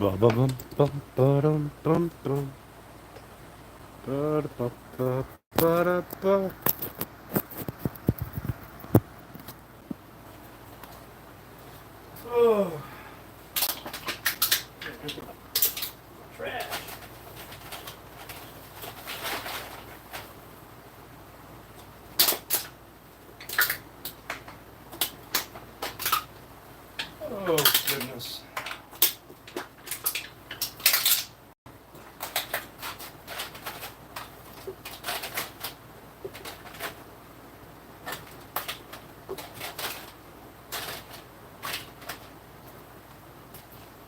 Ba ba bum bum ba dum bum bum. Ba da ba ba ba da ba. Oh. Trash. Oh goodness.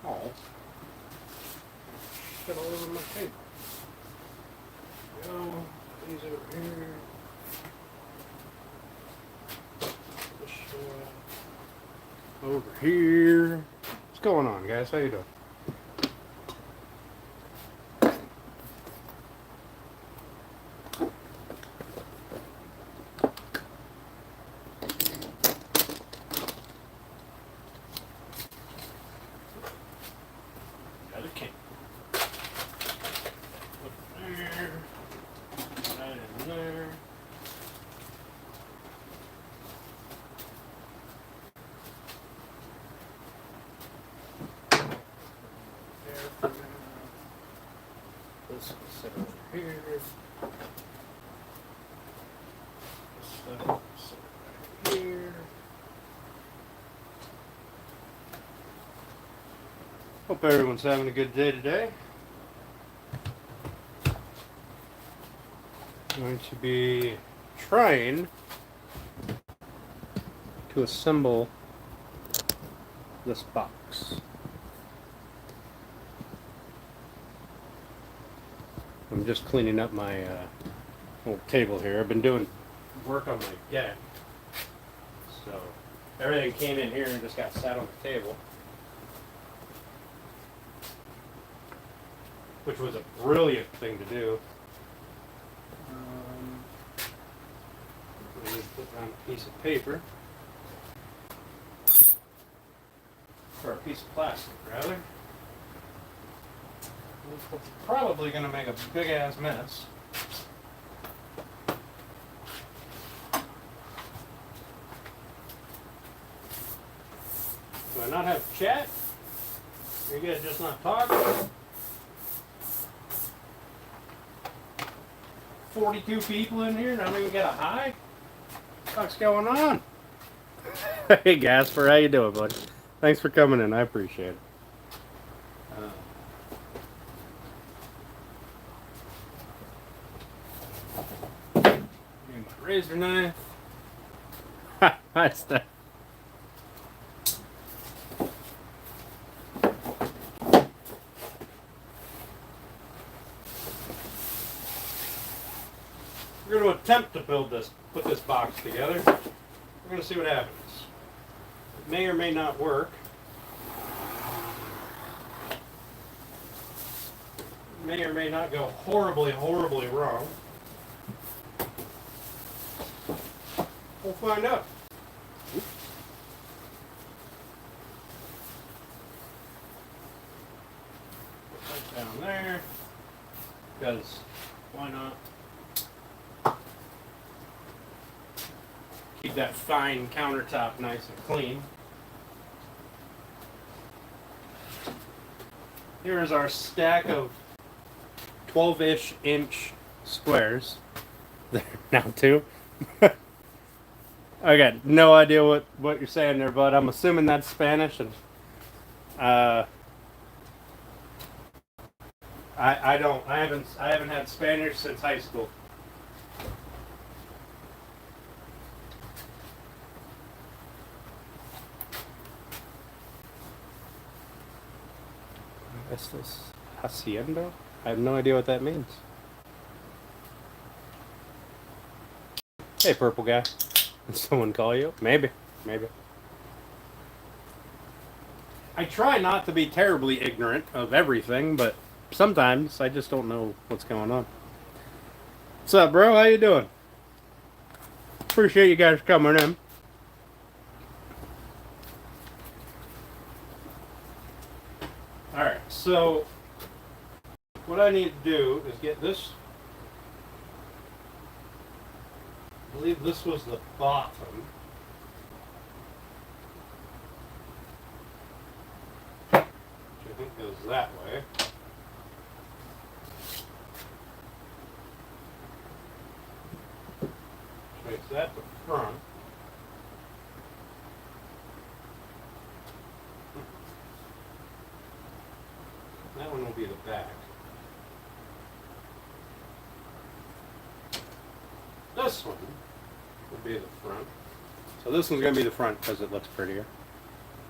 Oh. Shit all over my table. Go. These over here. Over here. What's going on, guys? How you doing? Got a can. Over there. Right in there. This will sit over here. This stuff will sit right here. Hope everyone's having a good day today. I'm going to be trying to assemble this box. I'm just cleaning up my old table here. I've been doing work on my deck, so everything came in here and just got sat on the table, which was a brilliant thing to do. Let me put down a piece of paper, or a piece of plastic rather. It's probably going to make a big ass mess. Do I not have chat? Are you guys just not talking? 42 people in here and I don't even get a hi? What's going on? Hey Gasper, how you doing, buddy? Thanks for coming in. I appreciate it. Razor knife. Ha! That's that. We're going to attempt to put this box together. We're going to see what happens. It may or may not work. It may or may not go horribly, horribly wrong. We'll find out. Put that down there, because why not? Keep that fine countertop nice and clean. Here is our stack of 12-ish inch squares. There, now two. I got no idea what you're saying there, bud. I'm assuming that's Spanish, and I haven't had Spanish since high school. Is this hacienda? I have no idea what that means. Hey, purple guy. Did someone call you? Maybe. I try not to be terribly ignorant of everything, but sometimes I just don't know what's going on. What's up, bro? How you doing? Appreciate you guys coming in. Alright, So what I need to do is get this. I believe this was the bottom. Which I think goes that way. Which makes that the front. That one will be the back. This one will be the front. So this one's going to be the front because it looks prettier.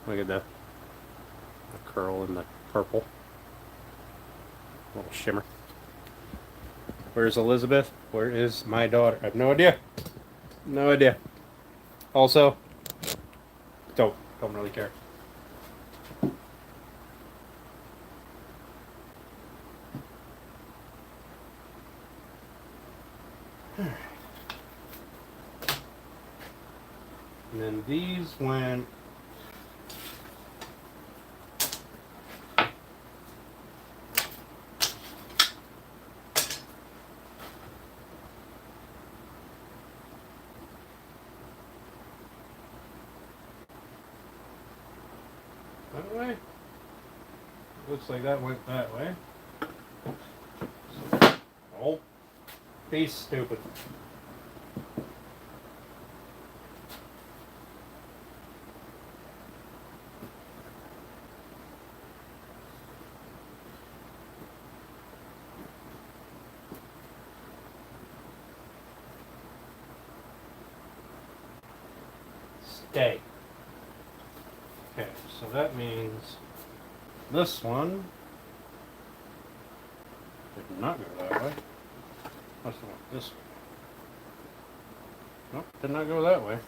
Look at the curl and the purple. A little shimmer. Where's Elizabeth? Where is my daughter? I have no idea. No idea. Also, don't really care. And then these went that way. Looks like that went that way. Oh, be stupid. Stay. Okay, so that means this one did not go that way. Must have went this way. Nope, did not go that way.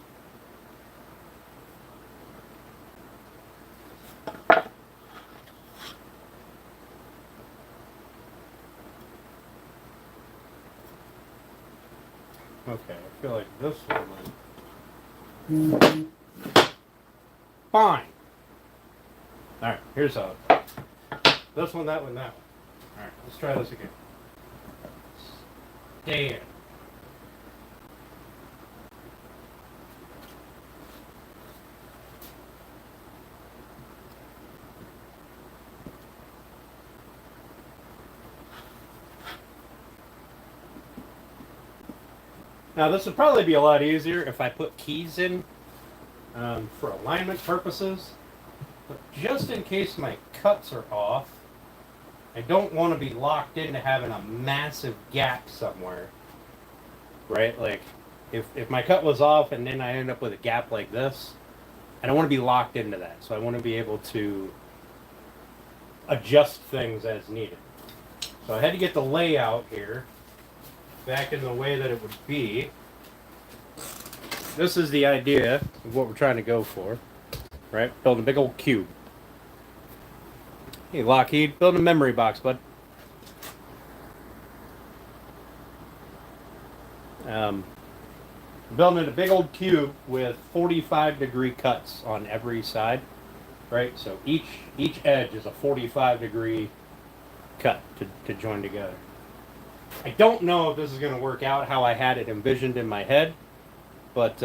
Okay, I feel like this one went. Fine. Alright, here's how. This one, that one, that one. Alright, let's try this again. Stay in. Now this would probably be a lot easier if I put keys in for alignment purposes. But just in case my cuts are off, I don't want to be locked into having a massive gap somewhere. Right? Like, if my cut was off and then I end up with a gap like this, I don't want to be locked into that. So I want to be able to adjust things as needed. So I had to get the layout here back in the way that it would be. This is the idea of what we're trying to go for. Right? Building a big old cube. Hey, Lockheed, building a memory box, bud. Building a big old cube with 45-degree cuts on every side. Right? So each edge is a 45-degree cut to join together. I don't know if this is going to work out how I had it envisioned in my head, but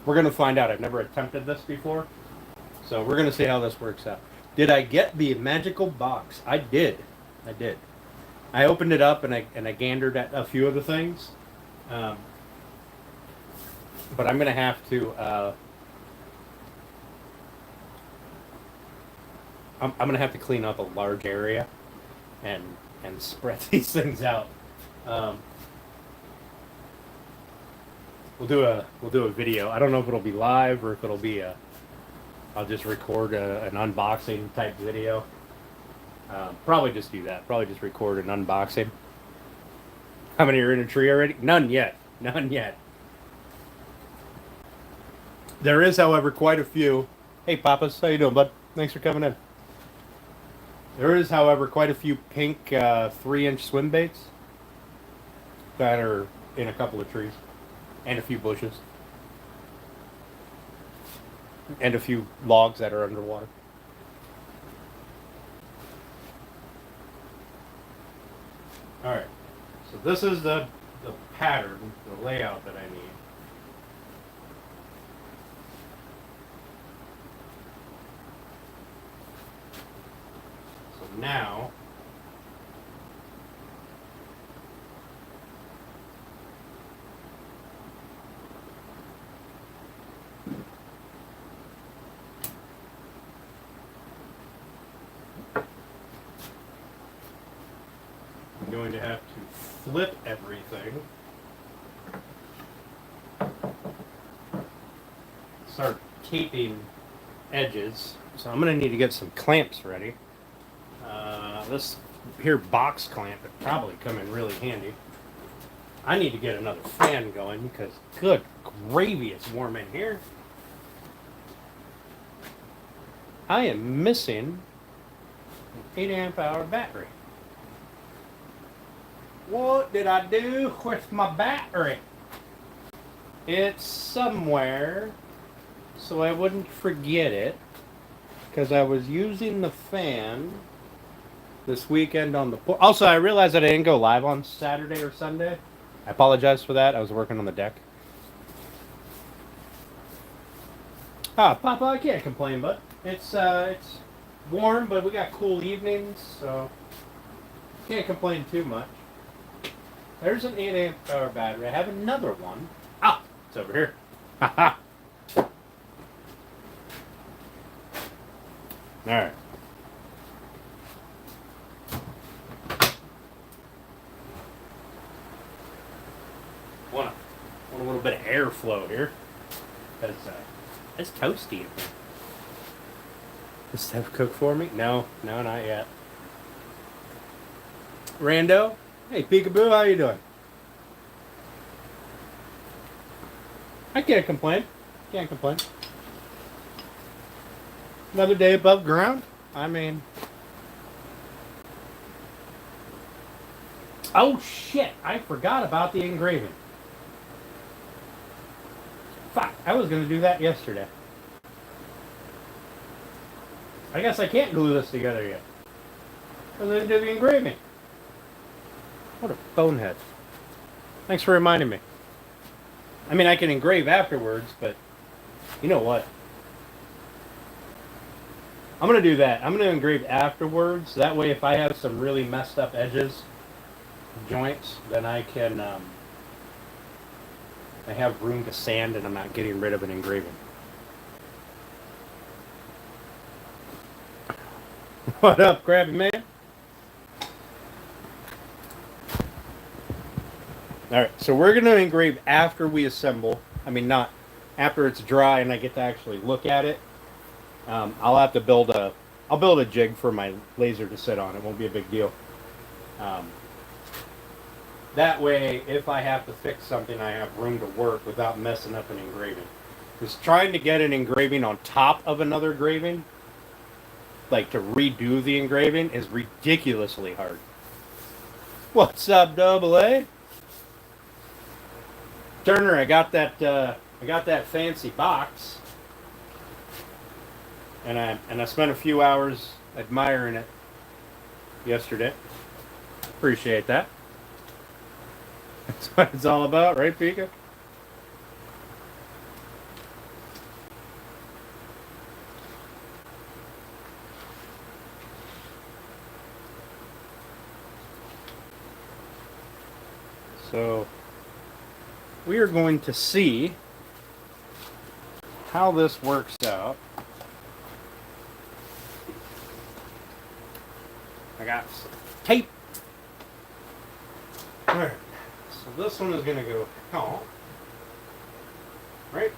we're going to find out. I've never attempted this before, so we're going to see how this works out. Did I get the magical box? I did. I opened it up and I gandered at a few of the things, but I'm going to have to. I'm going to have to clean up a large area and spread these things out. We'll do a video. I don't know if it'll be live or if it'll be I'll just record an unboxing type video. Probably just do that. Probably just record an unboxing. How many are in a tree already? None yet. There is, however, quite a few. Hey, Papas, how you doing, bud? Thanks for coming in. There is, however, quite a few pink 3-inch swim baits that are in a couple of trees, and a few bushes, and a few logs that are underwater. So this is the pattern, the layout that I need. So now, I'm going to have to flip everything. Start taping edges. So I'm going to need to get some clamps ready. This here box clamp would probably come in really handy. I need to get another fan going because good gravy, it's warm in here. I am missing an 8 amp hour battery. What did I do with my battery? It's somewhere so I wouldn't forget it because I was using the fan this weekend on the porch. Also, I realized that I didn't go live on Saturday or Sunday. I apologize for that. I was working on the deck. Papa, I can't complain, but it's warm, but we got cool evenings, so can't complain too much. There's an 8 amp hour battery. I have another one. Ah, it's over here. Haha. All right. Want a little bit of airflow here, because it's toasty in here. Does Steph cook for me? No, not yet. Rando, hey Peekaboo, how you doing? I can't complain. Can't complain. Another day above ground. I mean, oh shit! I forgot about the engraving. Fuck! I was gonna do that yesterday. I guess I can't glue this together yet. Because I didn't do the engraving. What a bonehead. Thanks for reminding me. I mean, I can engrave afterwards, but you know what? I'm going to do that. I'm going to engrave afterwards. That way, if I have some really messed up edges, joints, then I can, I have room to sand and I'm not getting rid of an engraving. What up, Krabby Man? Alright, so we're going to engrave after we assemble. I mean, not after it's dry and I get to actually look at it. I'll have to build a jig for my laser to sit on. It won't be a big deal. That way, if I have to fix something, I have room to work without messing up an engraving. Because trying to get an engraving on top of another engraving, like to redo the engraving, is ridiculously hard. What's up, Double A? Turner, I got that fancy box, and I spent a few hours admiring it yesterday. Appreciate that. That's what it's all about, right, Pika? So we are going to see how this works out. I got some tape. Alright, so this one is going to go out, right?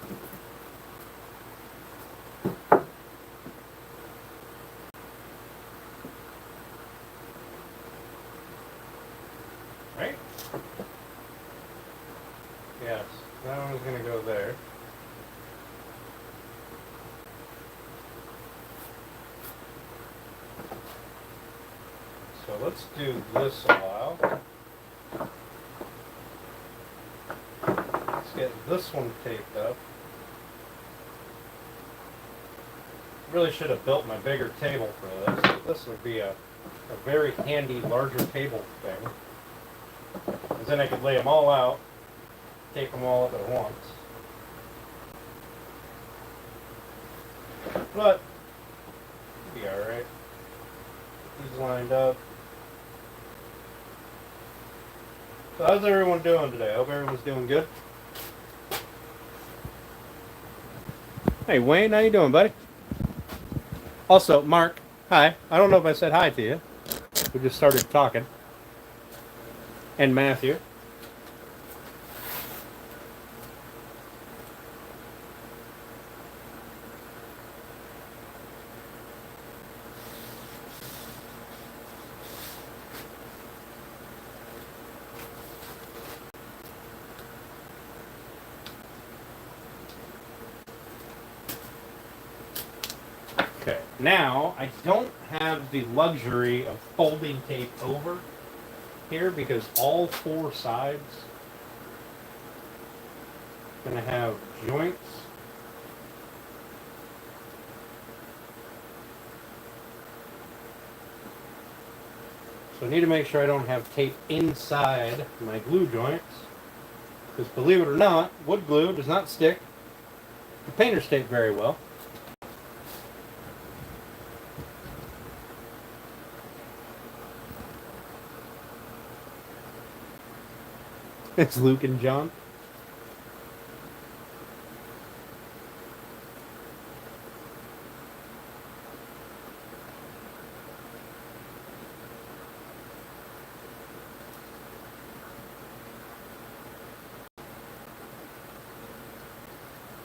Right? Yes, that one is going to go there. So let's do this a while. Let's get this one taped up. Really should have built my bigger table for this. This would be a very handy, larger table thing. Because then I could lay them all out, tape them all up at once. But, it'll be alright. These lined up. So how's everyone doing today? I hope everyone's doing good. Hey Wayne, how you doing, buddy? Also, Mark, hi. I don't know if I said hi to you. We just started talking. And Matthew. Okay, now I don't have the luxury of folding tape over here because all four sides are going to have joints. So I need to make sure I don't have tape inside my glue joints because believe it or not, wood glue does not stick to painter's tape very well. It's Luke and John.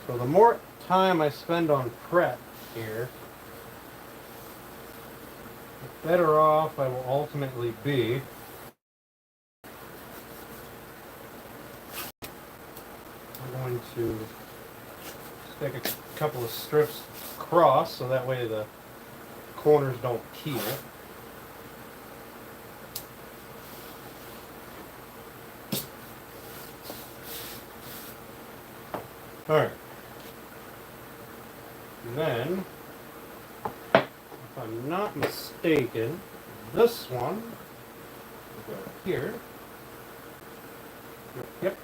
So the more time I spend on prep here, the better off I will ultimately be. I'm going to stick a couple of strips across so that way the corners don't peel. Alright. Then, if I'm not mistaken, this one will go here. Yep.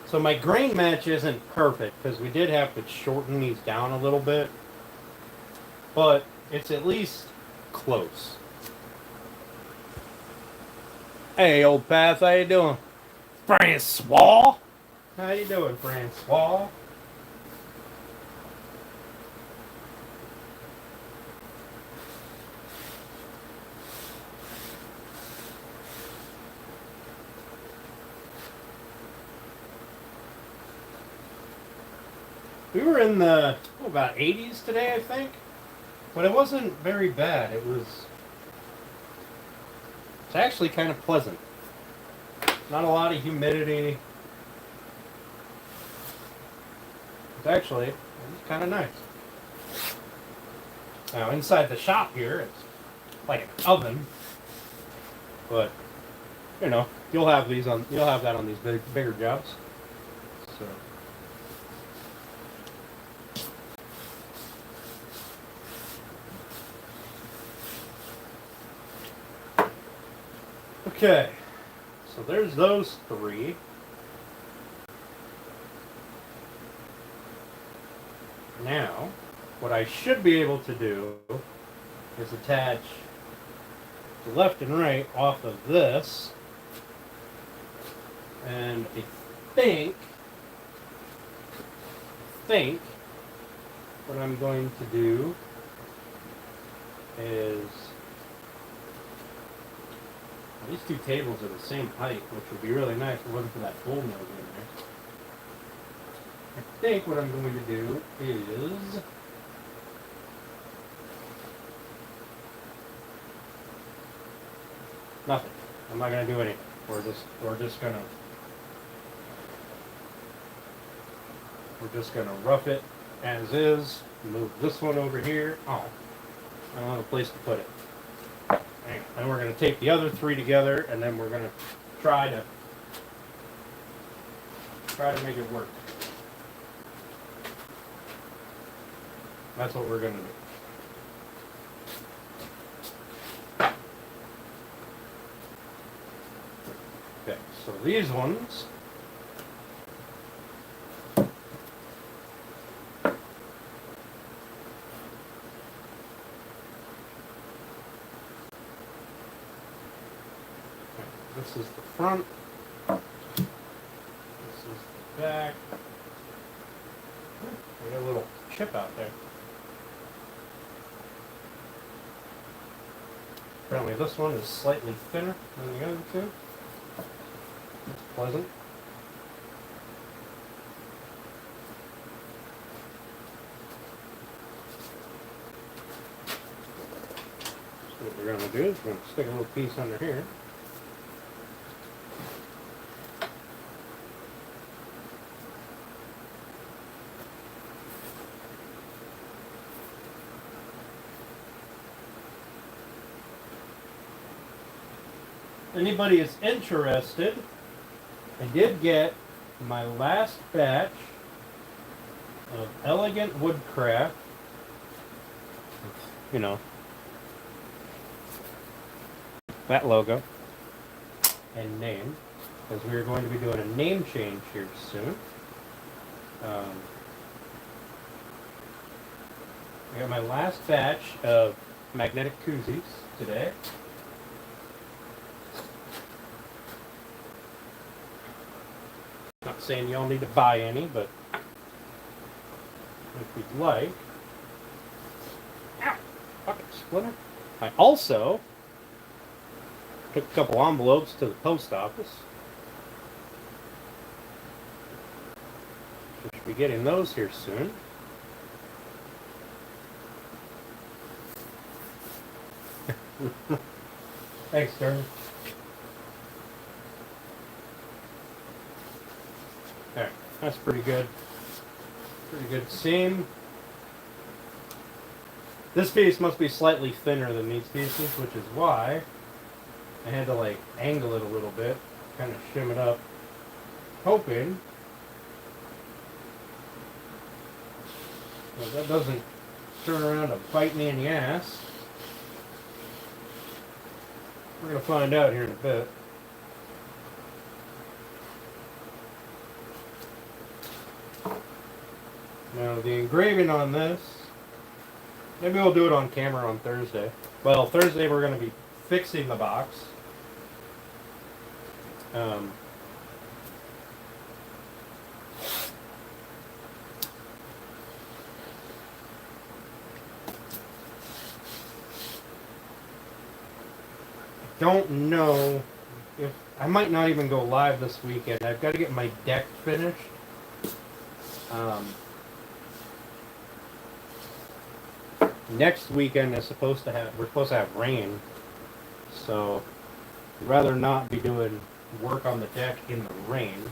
So my grain match isn't perfect because we did have to shorten these down a little bit, but it's at least close. Hey, old Path, how you doing? Francois? How you doing, Francois? We were in the about 80s today, I think, but it wasn't very bad. It's actually kind of pleasant. Not a lot of humidity. It's kind of nice. Now inside the shop here, it's like an oven, but you know you'll have that on these bigger jobs. So. Okay, so there's those three. Now, what I should be able to do is attach the left and right off of this. And I think what I'm going to do is these two tables are the same height, which would be really nice if it wasn't for that full mill in there. I think what I'm going to do is nothing. I'm not going to do anything. We're just gonna rough it as is. Move this one over here. Oh, I don't have a place to put it. And we're going to tape the other 3 together, and then we're going to try to make it work. That's what we're going to do. Okay, so these ones, this is the front, this is the back. We got a little chip out there. Apparently this one is slightly thinner than the other 2. That's pleasant. So what we're going to do is we're going to stick a little piece under here. Anybody is interested, I did get my last batch of Elegant Woodcraft, you know, that logo and name, because we are going to be doing a name change here soon. I got my last batch of magnetic koozies today. Not saying y'all need to buy any, but if you'd like. Ow! Fucking splitter. I also took a couple envelopes to the post office. Should be getting those here soon. Thanks, Darren. There, that's pretty good. Pretty good seam. This piece must be slightly thinner than these pieces, which is why I had to like angle it a little bit, kind of shim it up, hoping that doesn't turn around to bite me in the ass. We're going to find out here in a bit. Now the engraving on this, maybe we'll do it on camera on Thursday. Well, Thursday we're going to be fixing the box. Don't know if I might not even go live this weekend. I've got to get my deck finished. Next weekend is we're supposed to have rain, so I'd rather not be doing work on the deck in the rain.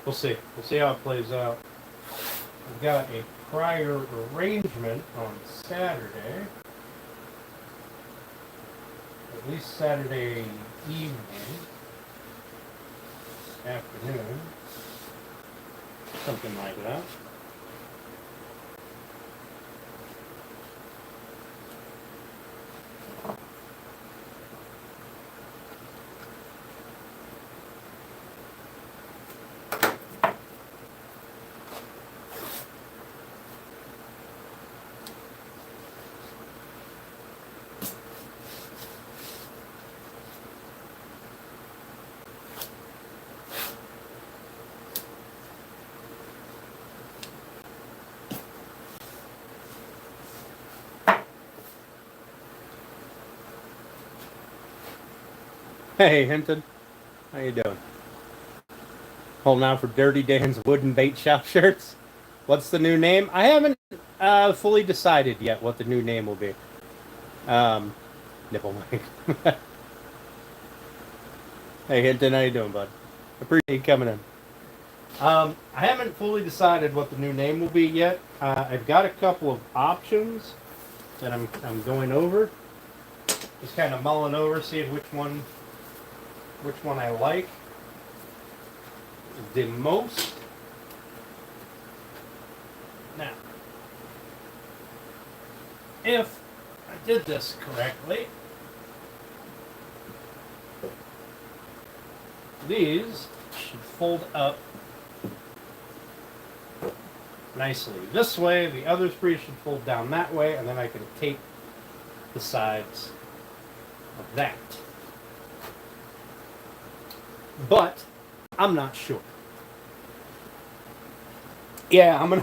We'll see. We'll see how it plays out. We've got a prior arrangement on Saturday. At least Saturday evening. Afternoon. Something like that. Hey, Hinton. How you doing? Holding out for Dirty Dan's wooden bait shop shirts? What's the new name? I haven't fully decided yet what the new name will be. Nipple Mike. Hey, Hinton, how you doing, bud? Appreciate you coming in. I haven't fully decided what the new name will be yet. I've got a couple of options that I'm going over. Just kind of mulling over, seeing which one I like the most. Now, if I did this correctly, these should fold up nicely this way. The other three should fold down that way, and then I can tape the sides of that. But I'm not sure. Yeah,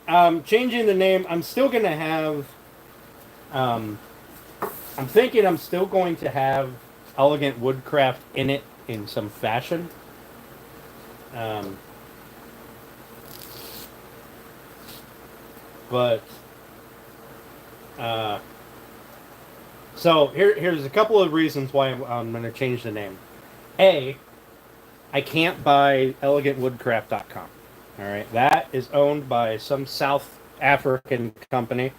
I'm changing the name. I'm still gonna have. I'm thinking I'm still going to have Elegant Woodcraft in it in some fashion. But so here's a couple of reasons why I'm going to change the name. A, I can't buy elegantwoodcraft.com. All right, that is owned by some South African company,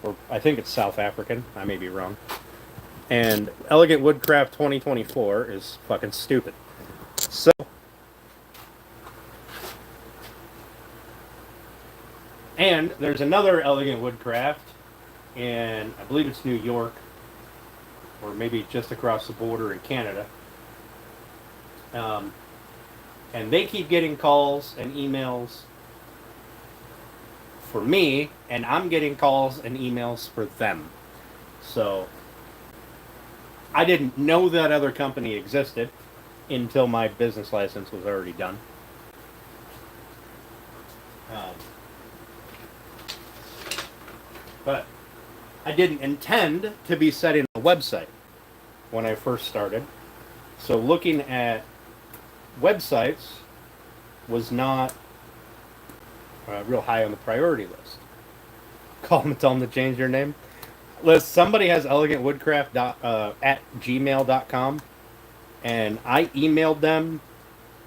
or I think it's South African. I may be wrong. And Elegant Woodcraft 2024 is fucking stupid. So and there's another Elegant Woodcraft in, I believe it's New York, or maybe just across the border in Canada. And they keep getting calls and emails for me, and I'm getting calls and emails for them. So I didn't know that other company existed until my business license was already done. But I didn't intend to be setting a website when I first started. So looking at websites was not real high on the priority list. Call them and tell them to change your name. Listen, somebody has elegantwoodcraft at gmail.com, and I emailed them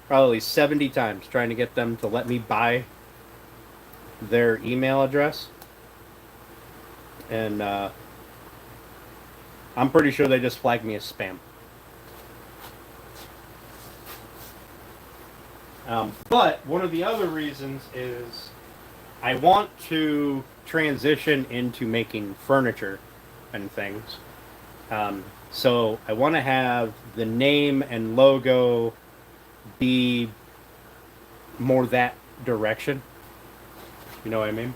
probably 70 times trying to get them to let me buy their email address. And I'm pretty sure they just flagged me as spam. But one of the other reasons is I want to transition into making furniture and things. So I want to have the name and logo be more that direction. You know what I mean?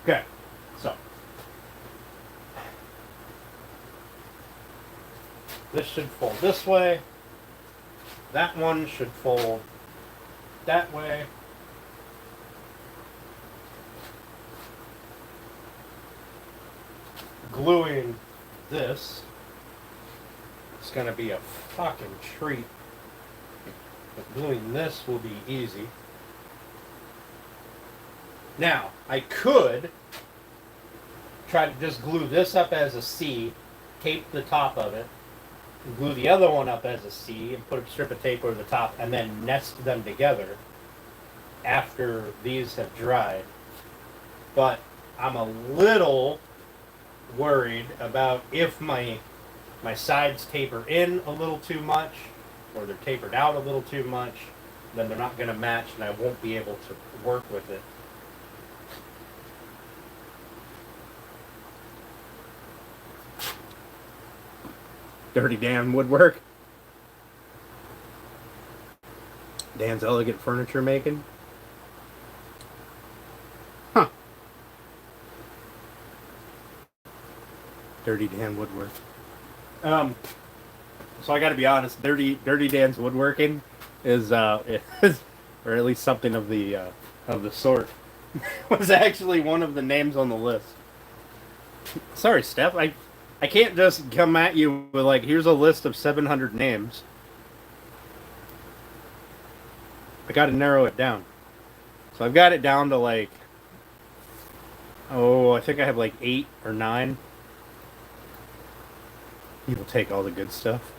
Okay, so this should fold this way. That one should fold that way. Gluing this is going to be a fucking treat. But gluing this will be easy. Now, I could try to just glue this up as a C, tape the top of it, glue the other one up as a C, and put a strip of tape over the top, and then nest them together after these have dried. But I'm a little worried about if my sides taper in a little too much, or they're tapered out a little too much, then they're not going to match, and I won't be able to work with it. Dirty Dan Woodwork. Dan's Elegant Furniture Making. Huh. Dirty Dan Woodwork. So I got to be honest. Dirty Dan's Woodworking is, or at least something of the sort, was actually one of the names on the list. Sorry, Steph. I can't just come at you with like, here's a list of 700 names. I got to narrow it down. So I've got it down to like, I think I have like 8 or 9. People take all the good stuff.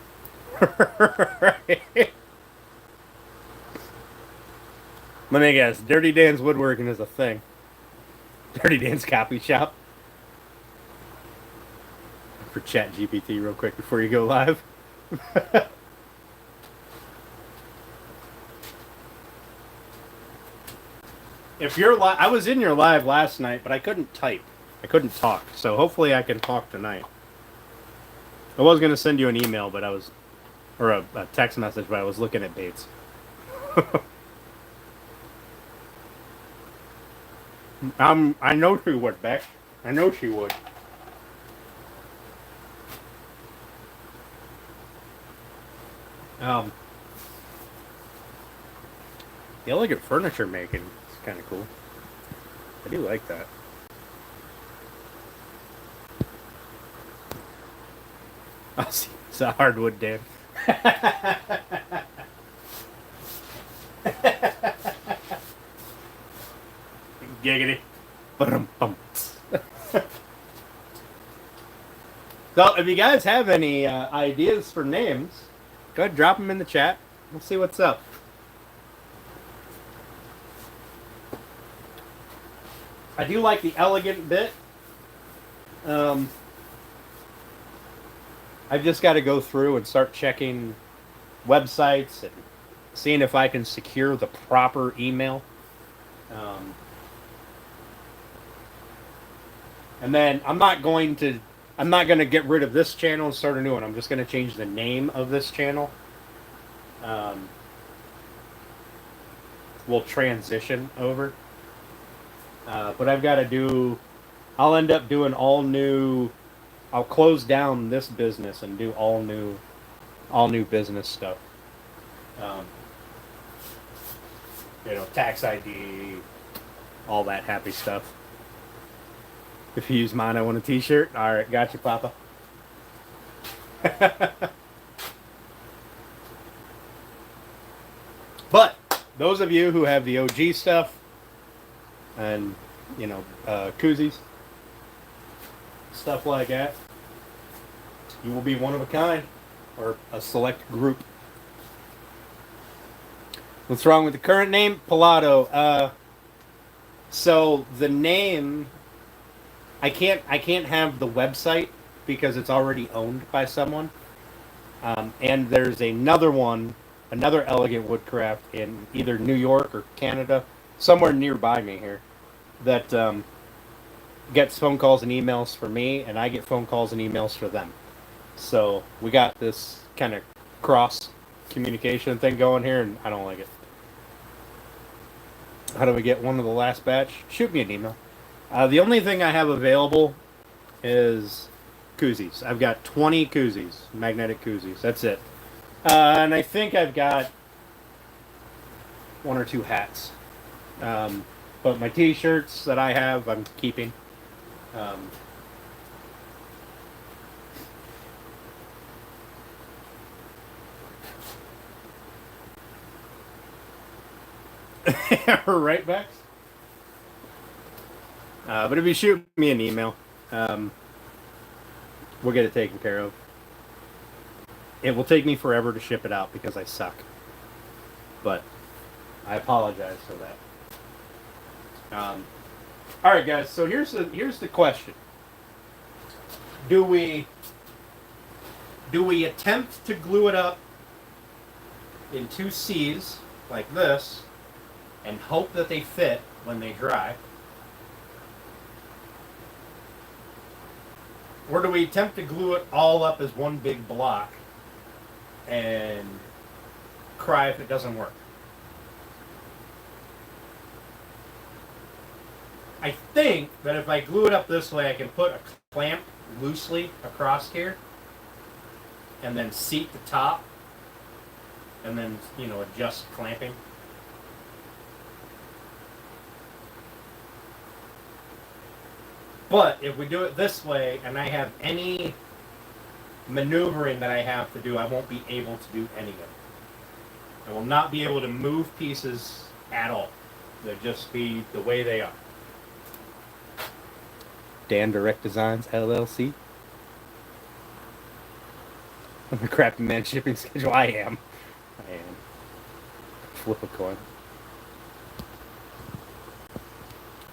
Right. Let me guess. Dirty Dan's Woodworking is a thing. Dirty Dan's Copy Shop. For Chat GPT real quick before you go live. If you're I was in your live last night, but I couldn't type. I couldn't talk. So hopefully I can talk tonight. I was going to send you an email, but I was... Or a text message, but I was looking at dates. I know she would, Beck. I know she would. The elegant furniture making is kind of cool. I do like that. Oh, see, it's a hardwood, Dan. Giggity. So, if you guys have any ideas for names, go ahead and drop them in the chat. We'll see what's up. I do like the elegant bit. I've just got to go through and start checking websites and seeing if I can secure the proper email. And then I'm not going to get rid of this channel and start a new one. I'm just going to change the name of this channel. We'll transition over. But I've got to do... I'll end up doing all new... I'll close down this business and do all new business stuff. Tax ID, all that happy stuff. If you use mine, I want a t-shirt. All right, got you, Papa. But those of you who have the OG stuff and, koozies, stuff like that, you will be one of a kind, or a select group. What's wrong with the current name? Pilato. So the name, I can't have the website because it's already owned by someone. And there's another Elegant Woodcraft in either New York or Canada, somewhere nearby me here, that gets phone calls and emails for me, and I get phone calls and emails for them. So we got this kind of cross communication thing going here, and I don't like it. How do we get one of the last batch? Shoot me an email. The only thing I have available is koozies. I've got 20 koozies, magnetic koozies. That's it. And I think I've got 1 or 2 hats. But my t-shirts that I have, I'm keeping. Right, Bex? But if you shoot me an email, we'll get it taken care of. It will take me forever to ship it out because I suck. But I apologize for that. All right, guys. So here's the question: Do we attempt to glue it up in 2 C's like this and hope that they fit when they dry? Or do we attempt to glue it all up as one big block and cry if it doesn't work? I think that if I glue it up this way, I can put a clamp loosely across here and then seat the top and then, adjust clamping. But if we do it this way and I have any maneuvering that I have to do, I won't be able to do any of it. I will not be able to move pieces at all. They'll just be the way they are. Dan Direct Designs LLC. I'm the Crafty Man shipping schedule. I am. Flip a coin.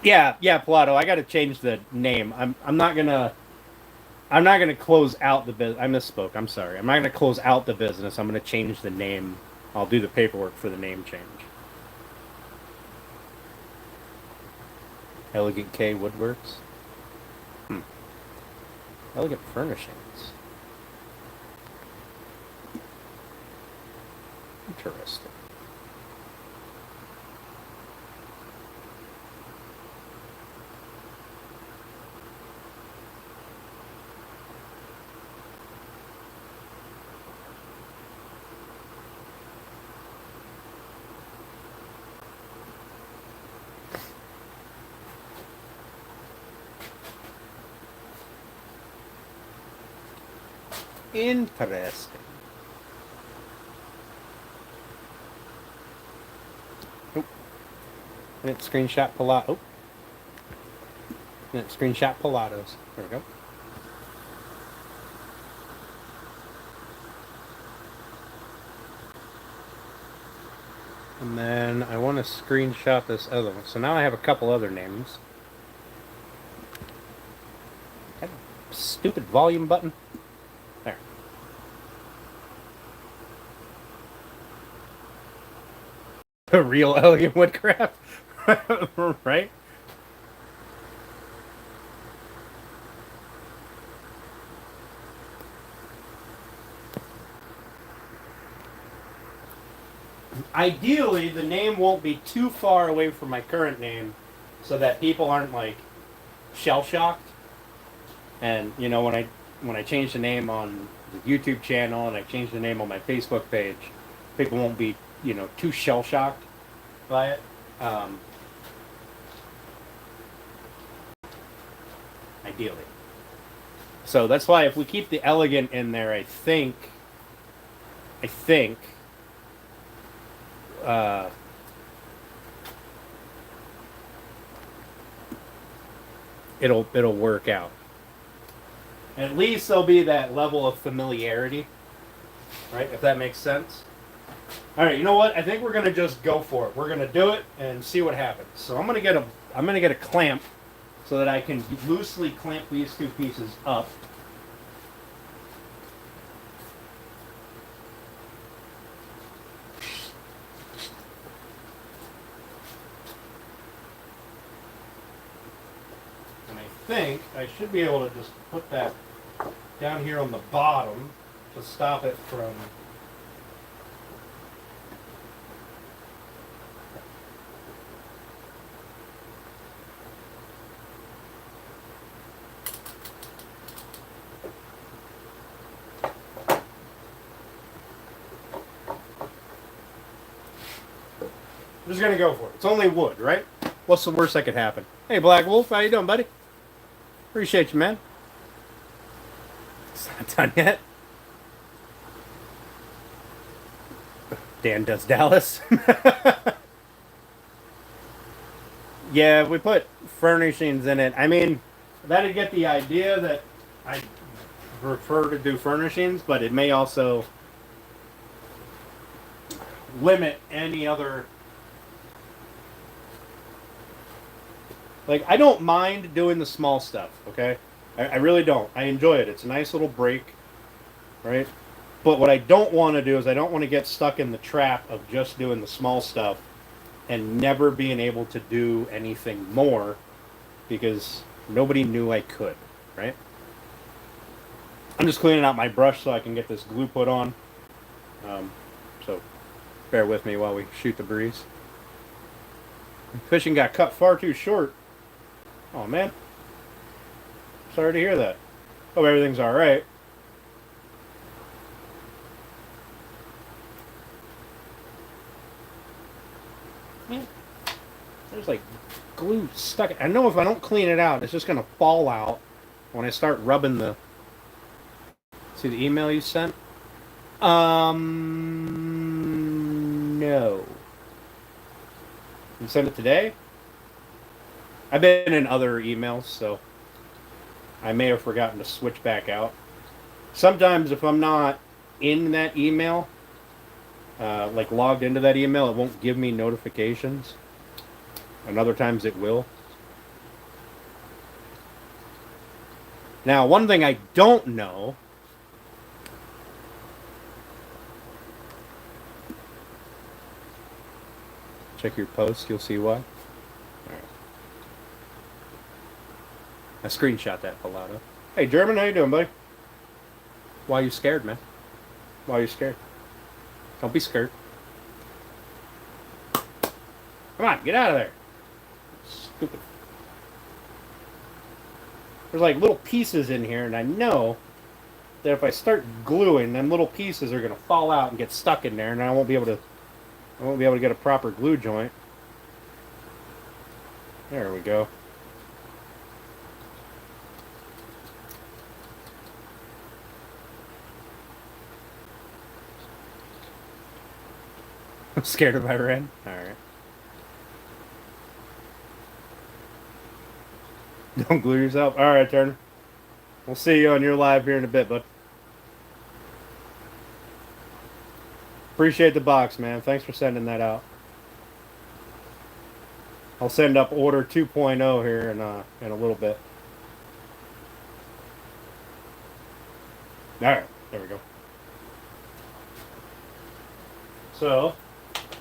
Yeah, Pilato. I got to change the name. I'm not gonna close out the business. I misspoke. I'm sorry. I'm not gonna close out the business. I'm gonna change the name. I'll do the paperwork for the name change. Elegant K Woodworks. Elegant Furnishings. Interesting. Interesting. Oh. And it screenshot Pilato. Oh. And it screenshot Pilatos. There we go. And then I want to screenshot this other one. So now I have a couple other names. That stupid volume button. There. A real elegant woodcraft. Right? Ideally, the name won't be too far away from my current name so that people aren't like shell shocked. And you know, when I change the name on the YouTube channel and I change the name on my Facebook page, people won't be, you know, too shell shocked by it. Ideally. So that's why if we keep the elegant in there, I think it'll work out. At least there'll be that level of familiarity, right? If that makes sense. All right, you know what? I think we're gonna just go for it. We're gonna do it and see what happens. So I'm gonna get a clamp so that I can loosely clamp these two pieces up. I think I should be able to just put that down here on the bottom to stop it from I'm just gonna go for it. It's only wood, right? What's the worst that could happen? Hey Black Wolf, how you doing, buddy? Appreciate you, man. It's not done yet. Dan does Dallas. Yeah, we put furnishings in it. I mean, that'd get the idea that I prefer to do furnishings, but it may also limit any other. Like, I don't mind doing the small stuff, okay? I really don't. I enjoy it. It's a nice little break, right? But what I don't want to do is I don't want to get stuck in the trap of just doing the small stuff and never being able to do anything more because nobody knew I could, right? I'm just cleaning out my brush so I can get this glue put on. So bear with me while we shoot the breeze. Fishing got cut far too short. Oh man. Sorry to hear that. Hope everything's alright. Man, there's like glue stuck. I know if I don't clean it out, it's just gonna fall out when I start rubbing the. See the email you sent? No. You sent it today? I've been in other emails, so I may have forgotten to switch back out. Sometimes if I'm not in that email, like logged into that email, it won't give me notifications. And other times it will. Now, one thing I don't know. Check your post, you'll see why. All right. I screenshot that, Palado. Hey, German, how you doing, buddy? Why are you scared, man? Why are you scared? Don't be scared. Come on, get out of there. Stupid. There's like little pieces in here, and I know that if I start gluing, them little pieces are gonna fall out and get stuck in there, and I won't be able to get a proper glue joint. There we go. I'm scared of Iran. Alright. Don't glue yourself. Alright, Turner. We'll see you on your live here in a bit, bud. Appreciate the box, man. Thanks for sending that out. I'll send up order 2.0 here in a little bit. Alright, there we go. So,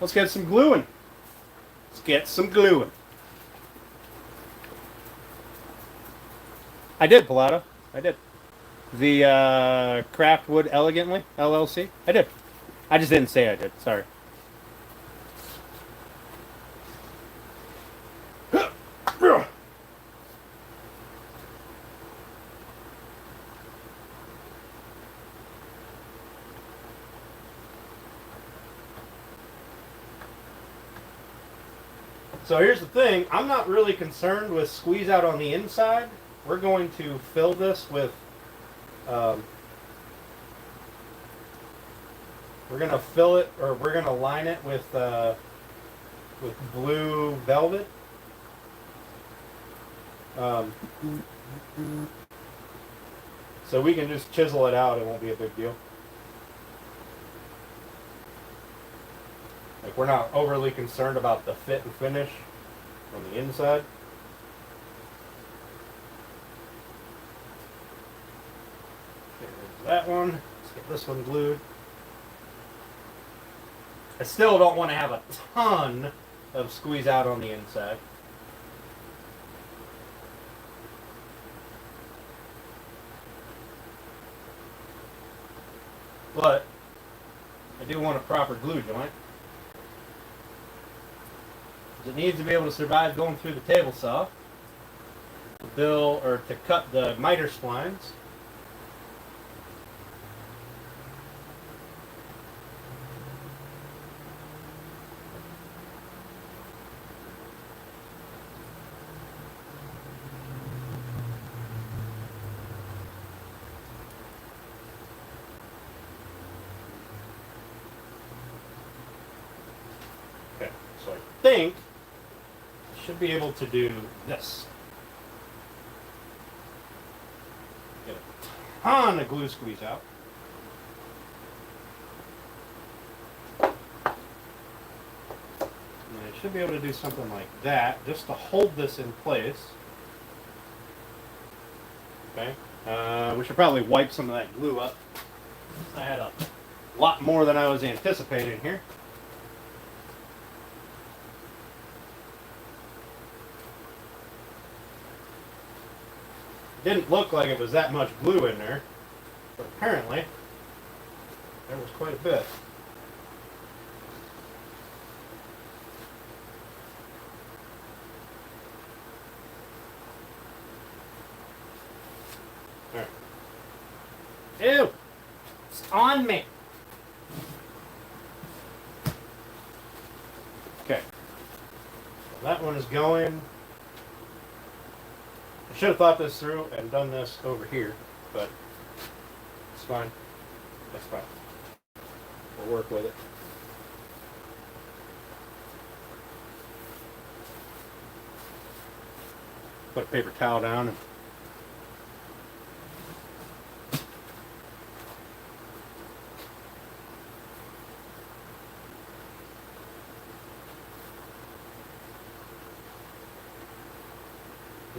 let's get some gluing. Let's get some gluing. I did, Palado. I did. The Craft Wood Elegantly, LLC. I did. I just didn't say I did. Sorry. So here's the thing. I'm not really concerned with squeeze out on the inside. We're going to fill this with we're going to fill it, or we're going to line it with blue velvet. So we can just chisel it out. It won't be a big deal. Like, we're not overly concerned about the fit and finish on the inside. There's that one. Let's get this one glued. I still don't want to have a ton of squeeze out on the inside. But I do want a proper glue joint. It needs to be able to survive going through the table saw to cut the miter splines. Okay, so I think should be able to do this. Get a ton of glue squeeze out. And I should be able to do something like that just to hold this in place. Okay. We should probably wipe some of that glue up. I had a lot more than I was anticipating here. Didn't look like it was that much glue in there, but apparently there was quite a bit. All right. Ew! It's on me! Okay. So that one is going. I should have thought this through and done this over here, but it's fine. That's fine. We'll work with it. Put a paper towel down and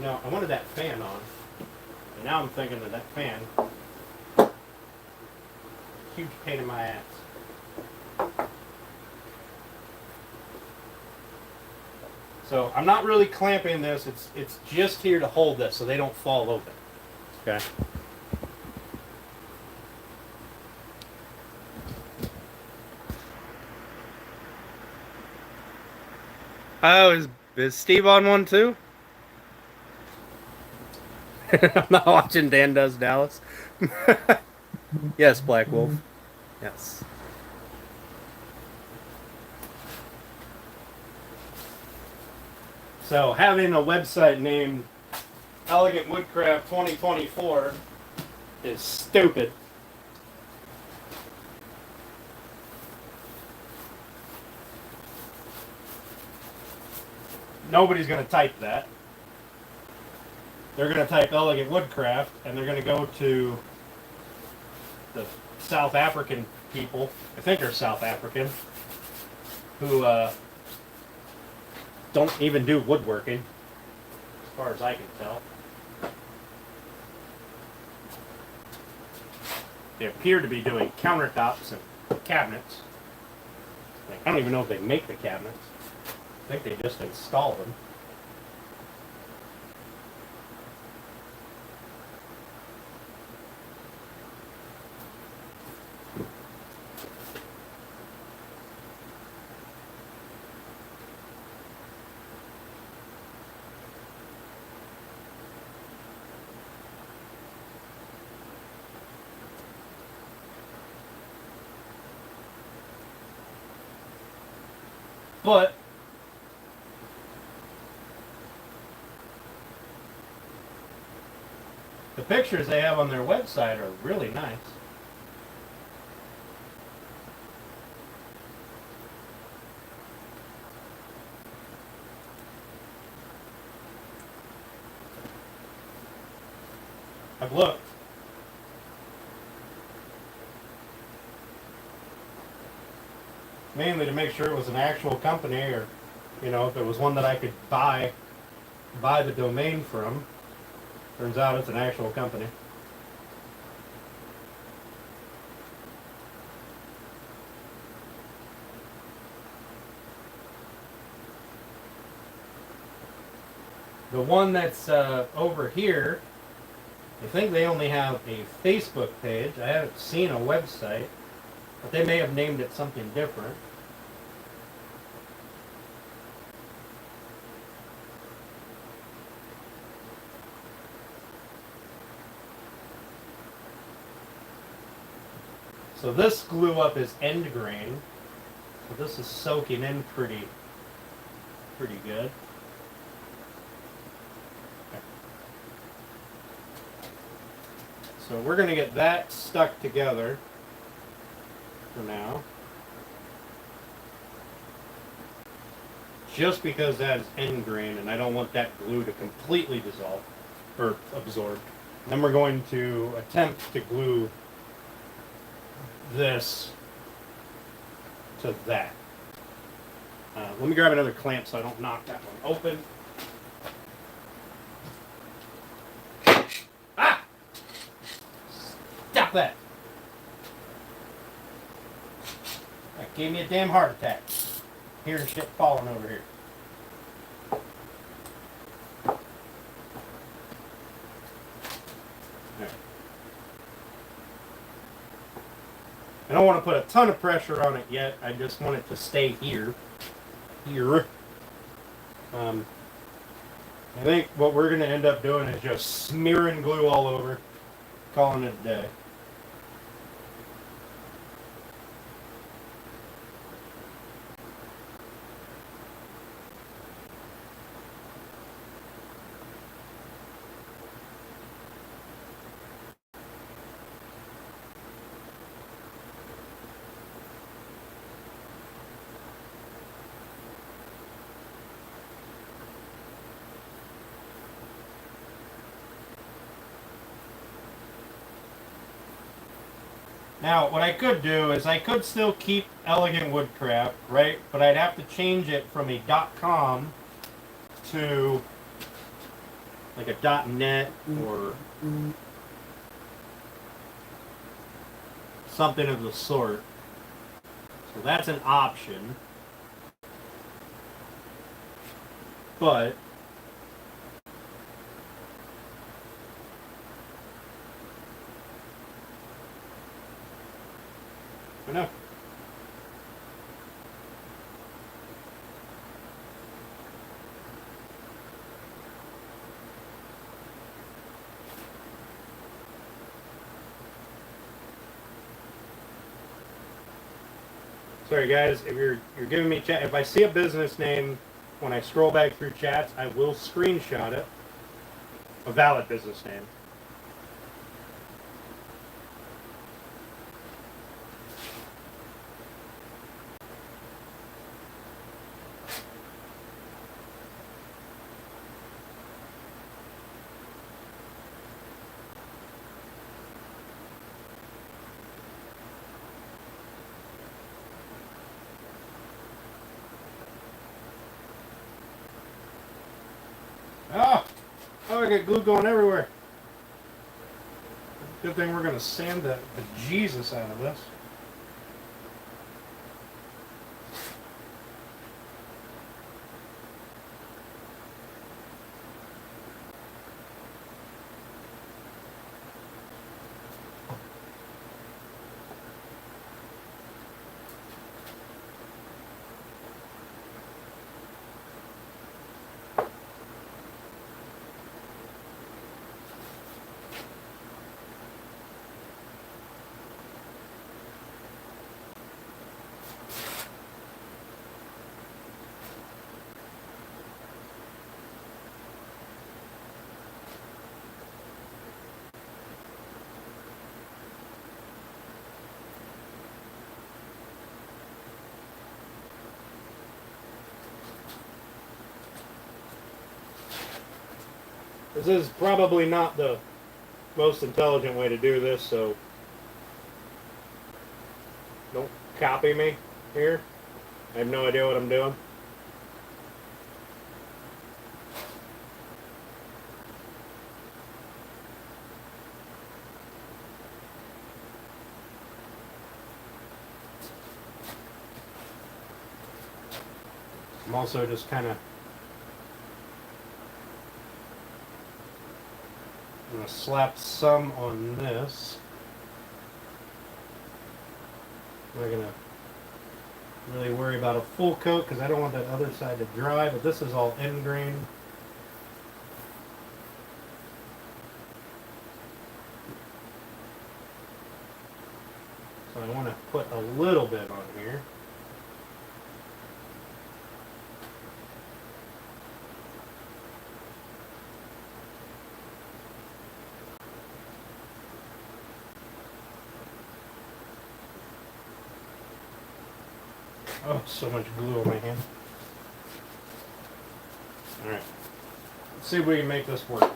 I wanted that fan on, and now I'm thinking that that fan, huge pain in my ass. So I'm not really clamping this. It's just here to hold this so they don't fall open. Okay. Oh, is Steve on one too? I'm not watching Dan Does Dallas. Yes, Black Wolf. Yes. So having a website named Elegant Woodcraft 2024 is stupid. Nobody's going to type that. They're going to type Elegant Woodcraft, and they're going to go to the South African people, I think they're South African, who don't even do woodworking, as far as I can tell. They appear to be doing countertops and cabinets. Like, I don't even know if they make the cabinets. I think they just install them. But the pictures they have on their website are really nice. I've looked. Mainly to make sure it was an actual company, or if it was one that I could buy the domain from. Turns out it's an actual company. The one that's over here, I think they only have a Facebook page. I haven't seen a website, but they may have named it something different. So this glue up is end grain. So this is soaking in pretty good. Okay. So we're going to get that stuck together for now. Just because that is end grain and I don't want that glue to completely dissolve or absorb. Then we're going to attempt to glue this to that. Let me grab another clamp so I don't knock that one open. Ah! Stop that! That gave me a damn heart attack. Hearing shit falling over here. I don't want to put a ton of pressure on it yet. I just want it to stay here. I think what we're going to end up doing is just smearing glue all over, calling it a day. Now, what I could do is I could still keep Elegant Woodcraft, right? But I'd have to change it from a .com to like a .net or something of the sort. So that's an option. But I know. Sorry guys, if you're giving me chat, if I see a business name when I scroll back through chats, I will screenshot it. A valid business name. Oh! Oh, I got glue going everywhere. Good thing we're going to sand the Jesus out of this. This is probably not the most intelligent way to do this, so don't copy me here. I have no idea what I'm doing. I'm also just kind of going to slap some on this. I'm not going to really worry about a full coat because I don't want that other side to dry, but this is all end grain. So I want to put a little bit on here. Oh, so much glue on my hand. Alright. Let's see if we can make this work.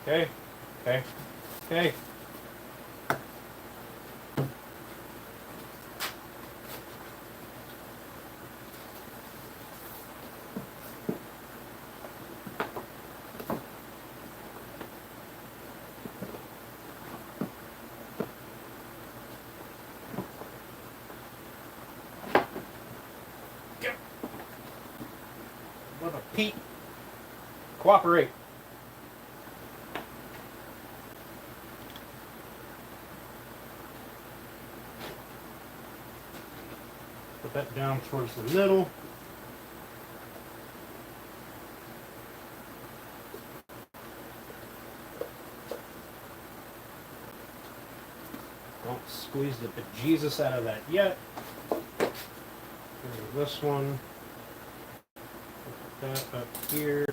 Okay. Okay. Okay. Brother Pete, cooperate. Put that down towards the middle. Don't squeeze the bejesus out of that yet. Here's this one. Put that up here.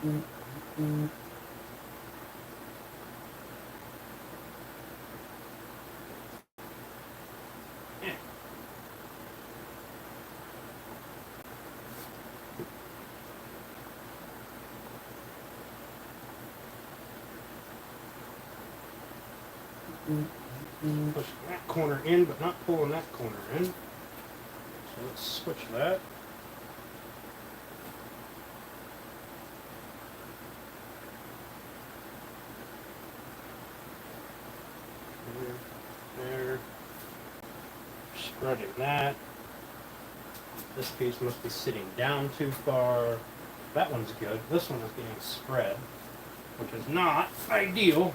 Pushing that corner in, but not pulling that corner in. So let's switch that. There. Spreading that. This piece must be sitting down too far. That one's good. This one is getting spread, which is not ideal.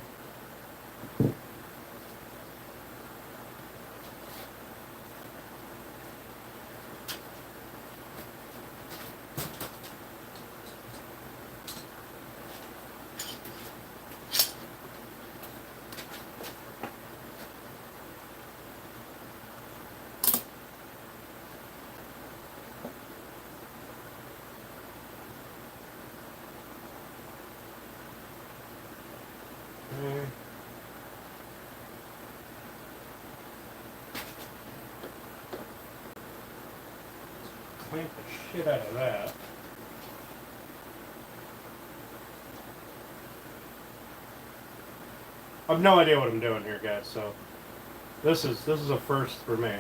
Clamp the shit out of that. I have no idea what I'm doing here, guys. So this is a first for me.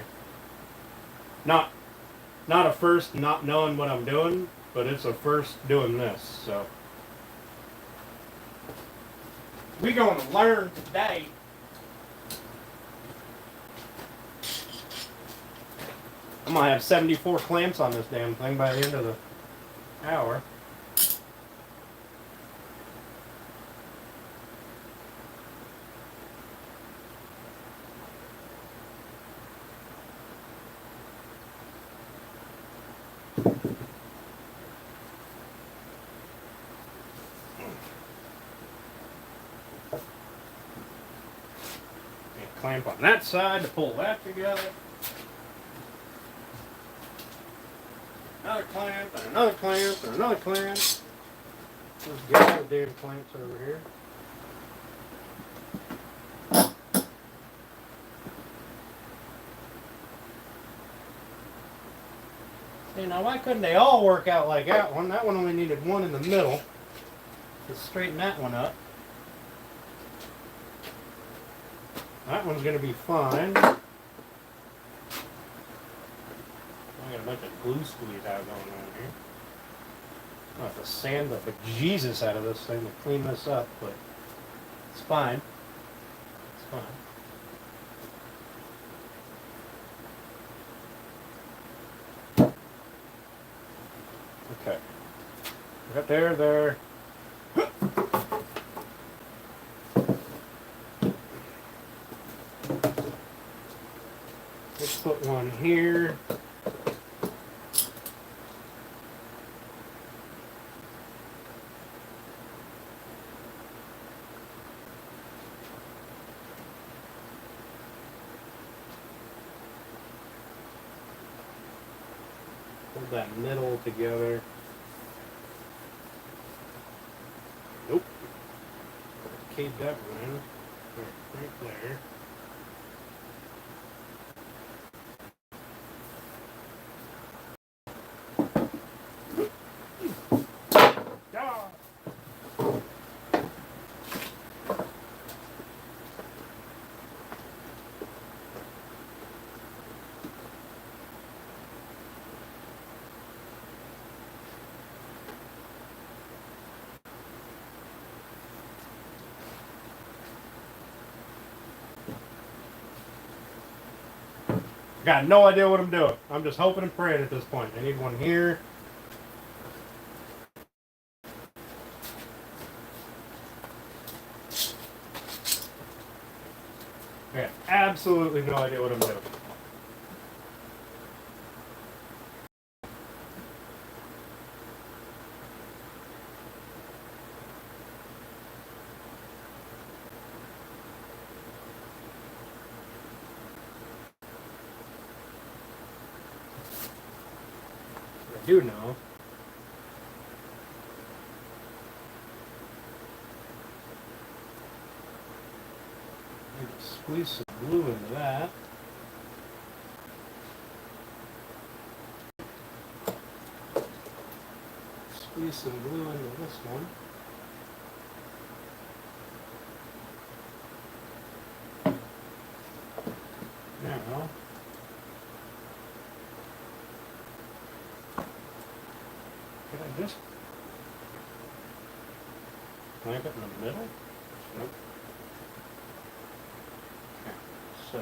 Not a first not knowing what I'm doing, but it's a first doing this. So we gonna learn today. I'm gonna have 74 clamps on this damn thing by the end of the hour. And clamp on that side to pull that together. Another clamp, and another clamp, and another clamp. Let's get all the damn clamps over here. See, now why couldn't they all work out like that one? That one only needed one in the middle to straighten that one up. That one's going to be fine. I got a bunch of glue squeeze out going on here. I'll have to sand the bejesus out of this thing to clean this up, but it's fine. It's fine. Okay. Right there. Let's put one here. Hold that middle together. Nope. Cave that one in. Right there. Got no idea what I'm doing. I'm just hoping and praying at this point. I need one here. I got absolutely no idea what I'm doing. I do know. Squeeze some glue into that. Squeeze some glue into this one. Now, can I just clamp it in the middle? Nope. Okay, so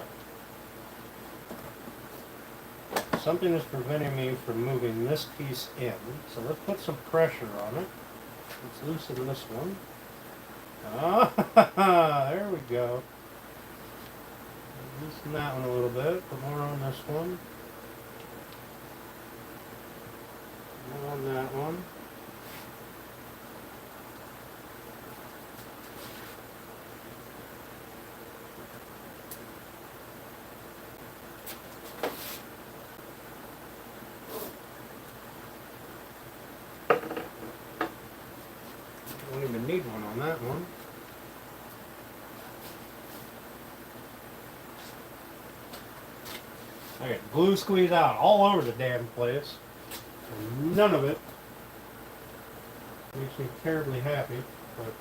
something is preventing me from moving this piece in. So let's put some pressure on it. Let's loosen this one. Ah, there we go. Loosen that one a little bit. Put more on this one. More on that one. Don't even need one on that one. I got glue squeezed out all over the damn place. And none of it makes me terribly happy, but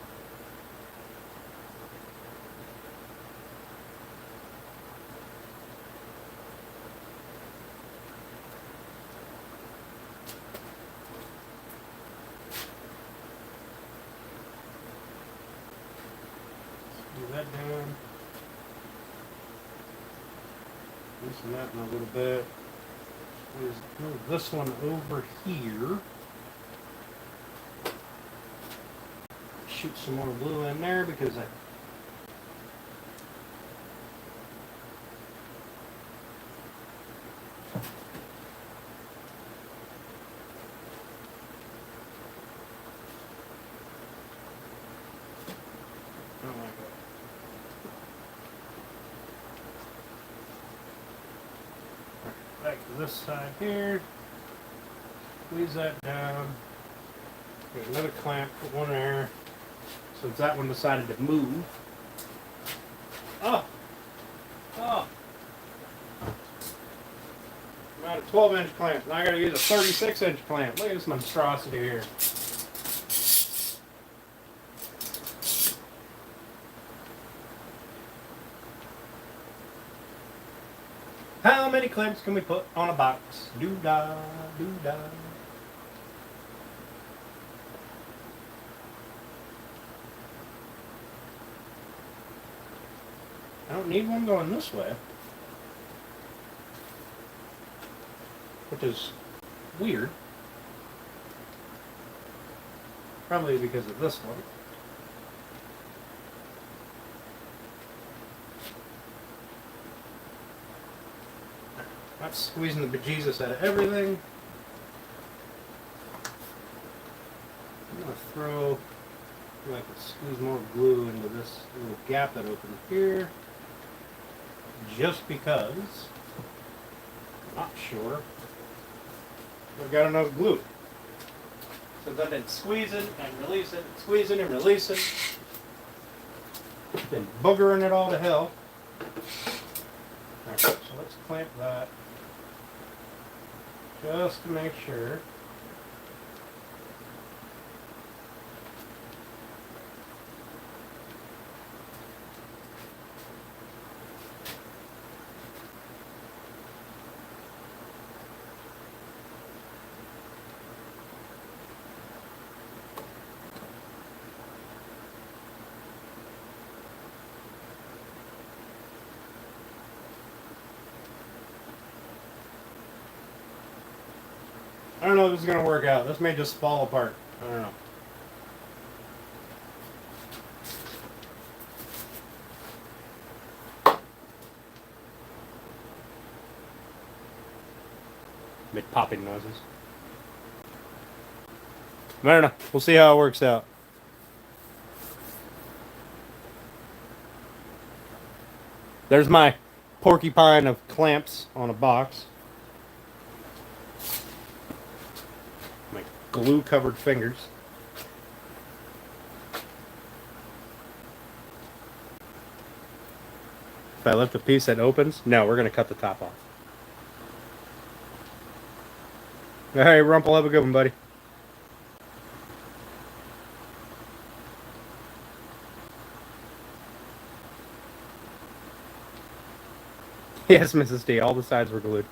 do that down. Loosen that in a little bit. Move this one over here. Shoot some more glue in there because I don't like that. Back to this side here. Squeeze that down. Get another clamp, put one there. Since that one decided to move. Oh! Oh! I'm out of 12-inch clamp. Now I gotta use a 36-inch clamp. Look at this monstrosity here. How many clamps can we put on a box? Doo-dah, doo-dah. I don't need one going this way. Which is weird. Probably because of this one. Not squeezing the bejesus out of everything. I'm going to throw, I can squeeze more glue into this little gap that opened here. Just because I'm not sure I've got enough glue. Since I've been squeezing and releasing, squeezing and releasing. Been boogering it all to hell. Alright, so let's clamp that. Just to make sure. I don't know if this is going to work out. This may just fall apart. I don't know. Make popping noises. I don't know. We'll see how it works out. There's my porcupine of clamps on a box. My glue covered fingers. If I lift a piece that opens, no, we're gonna cut the top off. All right, Rumple, have a good one, buddy. Yes, Mrs. D. All the sides were glued.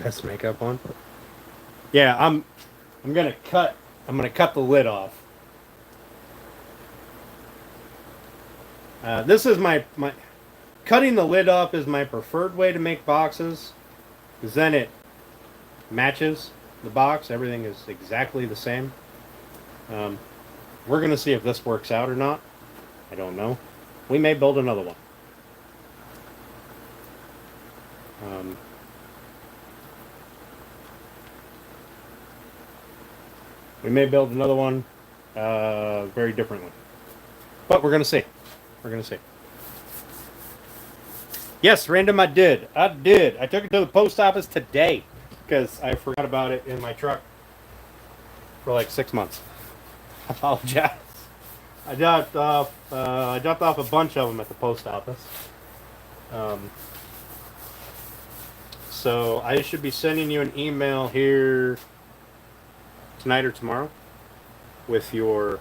Best makeup one. Yeah, I'm gonna cut the lid off. This is my cutting the lid off is my preferred way to make boxes, because then it matches the box. Everything is exactly the same. We're gonna see if this works out or not. I don't know. We may build another one. We may build another one very differently. But we're going to see. We're going to see. Yes, random, I did. I took it to the post office today because I forgot about it in my truck for like 6 months. I apologize. I dropped off a bunch of them at the post office. So I should be sending you an email here tonight or tomorrow with your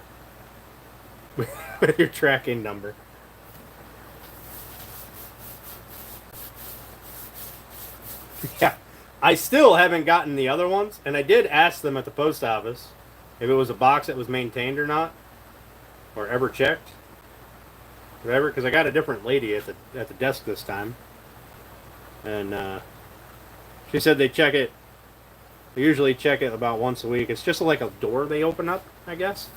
with your tracking number. Yeah, I still haven't gotten the other ones, and I did ask them at the post office if it was a box that was maintained or not, or ever checked, whatever. Because I got a different lady at the desk this time, and she said they check it. They usually check it about once a week. It's just like a door they open up, I guess.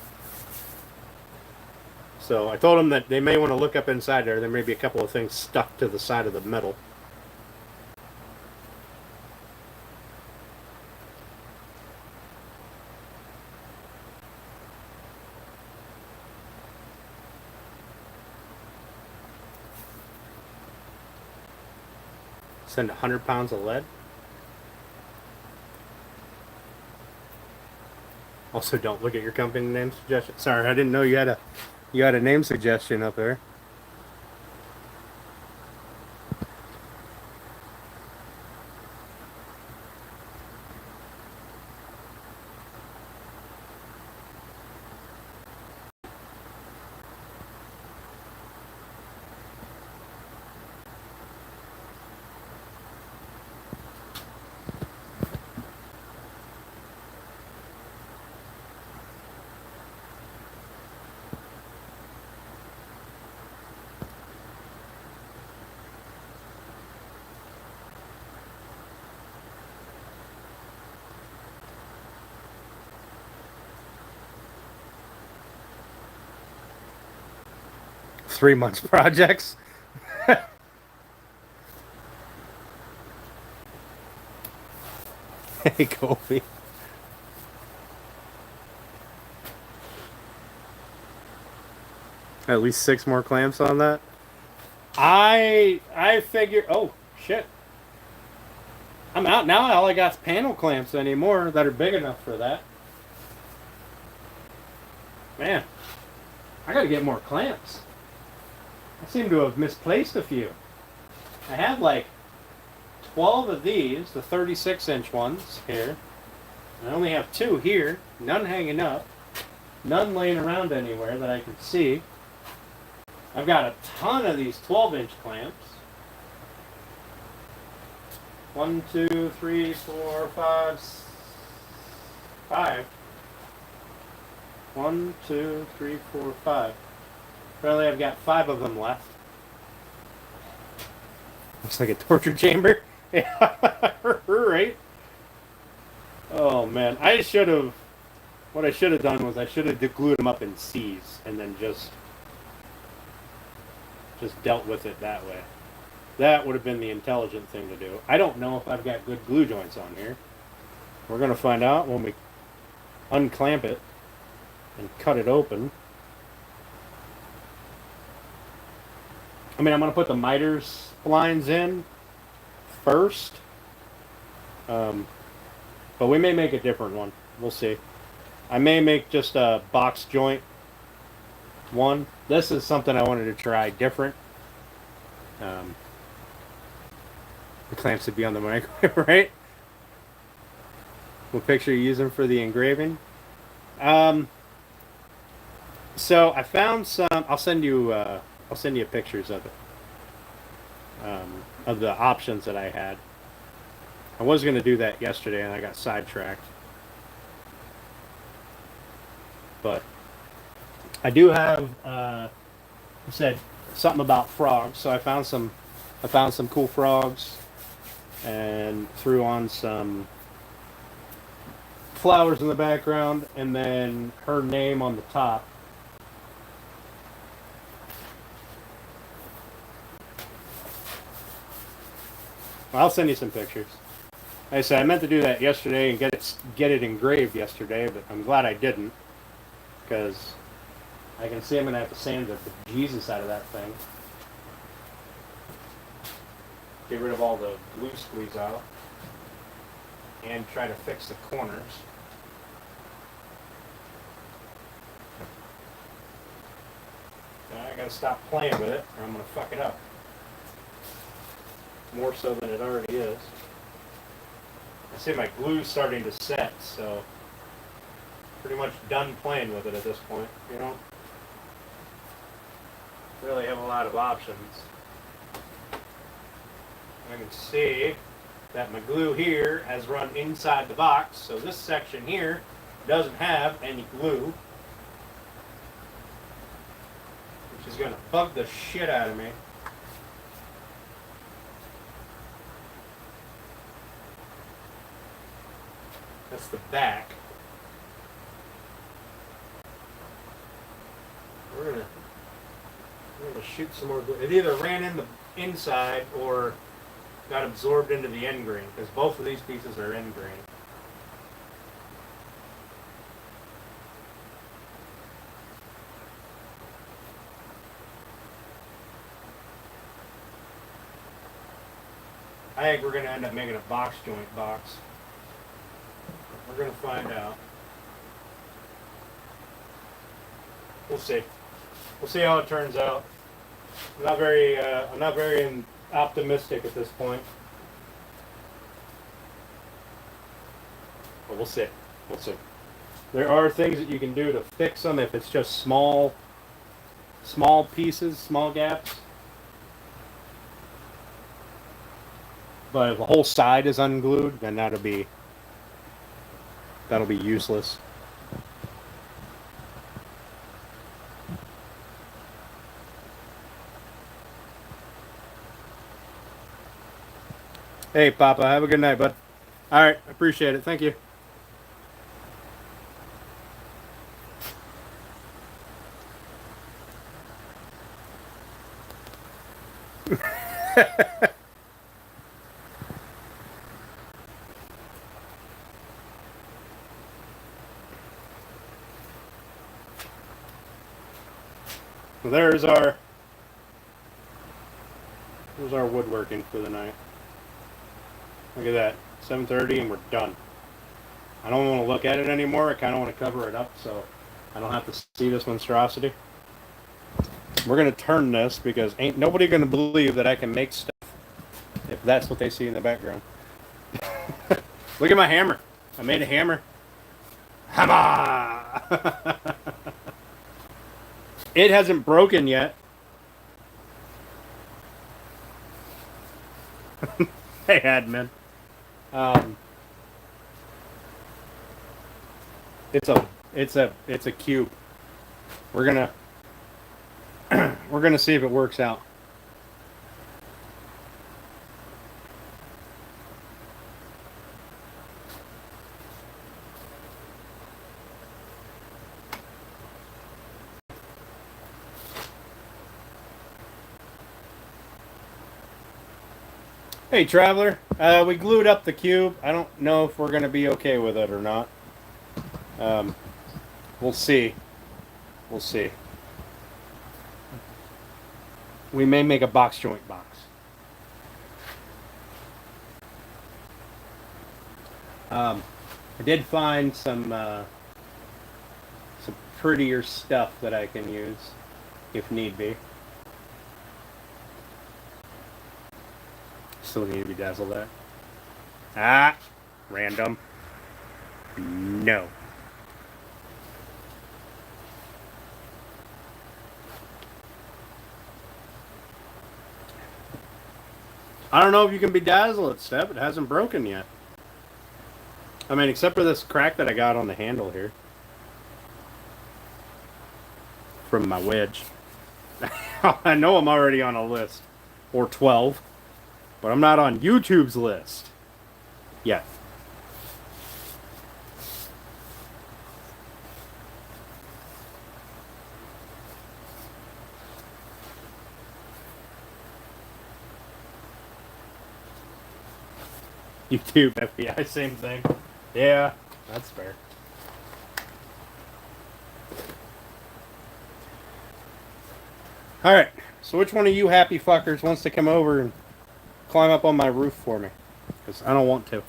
So I told them that they may want to look up inside there. There may be a couple of things stuck to the side of the metal. Send 100 pounds of lead. Also, don't look at your company name suggestion. Sorry, I didn't know you had a name suggestion up there. Three months projects. Hey, Kobe. At least 6 more clamps on that. I figure. Oh shit! I'm out now. All I got is panel clamps anymore that are big enough for that. Man, I got to get more clamps. I seem to have misplaced a few. I have like 12 of these, the 36-inch ones here. I only have 2 here, none hanging up, none laying around anywhere that I can see. I've got a ton of these 12-inch clamps. 1, 2, 3, 4, 5, 5. 1, 2, 3, 4, 5. Apparently I've got 5 of them left. Looks like a torture chamber. Yeah, right. Oh man, I should have. What I should have done was I should have glued them up in C's and then just dealt with it that way. That would have been the intelligent thing to do. I don't know if I've got good glue joints on here. We're gonna find out when we unclamp it and cut it open. I mean, I'm gonna put the miter splines in first, but we may make a different one. We'll see. I may make just a box joint one. This is something I wanted to try different. The clamps would be on the microwave, right? What picture are you using for the engraving? So I found some. I'll send you pictures of it. Of the options that I had. I was going to do that yesterday, and I got sidetracked. But I do have. I said something about frogs, so I found some cool frogs, and threw on some flowers in the background, and then her name on the top. I'll send you some pictures. Like I said, I meant to do that yesterday and get it engraved yesterday, but I'm glad I didn't, because I can see I'm gonna have to sand the Jesus out of that thing. Get rid of all the glue squeeze out, and try to fix the corners. I gotta stop playing with it, or I'm gonna fuck it up. More so than it already is. I see my glue's starting to set, so pretty much done playing with it at this point. You don't really have a lot of options. I can see that my glue here has run inside the box, so this section here doesn't have any glue, which is going to bug the shit out of me. That's the back. We're gonna shoot some more glue. It either ran in the inside or got absorbed into the end grain, because both of these pieces are end grain. I think we're going to end up making a box joint box. We're going to find out. We'll see. We'll see how it turns out. I'm not very optimistic at this point. But we'll see. We'll see. There are things that you can do to fix them if it's just small pieces, small gaps. But if the whole side is unglued, then that'll be useless. Hey, Papa, have a good night, bud. All right, appreciate it. Thank you. So there's our woodworking for the night. Look at that, 7:30 and we're done. I don't want to look at it anymore. I kind of want to cover it up so I don't have to see this monstrosity. We're going to turn this because ain't nobody going to believe that I can make stuff if that's what they see in the background. Look at my hammer. I made a hammer. Hammer! It hasn't broken yet. Hey, admin. It's a cube. We're gonna see if it works out. Hey, Traveler. We glued up the cube. I don't know if we're going to be okay with it or not. We'll see. We'll see. We may make a box joint box. I did find some prettier stuff that I can use if need be. Still need to be dazzled at. Ah, random. No. I don't know if you can bedazzle it, Steph. It hasn't broken yet. I mean, except for this crack that I got on the handle here. From my wedge. I know I'm already on a list. Or 12. But I'm not on YouTube's list. Yet. YouTube, FBI, same thing. Yeah, that's fair. Alright, so which one of you happy fuckers wants to come over and climb up on my roof for me? Because I don't want to.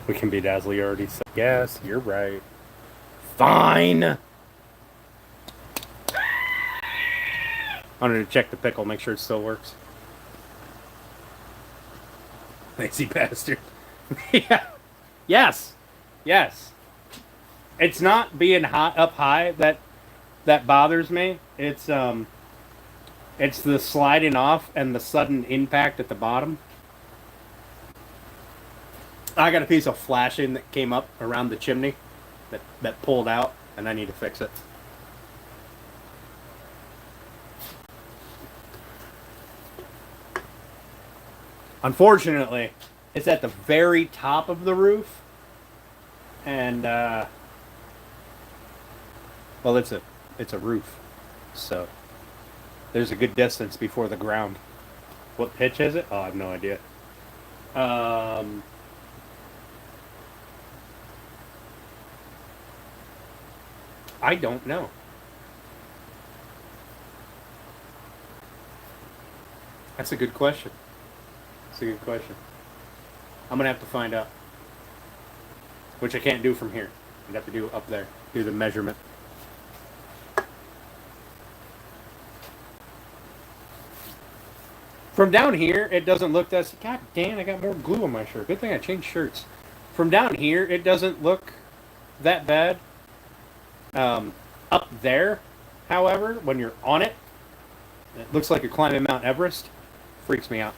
We can bedazzle, you already said. Yes, you're right. Fine! I wanted to check the pickle, make sure it still works. Lazy bastard. Yeah. Yes. Yes. It's not being hot up high that bothers me. It's the sliding off and the sudden impact at the bottom. I got a piece of flashing that came up around the chimney that pulled out, and I need to fix it. Unfortunately, it's at the very top of the roof, and well, it's a roof, so there's a good distance before the ground. What pitch is it? Oh, I have no idea. I don't know. That's a good question. That's a good question. I'm going to have to find out. Which I can't do from here. I'd have to do up there. Do the measurement. From down here, it doesn't look that... God damn, I got more glue on my shirt. Good thing I changed shirts. From down here, it doesn't look that bad. Up there, however, when you're on it, it looks like you're climbing Mount Everest. Freaks me out.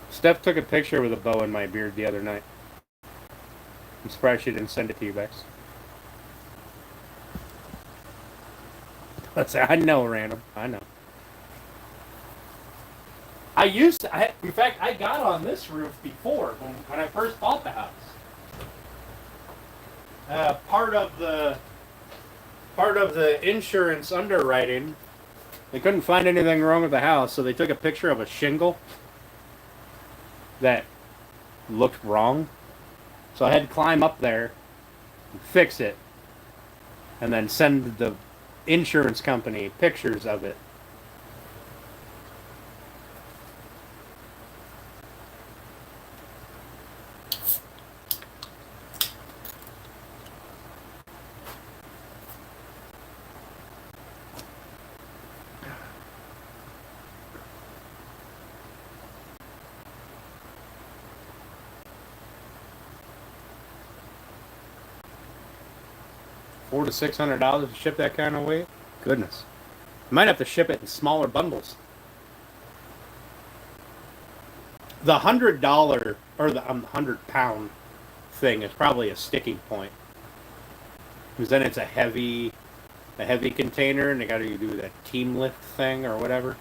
Steph took a picture with a bow in my beard the other night. I'm surprised she didn't send it to you, Bex. Let's say, I know, random. I know. In fact, I got on this roof before when I first bought the house. Part of the insurance underwriting, they couldn't find anything wrong with the house, so they took a picture of a shingle that looked wrong. So I had to climb up there and fix it, and then send the insurance company pictures of it. $400 to $600 to ship that kind of weight? Goodness. I might have to ship it in smaller bundles. The $100 or the 100-pound thing is probably a sticking point. Because then it's a heavy container, and they got to do that team lift thing or whatever.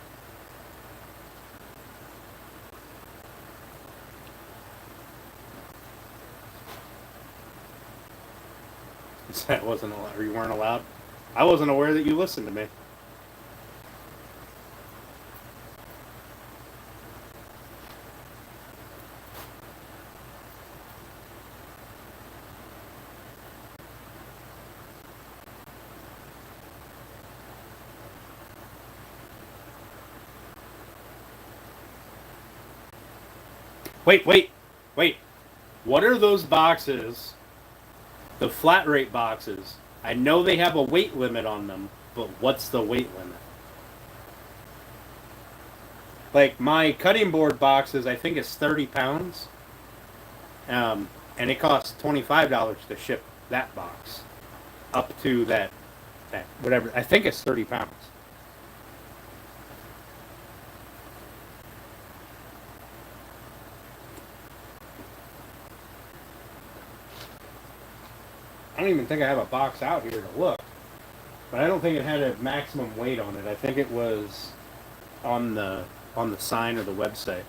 That wasn't allowed, or you weren't allowed? I wasn't aware that you listened to me. Wait. What are those boxes? The flat rate boxes. I know they have a weight limit on them, but what's the weight limit? Like my cutting board boxes, I think it's 30 pounds. And it costs $25 to ship that box up to that whatever. I think it's 30 pounds. I don't even think I have a box out here to look, but I don't think it had a maximum weight on it. I think it was on the sign of the website.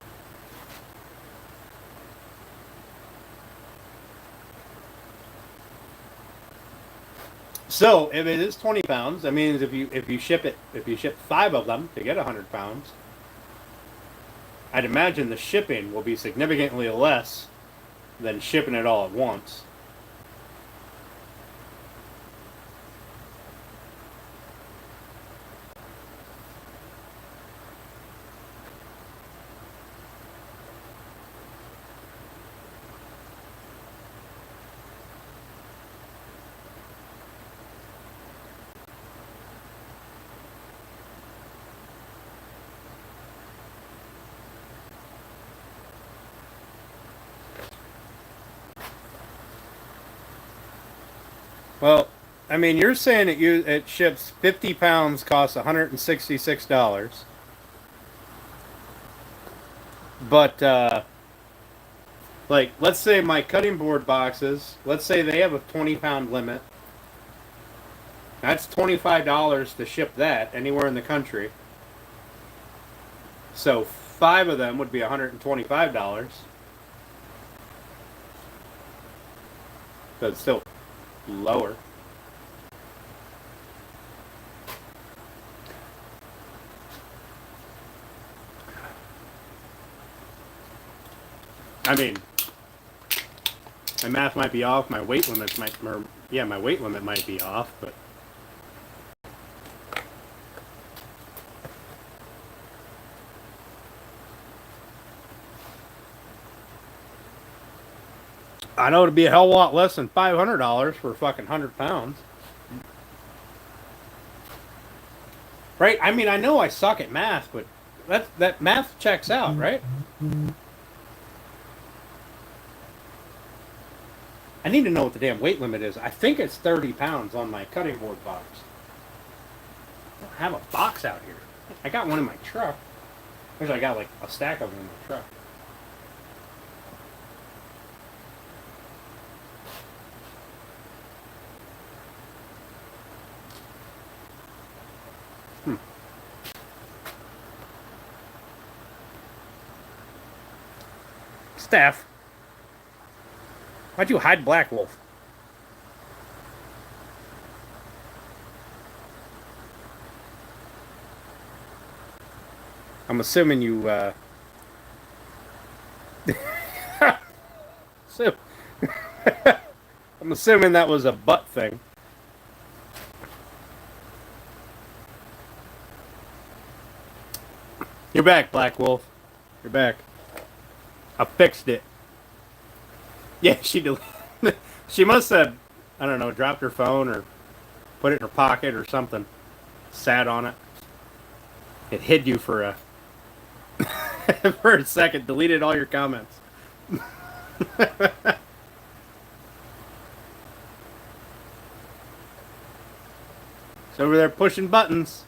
So if it is 20 pounds, that means if you ship 5 of them to get 100 pounds, I'd imagine the shipping will be significantly less than shipping it all at once. Well, I mean, you're saying it ships 50 pounds costs $166, but like let's say my cutting board boxes, let's say they have a 20-pound limit. That's $25 to ship that anywhere in the country. So 5 of them would be $125. But it's still lower. I mean, my math might be off. My weight limits my weight limit might be off, but I know it'd be a hell of a lot less than $500 for a fucking 100 pounds. Right? I mean, I know I suck at math, but that math checks out, right? I need to know what the damn weight limit is. I think it's 30 pounds on my cutting board box. I don't have a box out here. I got one in my truck. Actually, I got like a stack of them in my truck. Steph, why'd you hide Black Wolf? I'm assuming you, so, I'm assuming that was a butt thing. You're back, Black Wolf. You're back. I fixed it. Yeah, she must have, I don't know, dropped her phone or put it in her pocket or something. Sat on it. It hid you for a for a second. Deleted all your comments. It's over there pushing buttons.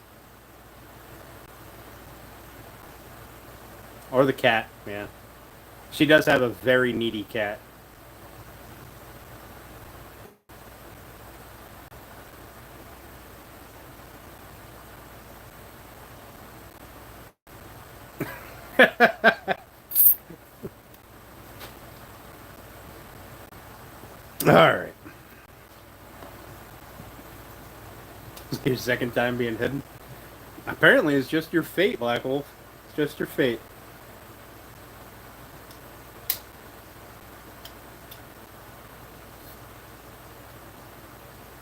Or the cat, yeah. She does have a very needy cat. All right. Your second time being hidden. Apparently, it's just your fate, Black Wolf. It's just your fate.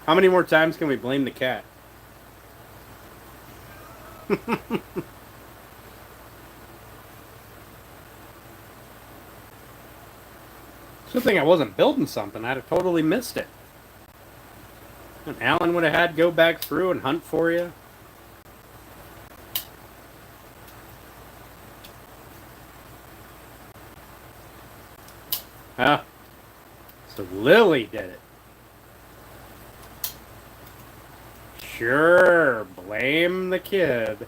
How many more times can we blame the cat? Good thing I wasn't building something. I'd have totally missed it. And Alan would have had to go back through and hunt for you. Ah. So Lily did it. Sure, blame the kid.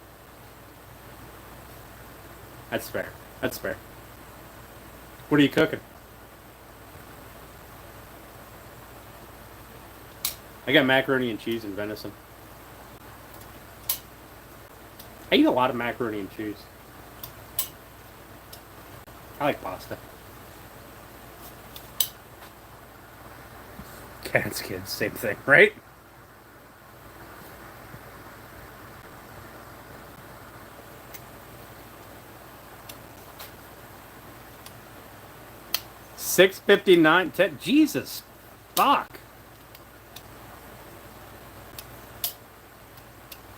That's fair. That's fair. What are you cooking? I got macaroni and cheese and venison. I eat a lot of macaroni and cheese. I like pasta. Cats, kids, same thing, right? $6.59. Jesus, fuck.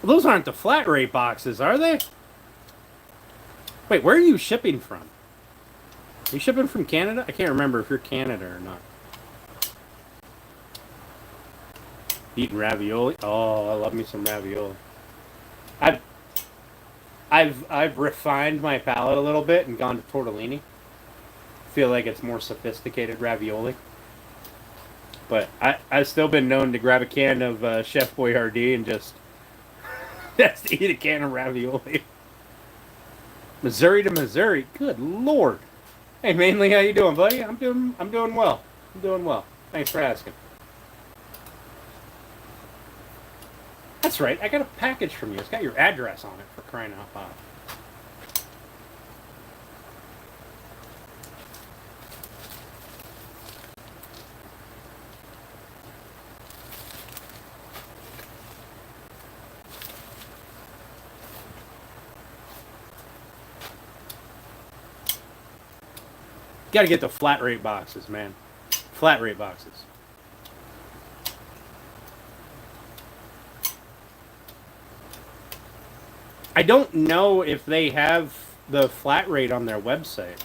Well, those aren't the flat rate boxes, are they? Wait, where are you shipping from? Are you shipping from Canada? I can't remember if you're Canada or not. Eating ravioli. Oh, I love me some ravioli. I've refined my palate a little bit and gone to tortellini. Feel like it's more sophisticated ravioli. But I've still been known to grab a can of Chef Boyardee and just eat a can of ravioli. Missouri to Missouri. Good Lord. Hey, Mainly, how you doing, buddy? I'm doing well. I'm doing well. Thanks for asking. That's right. I got a package from you. It's got your address on it, for crying out loud. Got to get the flat rate boxes, man. Flat rate boxes. I don't know if they have the flat rate on their website.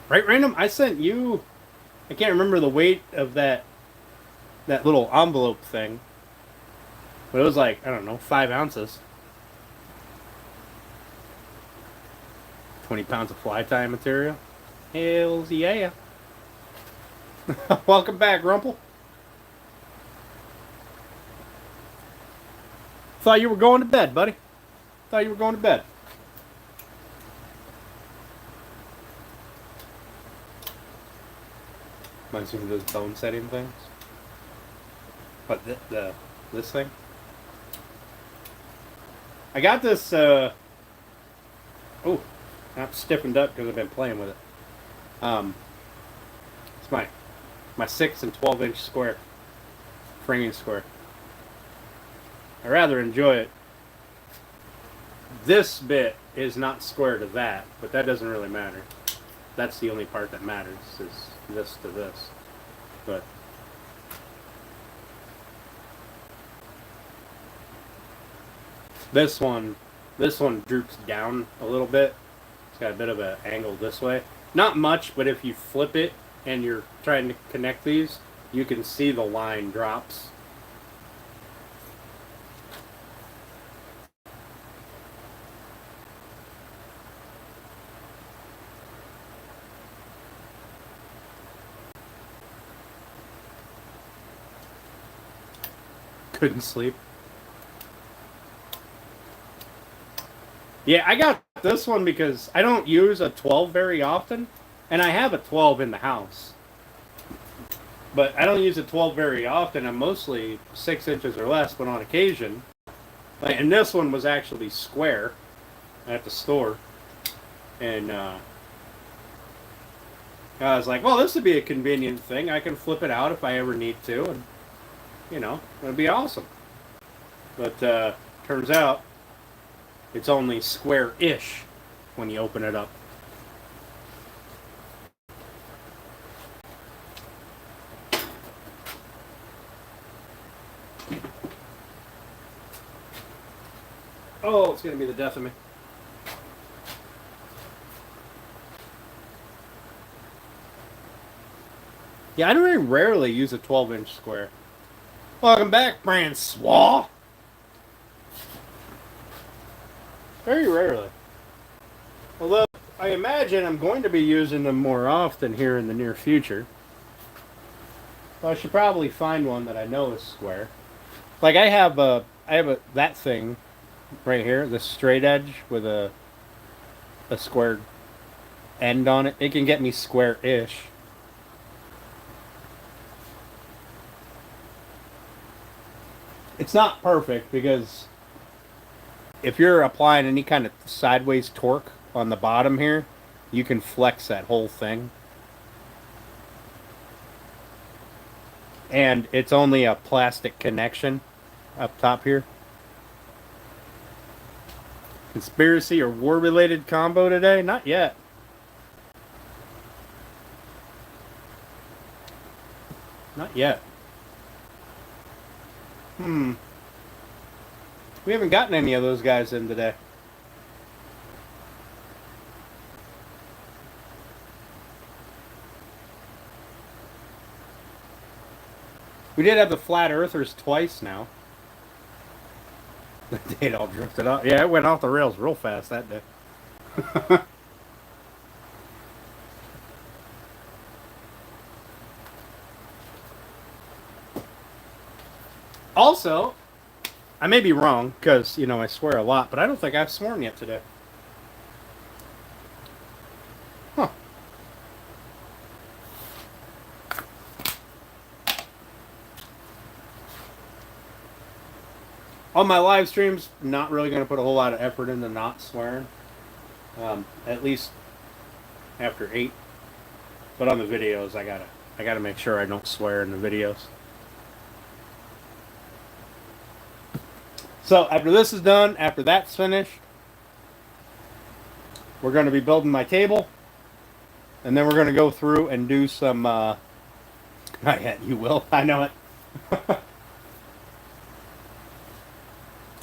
Right, Random? I sent you... I can't remember the weight of that little envelope thing. But it was like, I don't know, 5 ounces. 20 pounds of fly tie material. Hells yeah. Welcome back, Rumple. Thought you were going to bed, buddy. Thought you were going to bed. Reminds me of those bone setting things. But this thing? I got this, oh, I'm stiffened up because I've been playing with it. It's my 6 and 12-inch square. Framing square. I rather enjoy it. This bit is not square to that, but that doesn't really matter. That's the only part that matters, is this to this. But this one droops down a little bit. It's got a bit of an angle this way. Not much, but if you flip it and you're trying to connect these, you can see the line drops. Couldn't sleep. Yeah, I got this one because I don't use a 12 very often, and I have a 12 in the house. But I don't use a 12 very often. I'm mostly 6 inches or less, but on occasion. And this one was actually square at the store. And I was like, well, this would be a convenient thing. I can flip it out if I ever need to. And, it'd be awesome. But turns out it's only square-ish when you open it up. Oh, it's going to be the death of me. Yeah, I very rarely use a 12-inch square. Welcome back, Francois. Very rarely. Although, I imagine I'm going to be using them more often here in the near future. Well, I should probably find one that I know is square. Like I have that thing right here, the straight edge with a square end on it. It can get me square-ish. It's not perfect because if you're applying any kind of sideways torque on the bottom here, you can flex that whole thing. And it's only a plastic connection up top here. Conspiracy or war-related combo today? Not yet. Not yet. We haven't gotten any of those guys in today. We did have the flat earthers twice now. The date all drifted off. Yeah, it went off the rails real fast that day. Also, I may be wrong because, I swear a lot, but I don't think I've sworn yet today. Huh. On my live streams, not really going to put a whole lot of effort into not swearing. At least after 8. But on the videos, I gotta make sure I don't swear in the videos. So after this is done, after that's finished, we're going to be building my table. And then we're going to go through and do some... Not yet, you will. I know it.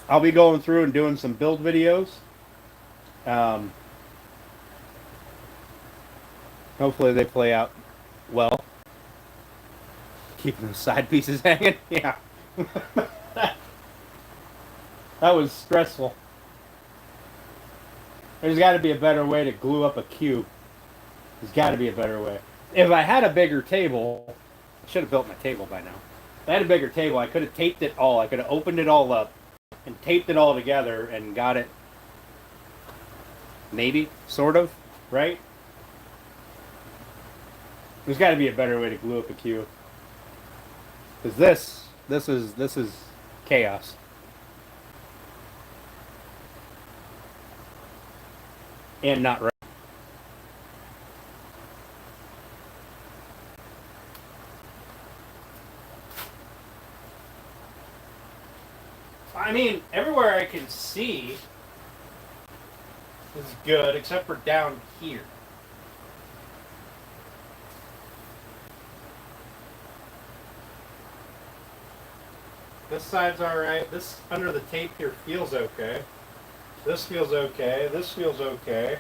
I'll be going through and doing some build videos. Hopefully they play out well. Keeping the side pieces hanging. Yeah. That was stressful. There's got to be a better way to glue up a cube. There's got to be a better way. If I had a bigger table, I should have built my table by now. If I had a bigger table, I could have taped it all. I could have opened it all up and taped it all together and got it, maybe, sort of, right? There's got to be a better way to glue up a cube. Because this is chaos. And not right. I mean, everywhere I can see is good, except for down here. This side's alright. This under the tape here feels okay. This feels okay. This feels okay.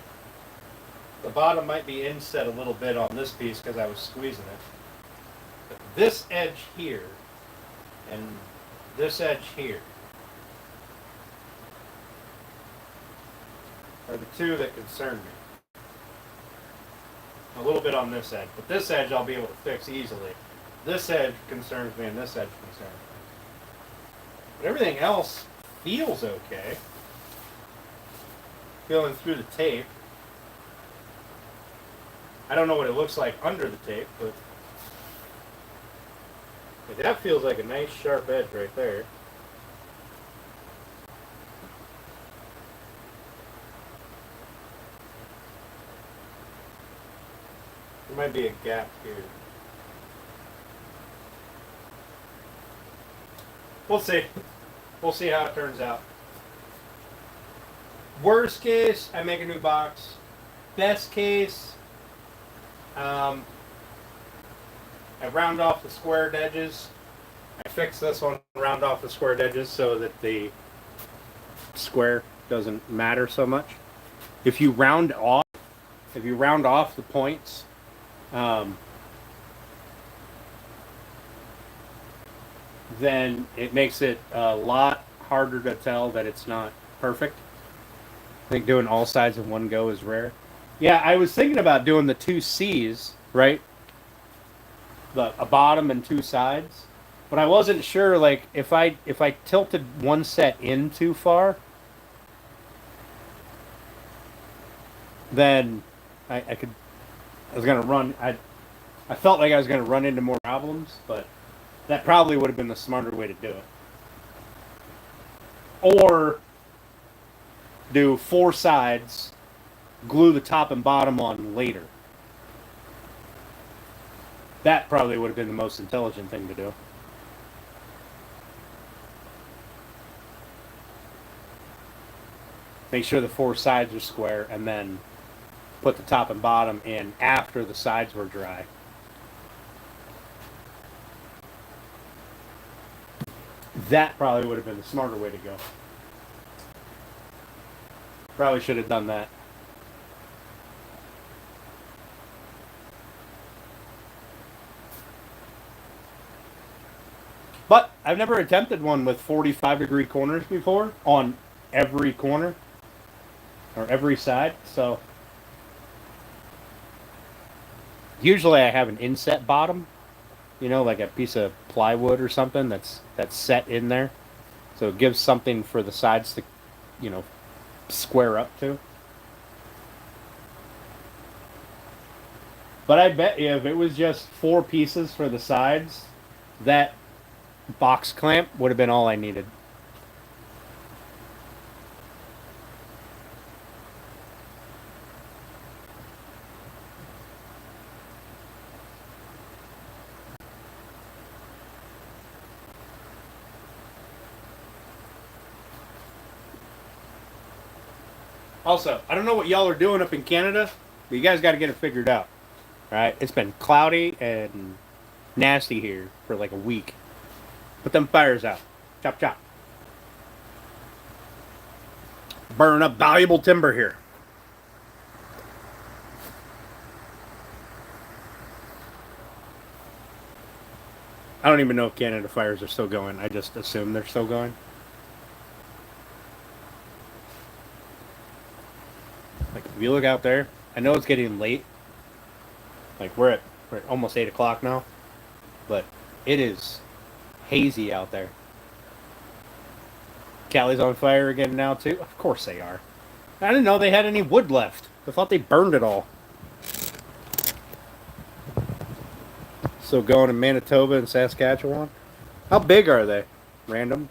The bottom might be inset a little bit on this piece because I was squeezing it. But this edge here and this edge here are the two that concern me. A little bit on this edge, but this edge I'll be able to fix easily. This edge concerns me and this edge concerns me. But everything else feels okay. Feeling through the tape. I don't know what it looks like under the tape, but That feels like a nice sharp edge right there. There might be a gap here. We'll see. We'll see how it turns out. Worst case, I make a new box. Best case, I round off the squared edges. I fix this one, round off the squared edges so that the square doesn't matter so much. If you round off the points, then it makes it a lot harder to tell that it's not perfect. I think doing all sides in one go is rare. Yeah, I was thinking about doing the two C's, right? A bottom and two sides, but I wasn't sure. Like if I tilted one set in too far, then I could. I was gonna run. I felt like I was gonna run into more problems, but that probably would have been the smarter way to do it. Or do four sides, glue the top and bottom on later. That probably would have been the most intelligent thing to do. Make sure the four sides are square and then put the top and bottom in after the sides were dry. That probably would have been the smarter way to go. Probably should have done that. But I've never attempted one with 45-degree corners before on every corner or every side. So usually I have an inset bottom, like a piece of plywood or something that's set in there. So it gives something for the sides to, square up to. But I bet you if it was just four pieces for the sides, that box clamp would have been all I needed. Also, I don't know what y'all are doing up in Canada, but you guys got to get it figured out. Right? It's been cloudy and nasty here for like a week. Put them fires out. Chop, chop. Burning up valuable timber here. I don't even know if Canada fires are still going. I just assume they're still going. Like, if you look out there, I know it's getting late. Like, we're at almost 8 o'clock now. But it is hazy out there. Cali's on fire again now, too? Of course they are. I didn't know they had any wood left. I thought they burned it all. So going to Manitoba and Saskatchewan? How big are they? Random.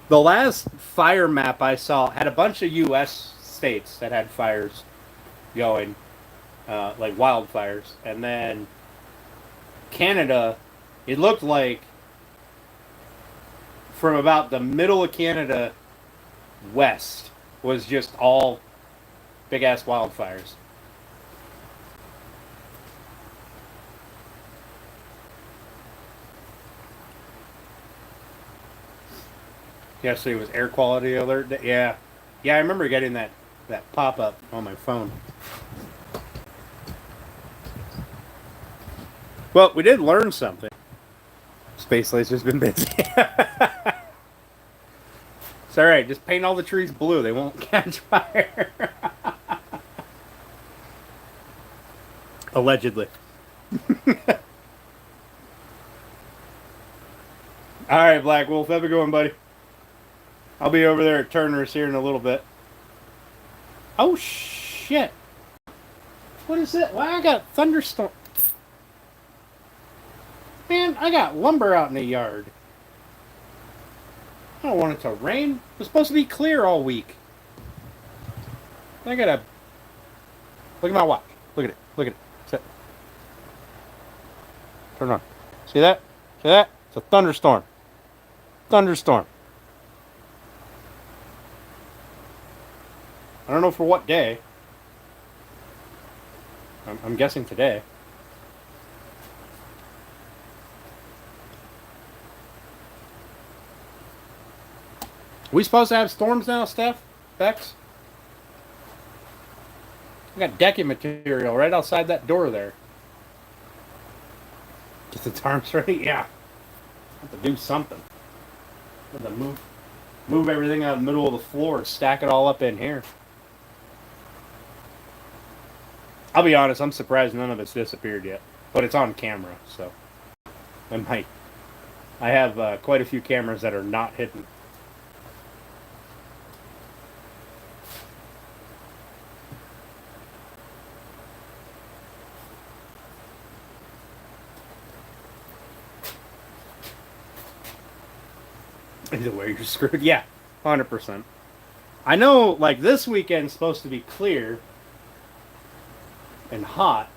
The last fire map I saw had a bunch of U.S. states that had fires going, like wildfires. And then Canada, it looked like from about the middle of Canada west was just all big-ass wildfires. Yesterday was air quality alert day. Yeah. Yeah, I remember getting that pop-up on my phone. Well, we did learn something. Space Laser's been busy. It's alright, just paint all the trees blue. They won't catch fire. Allegedly. Alright, Black Wolf, have a good one, buddy. I'll be over there at Turner's here in a little bit. Oh, shit. What is it? Why I got thunderstorm? Man, I got lumber out in the yard. I don't want it to rain. It's supposed to be clear all week. I gotta look at my watch. Look at it. Look at it. Sit. Turn on. See that? See that? It's a thunderstorm. Thunderstorm. I don't know for what day. I'm guessing today. We supposed to have storms now, Steph? Bex? I got decking material right outside that door there. Get the tarps ready? Yeah. I have to do something. I have to move everything out of the middle of the floor, stack it all up in here. I'll be honest, I'm surprised none of it's disappeared yet. But it's on camera, so I have quite a few cameras that are not hidden. Either way, you're screwed. Yeah, 100%. I know, like, this weekend's supposed to be clear and hot,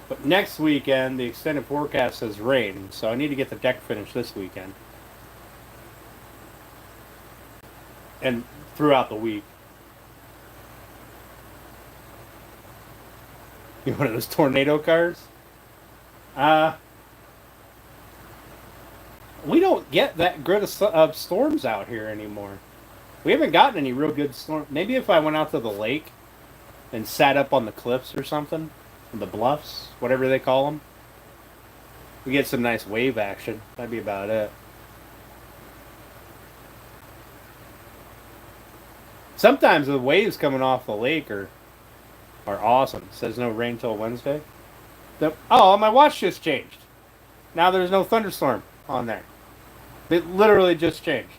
but next weekend, the extended forecast says rain, so I need to get the deck finished this weekend. And throughout the week. You one of those tornado cars? We don't get that good of storms out here anymore. We haven't gotten any real good storms. Maybe if I went out to the lake and sat up on the cliffs or something, the bluffs, whatever they call them, we get some nice wave action. That'd be about it. Sometimes the waves coming off the lake are awesome. It says no rain till Wednesday. Oh, my watch just changed. Now there's no thunderstorm on there. It literally just changed.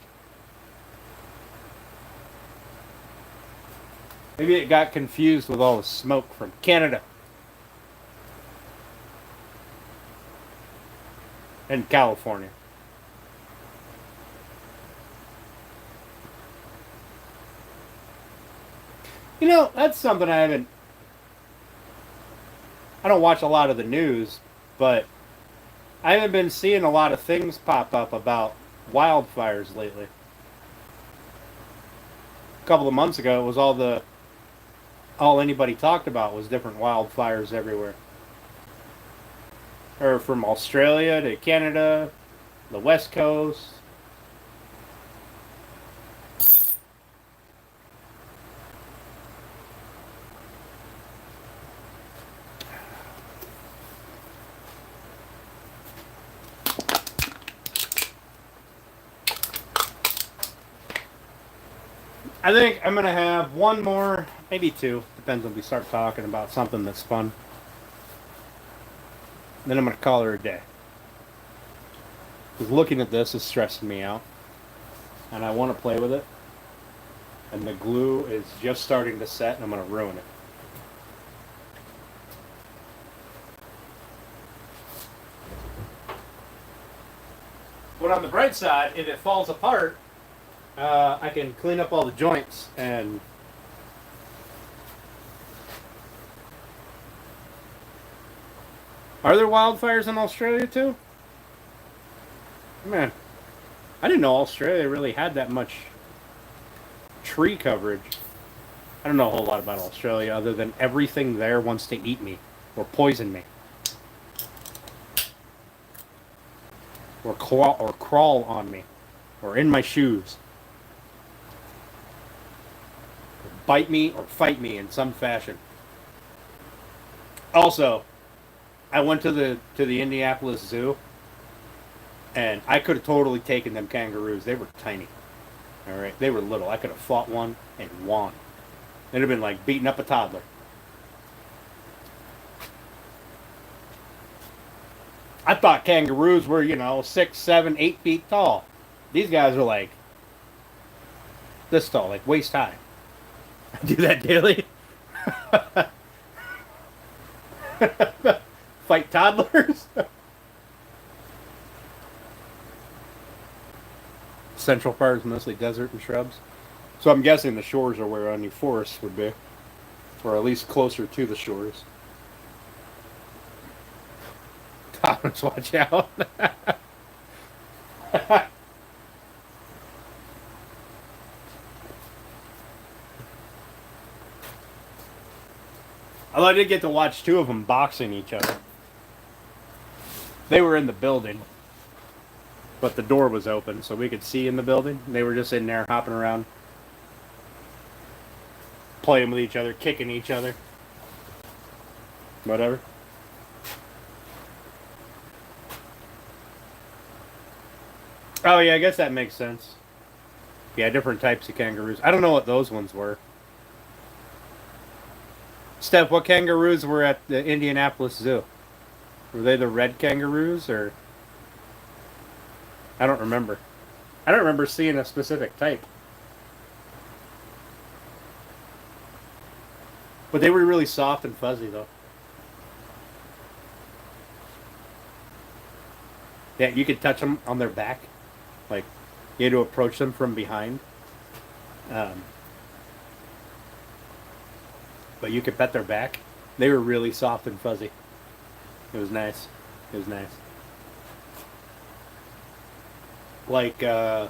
Maybe it got confused with all the smoke from Canada and California. You know, that's something I don't watch a lot of the news, but I haven't been seeing a lot of things pop up about wildfires lately. A couple of months ago, it was all anybody talked about was different wildfires everywhere. Or from Australia to Canada, the West Coast. I think I'm going to have one more, maybe two. Depends when we start talking about something that's fun. Then I'm going to call her a day. Because looking at this is stressing me out. And I want to play with it. And the glue is just starting to set and I'm going to ruin it. But on the bright side, if it falls apart, I can clean up all the joints and are there wildfires in Australia too? Man, I didn't know Australia really had that much tree coverage. I don't know a whole lot about Australia other than everything there wants to eat me or poison me or crawl on me or in my shoes. Bite me or fight me in some fashion. Also, I went to the Indianapolis Zoo, and I could have totally taken them kangaroos. They were tiny. All right, they were little. I could have fought one and won. It'd have been like beating up a toddler. I thought kangaroos were 6, 7, 8 feet tall. These guys are like this tall, like waist high. I do that daily. Fight toddlers. Central part is mostly desert and shrubs. So I'm guessing the shores are where any forests would be, or at least closer to the shores. Thomas, watch out. Although I did get to watch two of them boxing each other. They were in the building, but the door was open, so we could see in the building. They were just in there hopping around, playing with each other, kicking each other. Whatever. Oh, yeah, I guess that makes sense. Yeah, different types of kangaroos. I don't know what those ones were. Steph, what kangaroos were at the Indianapolis Zoo? Were they the red kangaroos, or... I don't remember. I don't remember seeing a specific type. But they were really soft and fuzzy, though. Yeah, you could touch them on their back. Like, you had to approach them from behind. But you could pet their back. They were really soft and fuzzy. It was nice. It was nice. Like, I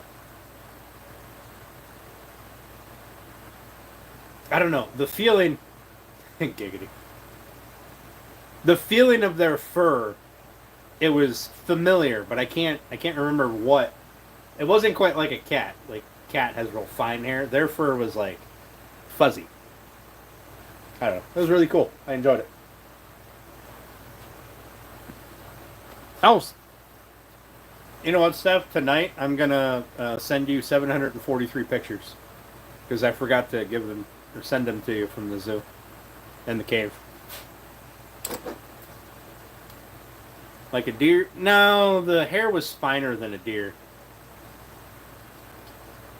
don't know. The feeling... Giggity. The feeling of their fur, it was familiar, but I can't remember what. It wasn't quite like a cat. Like, cat has real fine hair. Their fur was, like, fuzzy. I don't know. It was really cool. I enjoyed it. Else, you know what, Steph? Tonight I'm gonna send you 743 pictures because I forgot to give them or send them to you from the zoo and the cave. Like a deer? No, the hair was finer than a deer.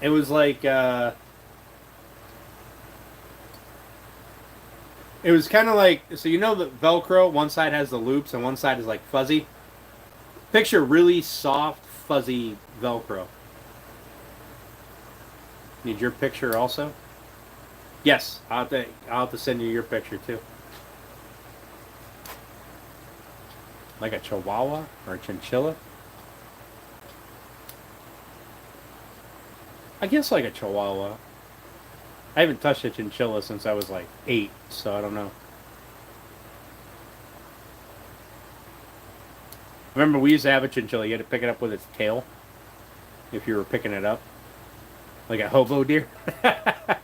It was like it was kind of like, so you know the Velcro, one side has the loops and one side is like fuzzy. Picture really soft, fuzzy Velcro. Need your picture also? Yes, I'll have to send you your picture too. Like a Chihuahua or a Chinchilla? I guess like a Chihuahua. I haven't touched a Chinchilla since I was like 8, so I don't know. Remember, we used to have a Chinchilla. You had to pick it up with its tail if you were picking it up. Like a hobo deer. It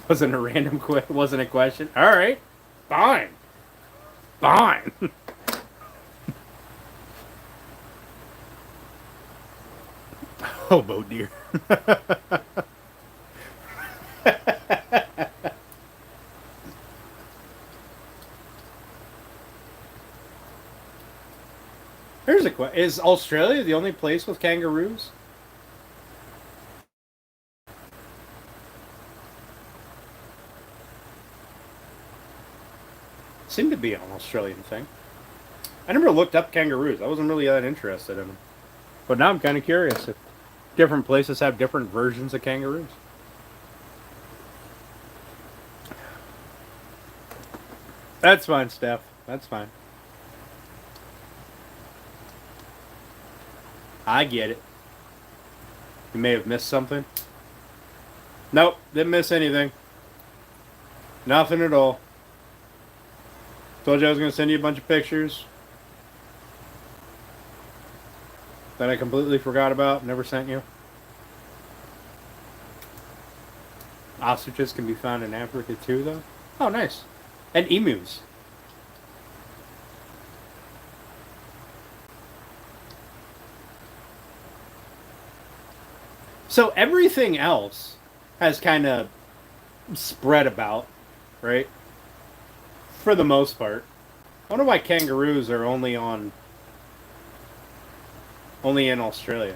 wasn't a random wasn't a question. All right. Fine. Fine. Hobo deer. Here's a question. Is Australia the only place with kangaroos? Seemed to be an Australian thing. I never looked up kangaroos. I wasn't really that interested in them. But now I'm kind of curious if different places have different versions of kangaroos. That's fine, Steph. That's fine. I get it. You may have missed something. Nope, didn't miss anything. Nothing at all. Told you I was going to send you a bunch of pictures that I completely forgot about, never sent you. Ostriches can be found in Africa too, though. Oh, nice. And emus. So everything else has kind of spread about, right? For the most part. I wonder why kangaroos are only in Australia.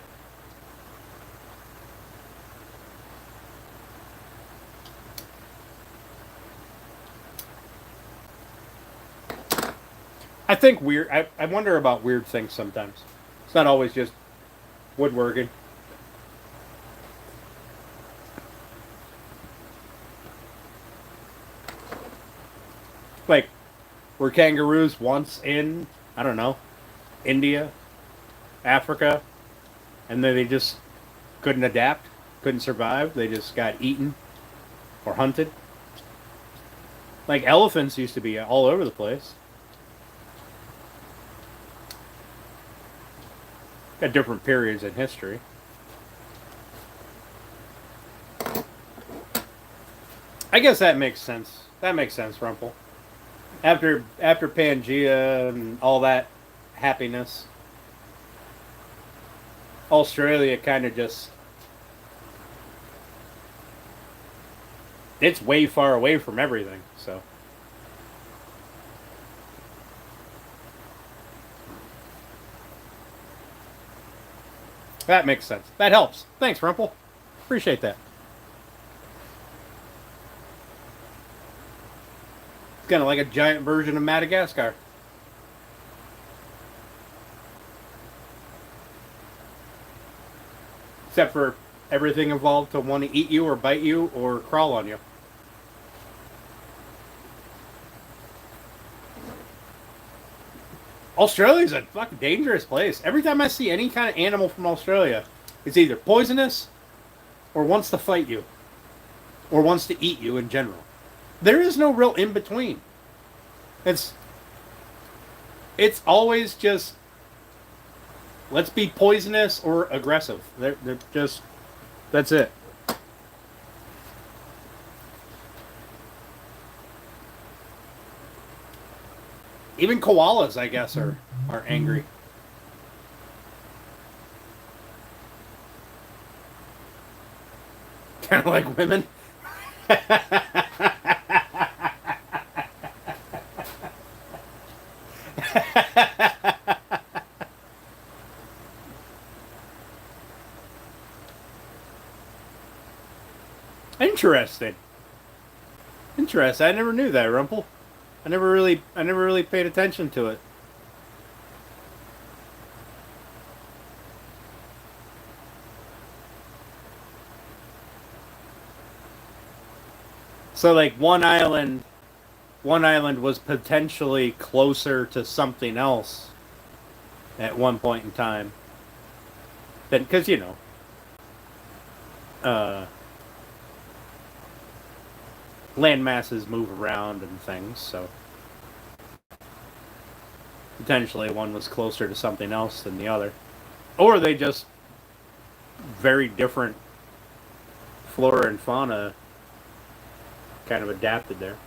I think weird. I wonder about weird things sometimes. It's not always just woodworking. Like, were kangaroos once in, I don't know, India, Africa, and then they just couldn't adapt, couldn't survive. They just got eaten or hunted. Like elephants used to be all over the place. At different periods in history. I guess that makes sense. That makes sense, Rumple. After Pangea and all that happiness, Australia kind of just, it's way far away from everything, so. That makes sense. That helps. Thanks, Rumple. Appreciate that. It's kind of like a giant version of Madagascar. Except for everything evolved to want to eat you or bite you or crawl on you. Australia's a fucking dangerous place. Every time I see any kind of animal from Australia, it's either poisonous or wants to fight you or wants to eat you in general. There is no real in between. It's always just, let's be poisonous or aggressive. They're just, that's it. Even koalas, I guess, are angry. Kind of like women. Interesting. Interesting. I never knew that, Rumple. I never really paid attention to it. So like one island was potentially closer to something else at one point in time. Then, because land masses move around and things, so potentially one was closer to something else than the other, or they just very different flora and fauna kind of adapted there.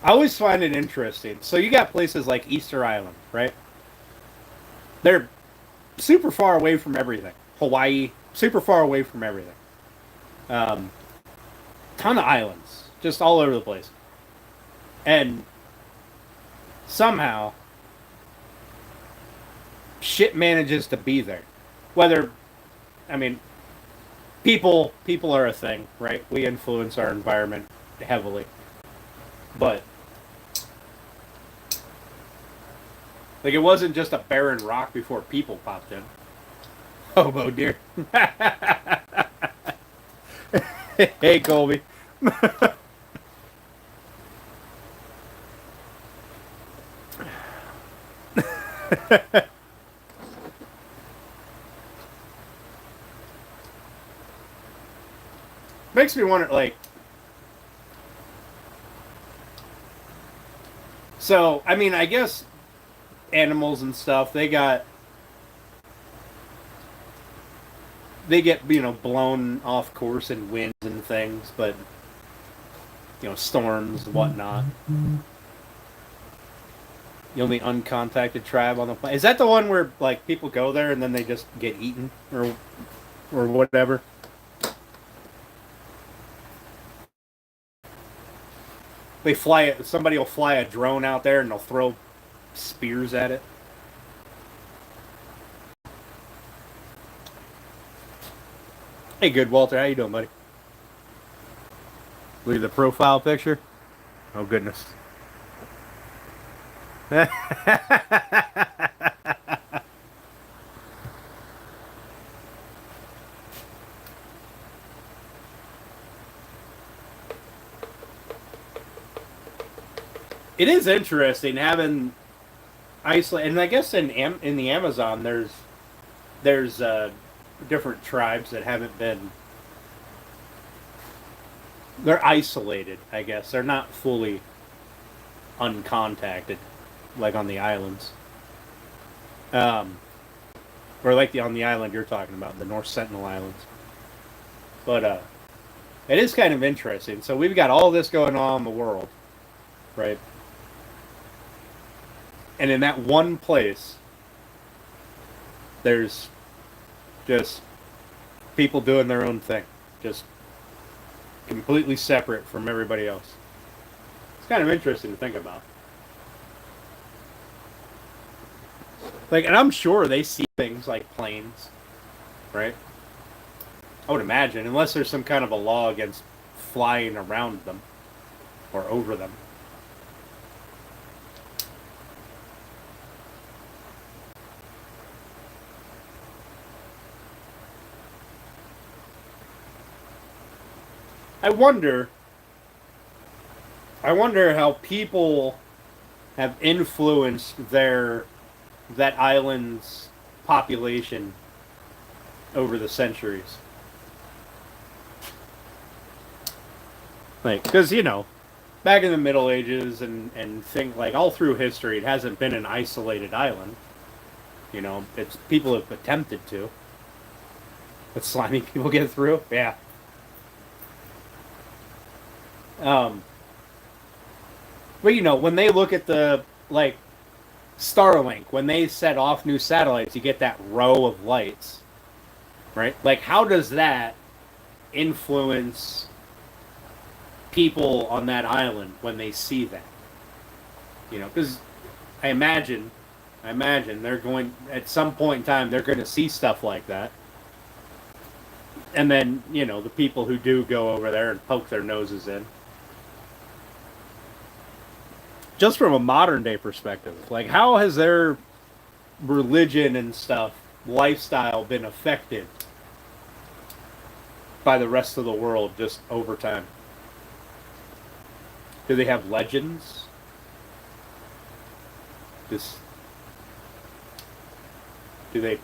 I always find it interesting. So you got places like Easter Island, right? They're super far away from everything. Hawaii, super far away from everything. Ton of islands, just all over the place. And somehow, shit manages to be there. Whether, I mean, people are a thing, right? We influence our environment heavily. But like, it wasn't just a barren rock before people popped in. Hobo deer. Hey, Colby. Makes me wonder, like, so, I mean, I guess animals and stuff, they get, blown off course in winds and things, but, storms and whatnot. The only uncontacted tribe on the planet. Is that the one where, like, people go there and then they just get eaten or whatever? Somebody will fly a drone out there and they'll throw spears at it. Hey, good Walter, how you doing, buddy? Look at the profile picture. Oh goodness. It is interesting having isolate, and I guess in the Amazon there's different tribes that haven't been. They're isolated, I guess. They're not fully uncontacted, like on the islands, um, or like on the island you're talking about, the North Sentinel Islands. But it is kind of interesting. So we've got all this going on in the world, right? And in that one place, there's just people doing their own thing, just completely separate from everybody else. It's kind of interesting to think about. Like, and I'm sure they see things like planes, right? I would imagine, unless there's some kind of a law against flying around them or over them. I wonder. I wonder how people have influenced that island's population over the centuries. Like, because back in the Middle Ages and think like all through history, it hasn't been an isolated island. It's people have attempted to. But slimy people get through. Yeah. Um, but when they look at the like Starlink, when they set off new satellites, you get that row of lights, right? Like, how does that influence people on that island when they see that? Because I imagine they're going at some point in time they're going to see stuff like that, and then the people who do go over there and poke their noses in. Just from a modern day perspective, like how has their religion and stuff, lifestyle been affected by the rest of the world just over time? Do they have legends? Just do they?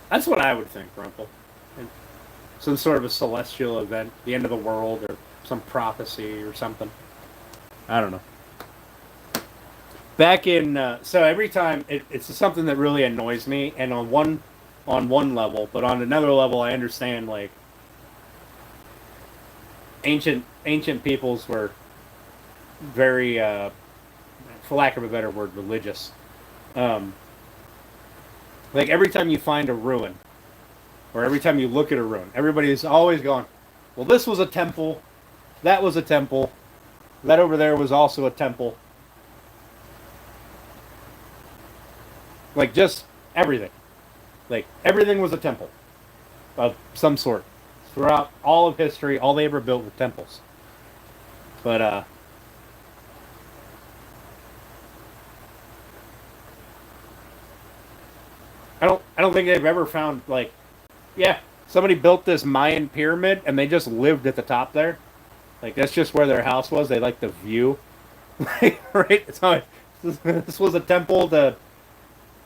That's what I would think, Rumpel. Some sort of a celestial event, the end of the world, or some prophecy or something. I don't know. Back in so every time it's something that really annoys me, and on one level, but on another level, I understand like ancient peoples were very, for lack of a better word, religious. Um, like every time you find a ruin, or every time you look at a ruin, everybody's always going, "Well, this was a temple, that was a temple, that over there was also a temple." Like just everything, like everything was a temple of some sort. Throughout all of history, all they ever built were temples. But I don't think they've ever found like, yeah, somebody built this Mayan pyramid and they just lived at the top there. Like that's just where their house was. They like the view, right? It's not. This was a temple to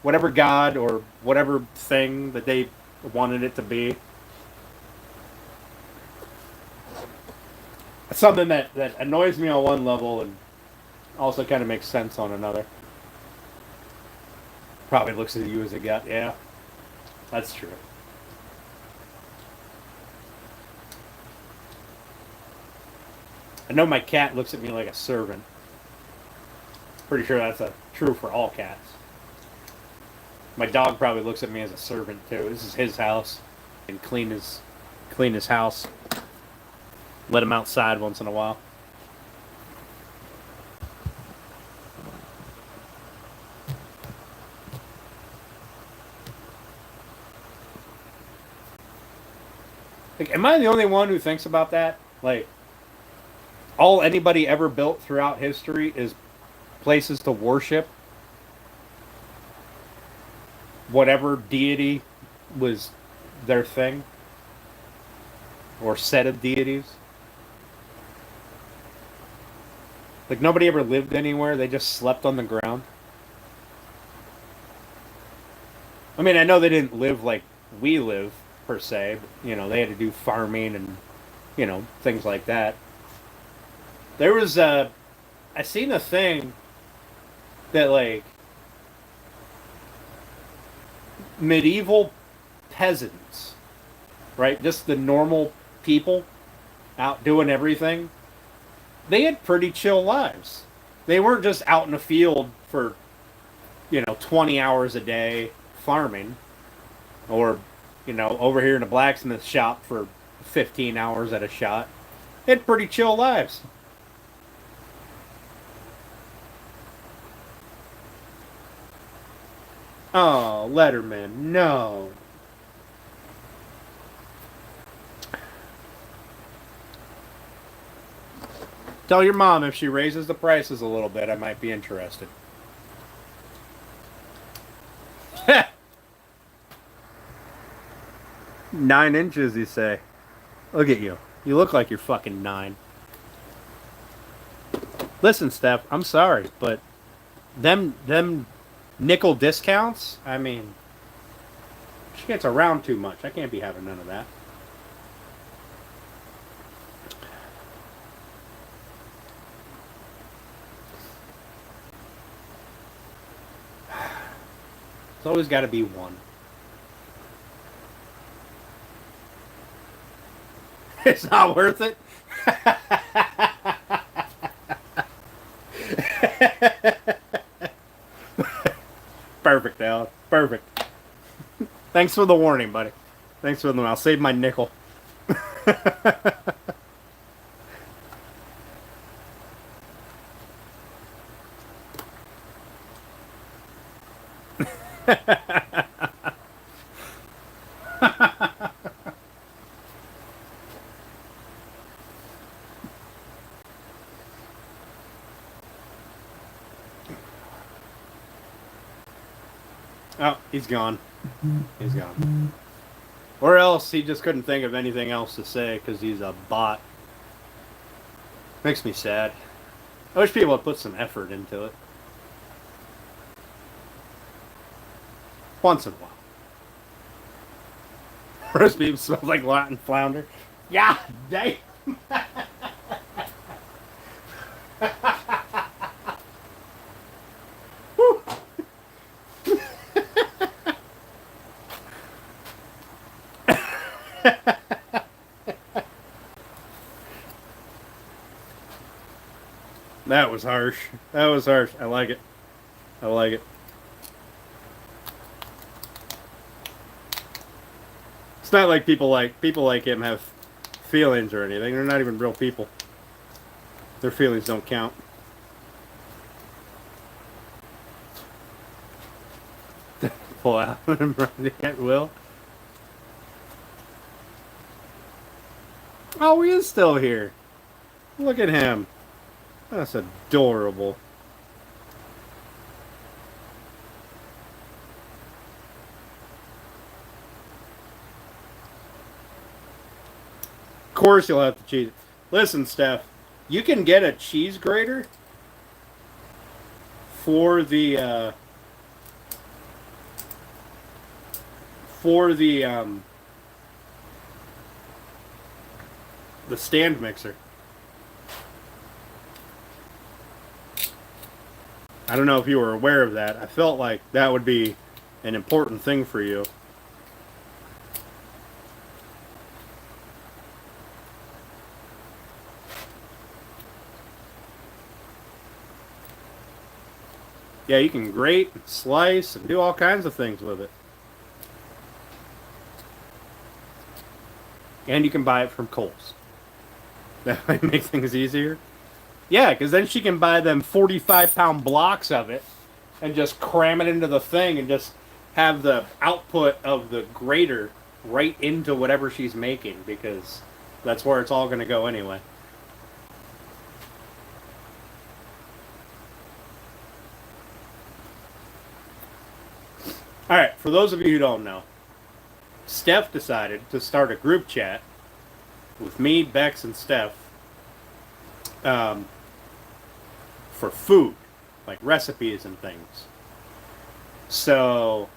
whatever god or whatever thing that they wanted it to be. Something that annoys me on one level and also kind of makes sense on another. Probably looks at you as a gut. Yeah, that's true. I know my cat looks at me like a servant. Pretty sure that's true for all cats. My dog probably looks at me as a servant too. This is his house, and clean his house. Let him outside once in a while. Like, Am I the only one who thinks about that? Like, all anybody ever built throughout history is places to worship whatever deity was their thing, or set of deities. Like, nobody ever lived anywhere, they just slept on the ground. I mean, I know they didn't live like we live, per se, but, they had to do farming and, things like that. There was I seen a thing that, like, medieval peasants, right? Just the normal people out doing everything. They had pretty chill lives. They weren't just out in the field for, 20 hours a day farming, or, over here in a blacksmith shop for 15 hours at a shot. They had pretty chill lives. Oh, Letterman, no. Tell your mom if she raises the prices a little bit, I might be interested. 9 inches, you say? Look at you. You look like you're fucking 9. Listen, Steph, I'm sorry, but them nickel discounts, I mean, she gets around too much. I can't be having none of that. It's always got to be one. It's not worth it. Perfect, Al. Perfect. Thanks for the warning, buddy. Thanks for the warning. I'll save my nickel. Oh, he's gone. He's gone. Or else he just couldn't think of anything else to say because he's a bot. Makes me sad. I wish people would put some effort into it. Once in a while. Roast beef smells like Latin flounder. Yeah, damn. That was harsh. That was harsh. I like it. I like it. It's not like people like him have feelings or anything. They're not even real people. Their feelings don't count. Pull out at will. Oh, he is still here. Look at him. That's adorable. Of course you'll have to cheese. Listen, Steph, you can get a cheese grater for the stand mixer. I don't know if you were aware of that. I felt like that would be an important thing for you. Yeah, you can grate and slice and do all kinds of things with it. And you can buy it from Kohl's. That might make things easier. Yeah, because then she can buy them 45-pound blocks of it and just cram it into the thing and just have the output of the grater right into whatever she's making because that's where it's all going to go anyway. All right, for those of you who don't know, Steph decided to start a group chat with me, Bex, and Steph um, for food, like recipes and things. So,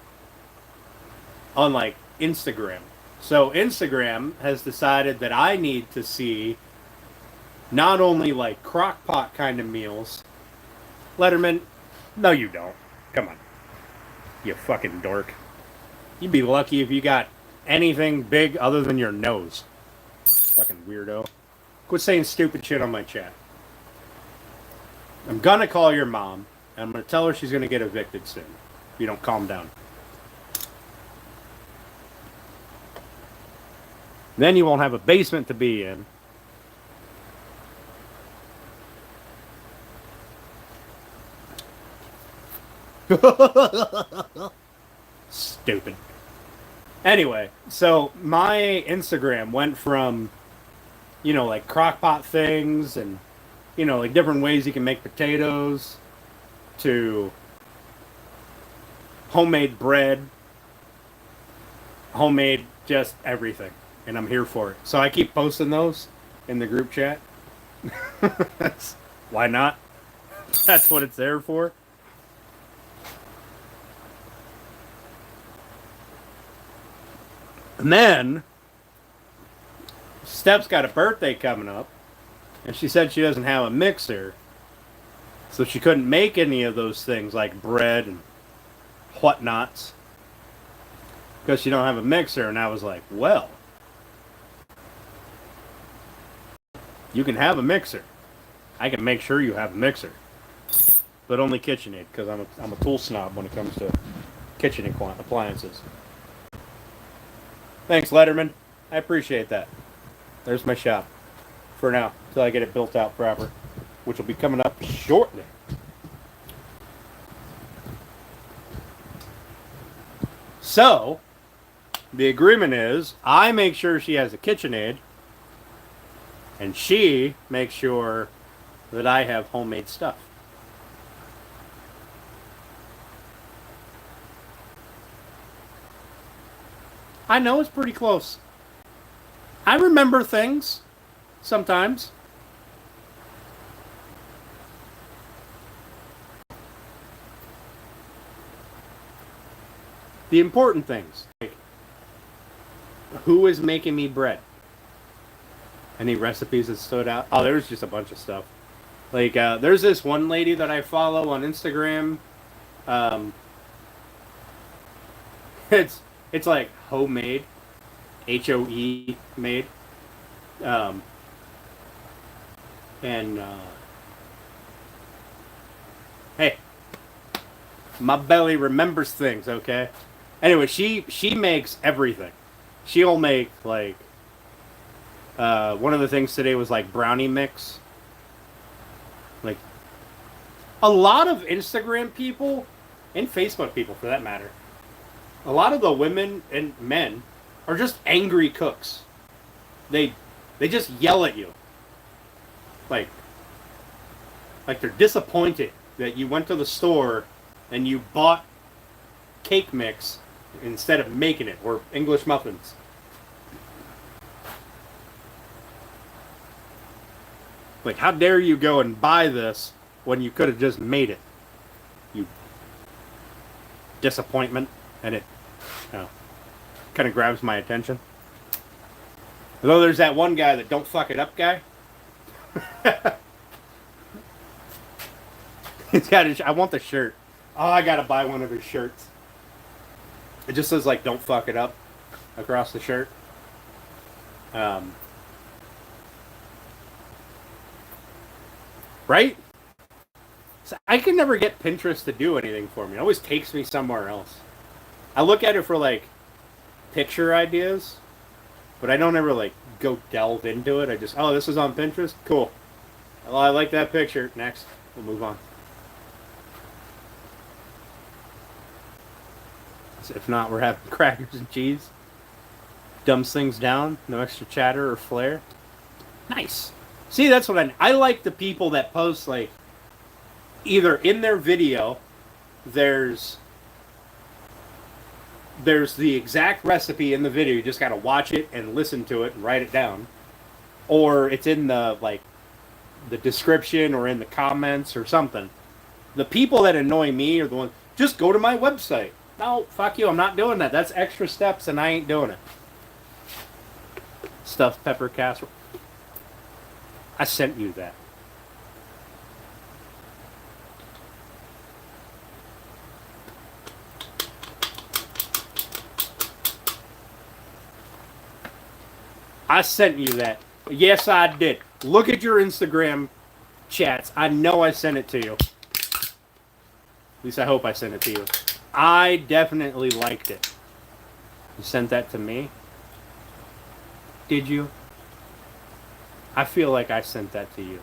on like Instagram. So, Instagram has decided that I need to see not only like crock pot kind of meals. Letterman, no, you don't. Come on. You fucking dork. You'd be lucky if you got anything big other than your nose. Fucking weirdo. Quit saying stupid shit on my chat. I'm gonna call your mom, and I'm gonna tell her she's gonna get evicted soon. If you don't calm down. Then you won't have a basement to be in. Stupid. Anyway, so my Instagram went from, like crockpot things and, like different ways you can make potatoes to homemade bread, homemade just everything. And I'm here for it. So I keep posting those in the group chat. Why not? That's what it's there for. And then, Steph's got a birthday coming up, and she said she doesn't have a mixer, so she couldn't make any of those things like bread and whatnots, because she don't have a mixer. And I was like, well, you can have a mixer. I can make sure you have a mixer, but only KitchenAid, because I'm a tool snob when it comes to kitchen appliances. Thanks, Letterman. I appreciate that. There's my shop. For now, until I get it built out proper, which will be coming up shortly. So, the agreement is, I make sure she has a KitchenAid, and she makes sure that I have homemade stuff. I know it's pretty close. I remember things sometimes. The important things. Like, who is making me bread? Any recipes that stood out? Oh, there's just a bunch of stuff. Like, there's this one lady that I follow on Instagram. It's like homemade, HOE made, and hey, my belly remembers things. Okay. Anyway, she makes everything. She'll make like one of the things today was like brownie mix. Like a lot of Instagram people and Facebook people, for that matter. A lot of the women and men are just angry cooks. They just yell at you. Like they're disappointed that you went to the store and you bought cake mix instead of making it, or English muffins. Like, how dare you go and buy this when you could have just made it? You disappointment. And it kind of grabs my attention. Although there's that one guy that don't fuck it up guy. He's got I want the shirt. Oh, I gotta buy one of his shirts. It just says like "Don't fuck it up" across the shirt. Right? So I can never get Pinterest to do anything for me. It always takes me somewhere else. I look at it for like picture ideas, but I don't ever like go delve into it. I just, oh, this is on Pinterest? Cool. Well, I like that picture. Next. We'll move on. So if not, we're having crackers and cheese. Dumbs things down. No extra chatter or flair. Nice. See, that's what I like the people that post, like, either in their video, there's the exact recipe in the video. You just got to watch it and listen to it and write it down. Or it's in the, like, the description or in the comments or something. The people that annoy me are the ones, just go to my website. No, fuck you, I'm not doing that. That's extra steps and I ain't doing it. Stuffed pepper casserole. I sent you that. I sent you that. Yes, I did. Look at your Instagram chats. I know I sent it to you. At least I hope I sent it to you. I definitely liked it. You sent that to me? Did you? I feel like I sent that to you.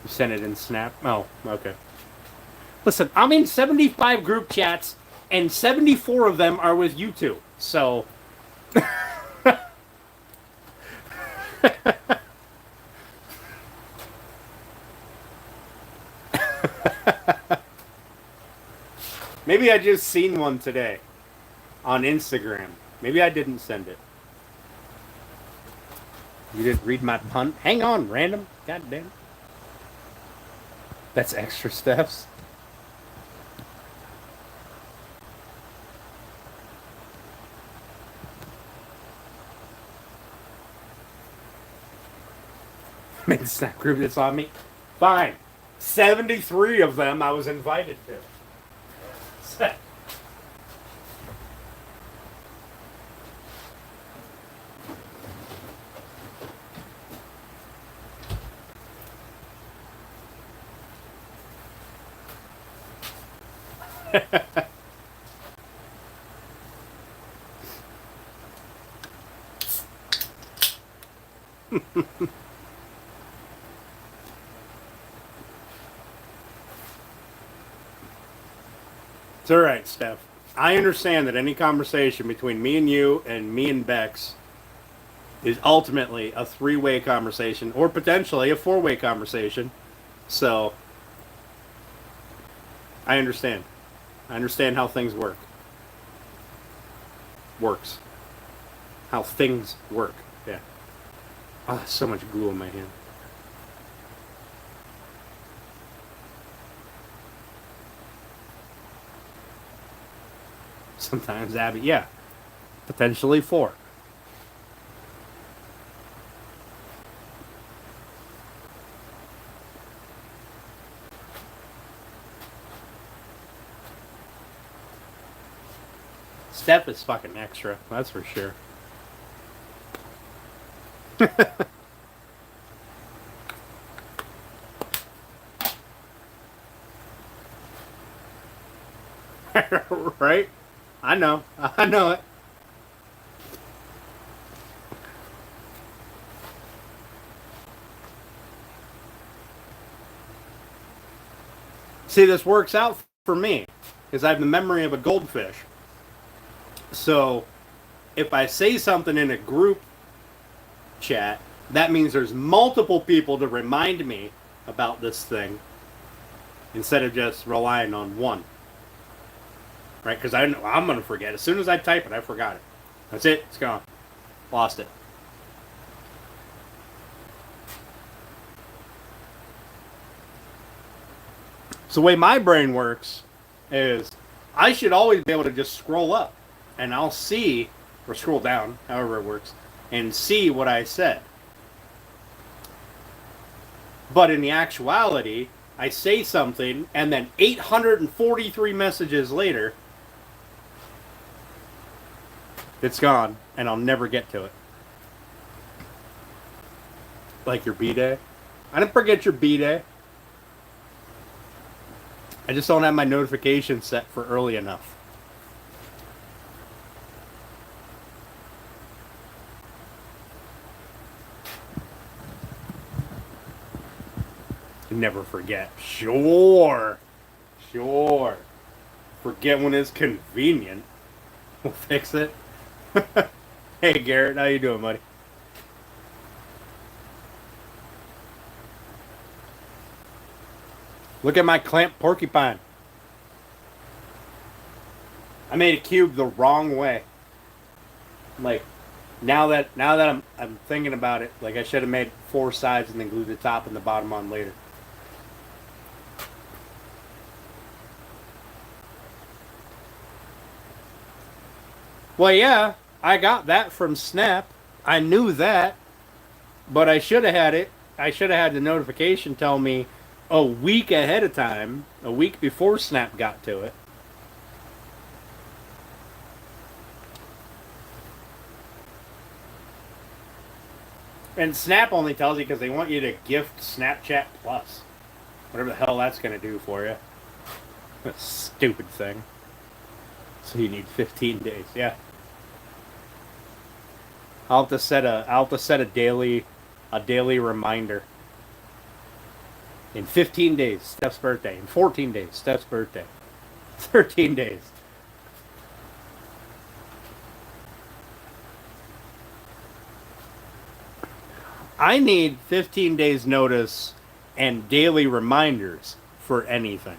You sent it in Snap? Oh, okay. Listen, I'm in 75 group chats, and 74 of them are with you two. So... Maybe I just seen one today on Instagram. Maybe I didn't send it. You didn't read my pun? Hang on, random. God damn. That's extra steps. Made the Snap group that's on me. Fine. 73 of them I was invited to. It's all right, Steph. I understand that any conversation between me and you and me and Bex is ultimately a three-way conversation or potentially a four-way conversation. So, I understand. I understand how things work. Works. How things work. Yeah. Ah, oh, so much glue in my hand. Sometimes Abby, yeah. Potentially four. Steph is fucking extra, that's for sure. Right? I know it. See, this works out for me, because I have the memory of a goldfish. So, if I say something in a group chat, that means there's multiple people to remind me about this thing, instead of just relying on one. Right? Because I know I'm going to forget. As soon as I type it, I forgot it. That's it. It's gone. Lost it. So the way my brain works is I should always be able to just scroll up and I'll see, or scroll down, however it works, and see what I said. But in the actuality, I say something and then 843 messages later, it's gone, and I'll never get to it. Like your B-Day. I didn't forget your B-Day. I just don't have my notifications set for early enough. Never forget. Sure. Forget when it's convenient. We'll fix it. Hey, Garrett, how you doing, buddy? Look at my clamp porcupine. I made a cube the wrong way. Like now that I'm thinking about it, like I should have made four sides and then glued the top and the bottom on later. Well, yeah, I got that from Snap. I knew that, but I should have had it. I should have had the notification tell me a week ahead of time, a week before Snap got to it. And Snap only tells you because they want you to gift Snapchat Plus. Whatever the hell that's going to do for you. A stupid thing. So you need 15 days. Yeah. I'll have to set a daily reminder. In 15 days, Steph's birthday. In 14 days, Steph's birthday. 13 days. I need 15 days notice and daily reminders for anything.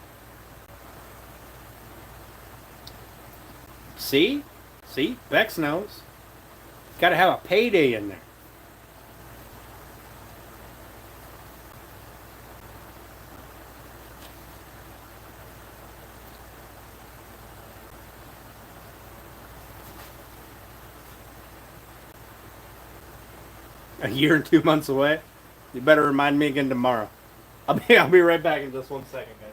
See? See? Bex knows. Got to have a payday in there. A year and 2 months away. You better remind me again tomorrow. I'll be right back in just 1 second, guys.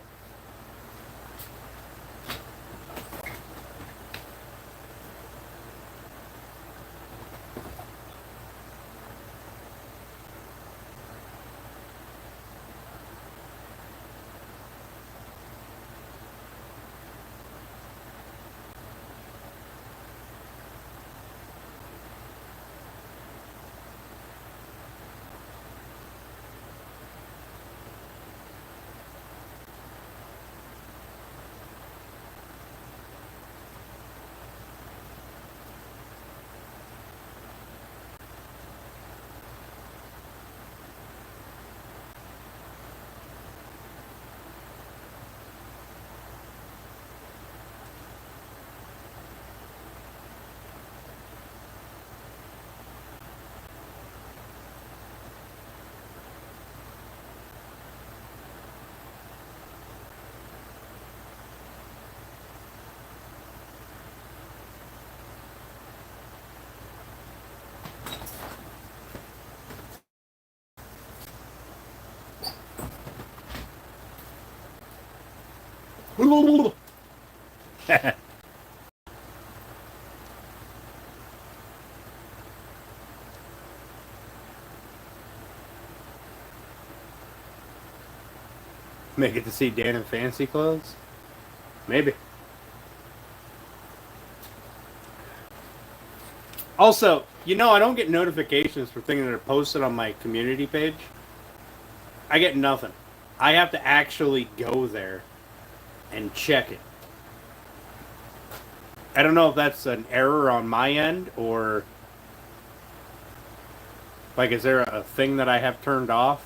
Make it to see Dan in fancy clothes? Maybe. Also, I don't get notifications for things that are posted on my community page. I get nothing. I have to actually go there and check it. I don't know if that's an error on my end or like is there a thing that I have turned off?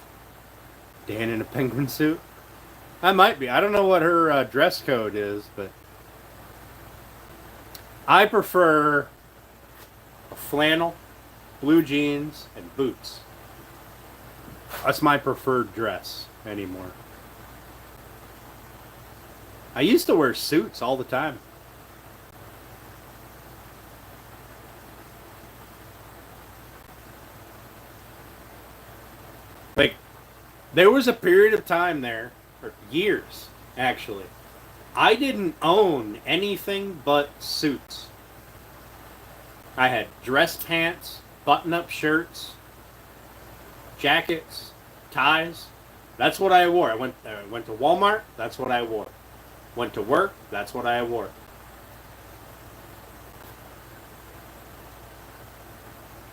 Dan in a penguin suit? I might be. I don't know what her dress code is, but I prefer a flannel, blue jeans, and boots. That's my preferred dress anymore. I used to wear suits all the time. Like, there was a period of time there, or years, actually. I didn't own anything but suits. I had dress pants, button-up shirts, jackets, ties. That's what I wore. I went to Walmart. That's what I wore. Went to work. That's what I wore.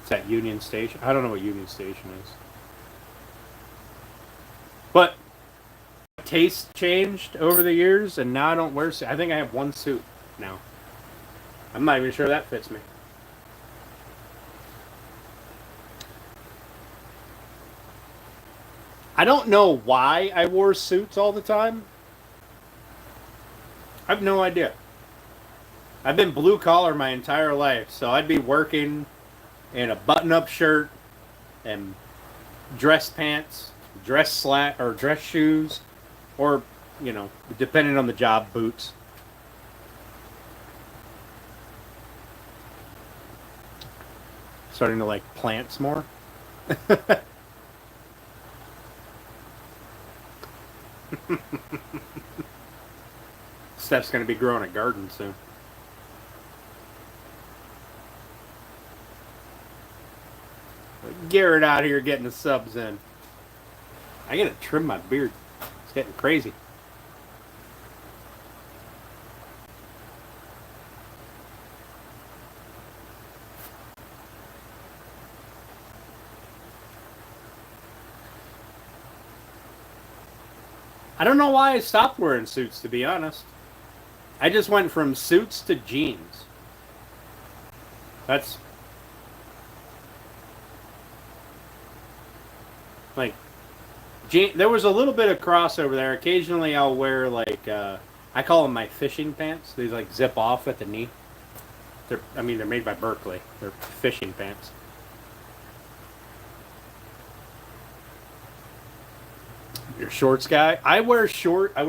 Is that Union Station? I don't know what Union Station is. But taste changed over the years, and now I don't wear suits. I think I have one suit now. I'm not even sure that fits me. I don't know why I wore suits all the time. I have no idea. I've been blue collar my entire life, so I'd be working in a button-up shirt and dress pants, dress slack or dress shoes, or depending on the job, boots. Starting to like plants more. Steph's gonna be growing a garden soon. Garrett out here getting the subs in. I gotta trim my beard. It's getting crazy. I don't know why I stopped wearing suits, to be honest. I just went from suits to jeans. That's like, there was a little bit of crossover there. Occasionally I'll wear like, I call them my fishing pants. They like zip off at the knee. They're made by Berkeley. They're fishing pants. Your shorts guy? I wear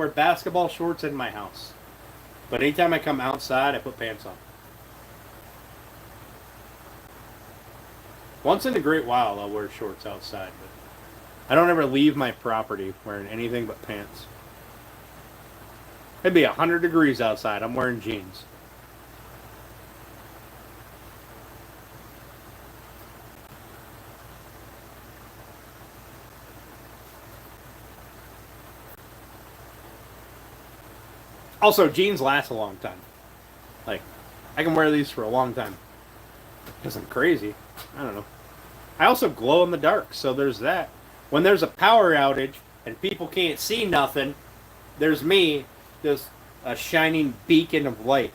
basketball shorts in my house. But anytime I come outside, I put pants on. Once in a great while, I'll wear shorts outside, but I don't ever leave my property wearing anything but pants. It'd be 100 degrees outside. I'm wearing jeans. Also, jeans last a long time. Like, I can wear these for a long time. Because I'm crazy. I don't know. I also glow in the dark, so there's that. When there's a power outage and people can't see nothing, there's me, just a shining beacon of light.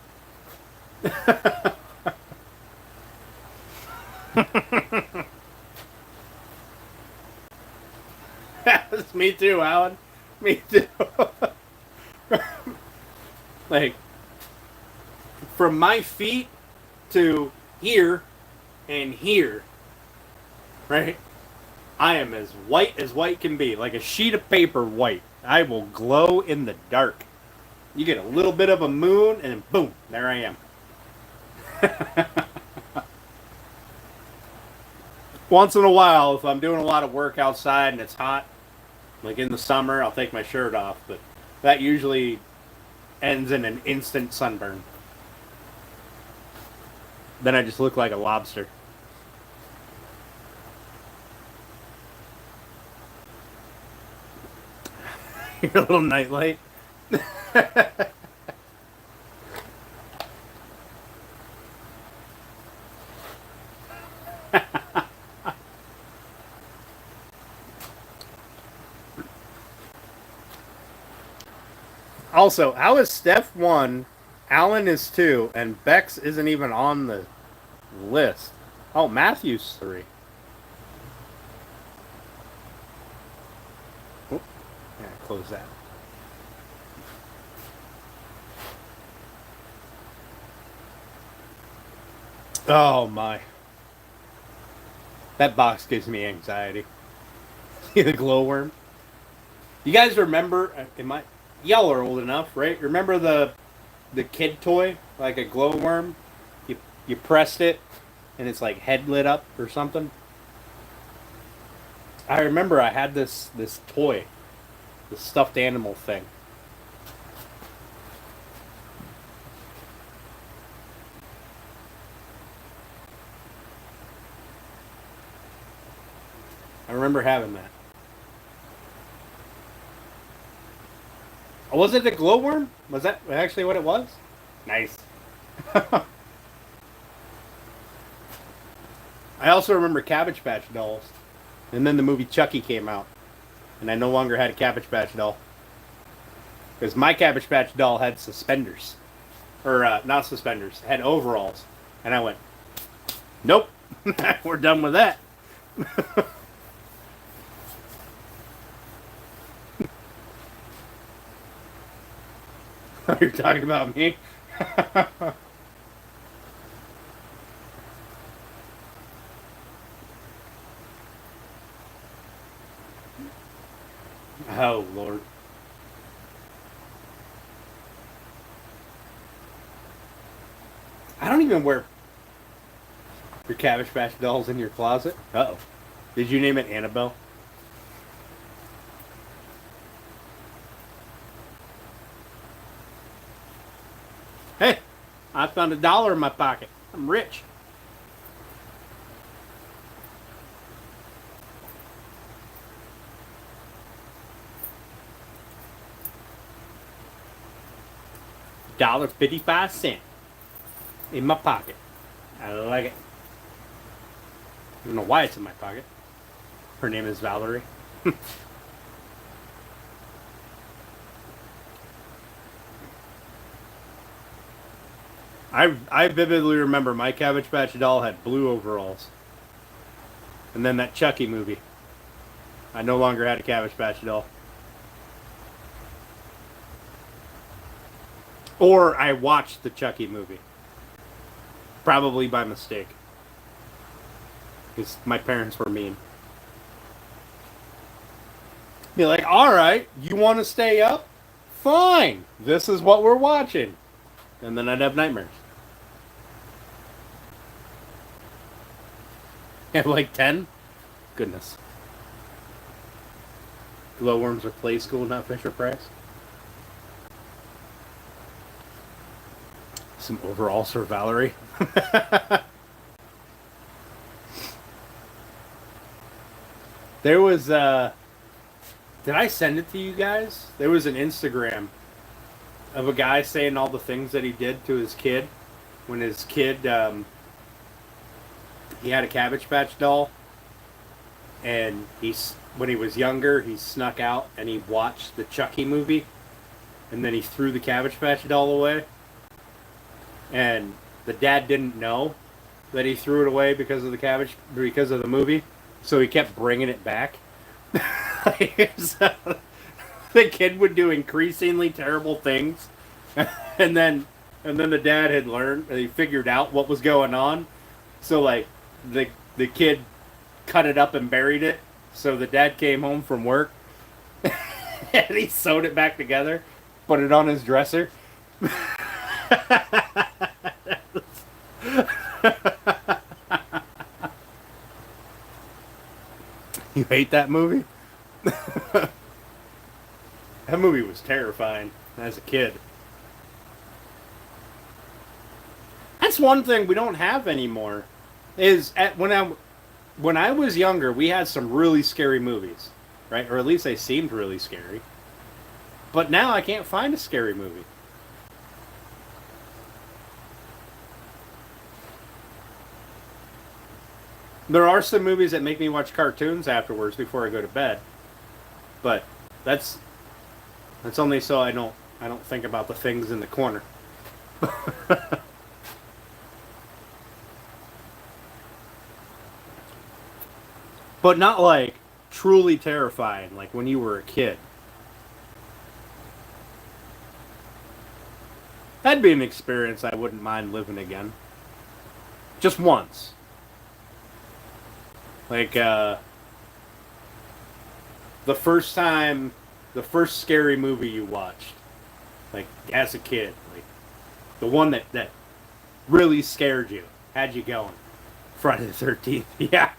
That's me too, Alan. Me too. Like, from my feet to here and here, right? I am as white can be, like a sheet of paper white. I will glow in the dark. You get a little bit of a moon, and then boom, there I am. Once in a while, if I'm doing a lot of work outside and it's hot, like in the summer, I'll take my shirt off, but that usually ends in an instant sunburn. Then I just look like a lobster. Your little nightlight. Also, how is Steph 1, Alan is 2, and Bex isn't even on the list? Oh, Matthew's 3. Oh, yeah, close that. Oh my. That box gives me anxiety. See the glowworm? You guys remember, y'all are old enough, right? Remember the kid toy, like a glowworm? You pressed it, and it's like head lit up or something. I remember I had this toy, this stuffed animal thing. I remember having that. Was it the glowworm? Was that actually what it was? Nice. I also remember Cabbage Patch dolls. And then the movie Chucky came out. And I no longer had a Cabbage Patch doll. Because my Cabbage Patch doll had suspenders. or not suspenders, had overalls, and I went, nope, we're done with that. You're talking about me? Oh Lord. I don't even wear your Cabbage Patch dolls in your closet. Uh oh. Did you name it Annabelle? Hey, I found $1 in my pocket. I'm rich. $1.55 in my pocket. I like it. I don't know why it's in my pocket. Her name is Valerie. I vividly remember my Cabbage Patch doll had blue overalls. And then that Chucky movie. I no longer had a Cabbage Patch doll. Or I watched the Chucky movie. Probably by mistake. Because my parents were mean. Be like, alright, you want to stay up? Fine. This is what we're watching. And then I'd have nightmares. At like 10? Goodness. Glowworms are play school, not Fisher Price. Some overalls for Valerie. There was, did I send it to you guys? There was an Instagram of a guy saying all the things that he did to his kid when his kid, he had a Cabbage Patch doll, and when he was younger, he snuck out and he watched the Chucky movie, and then he threw the Cabbage Patch doll away, and the dad didn't know that he threw it away because of the movie, so he kept bringing it back. So, the kid would do increasingly terrible things, and then the dad had learned, he figured out what was going on, so like the kid cut it up and buried it. So the dad came home from work and he sewed it back together, put it on his dresser. You hate that movie? That movie was terrifying as a kid. That's one thing we don't have anymore. When I was younger, we had some really scary movies, right? Or at least they seemed really scary. But now I can't find a scary movie. There are some movies that make me watch cartoons afterwards before I go to bed, but that's only so I don't think about the things in the corner. But not like truly terrifying, like when you were a kid. That'd be an experience I wouldn't mind living again. Just once. Like, the first scary movie you watched, like, as a kid, like, the one that really scared you, had you going. Friday the 13th, yeah.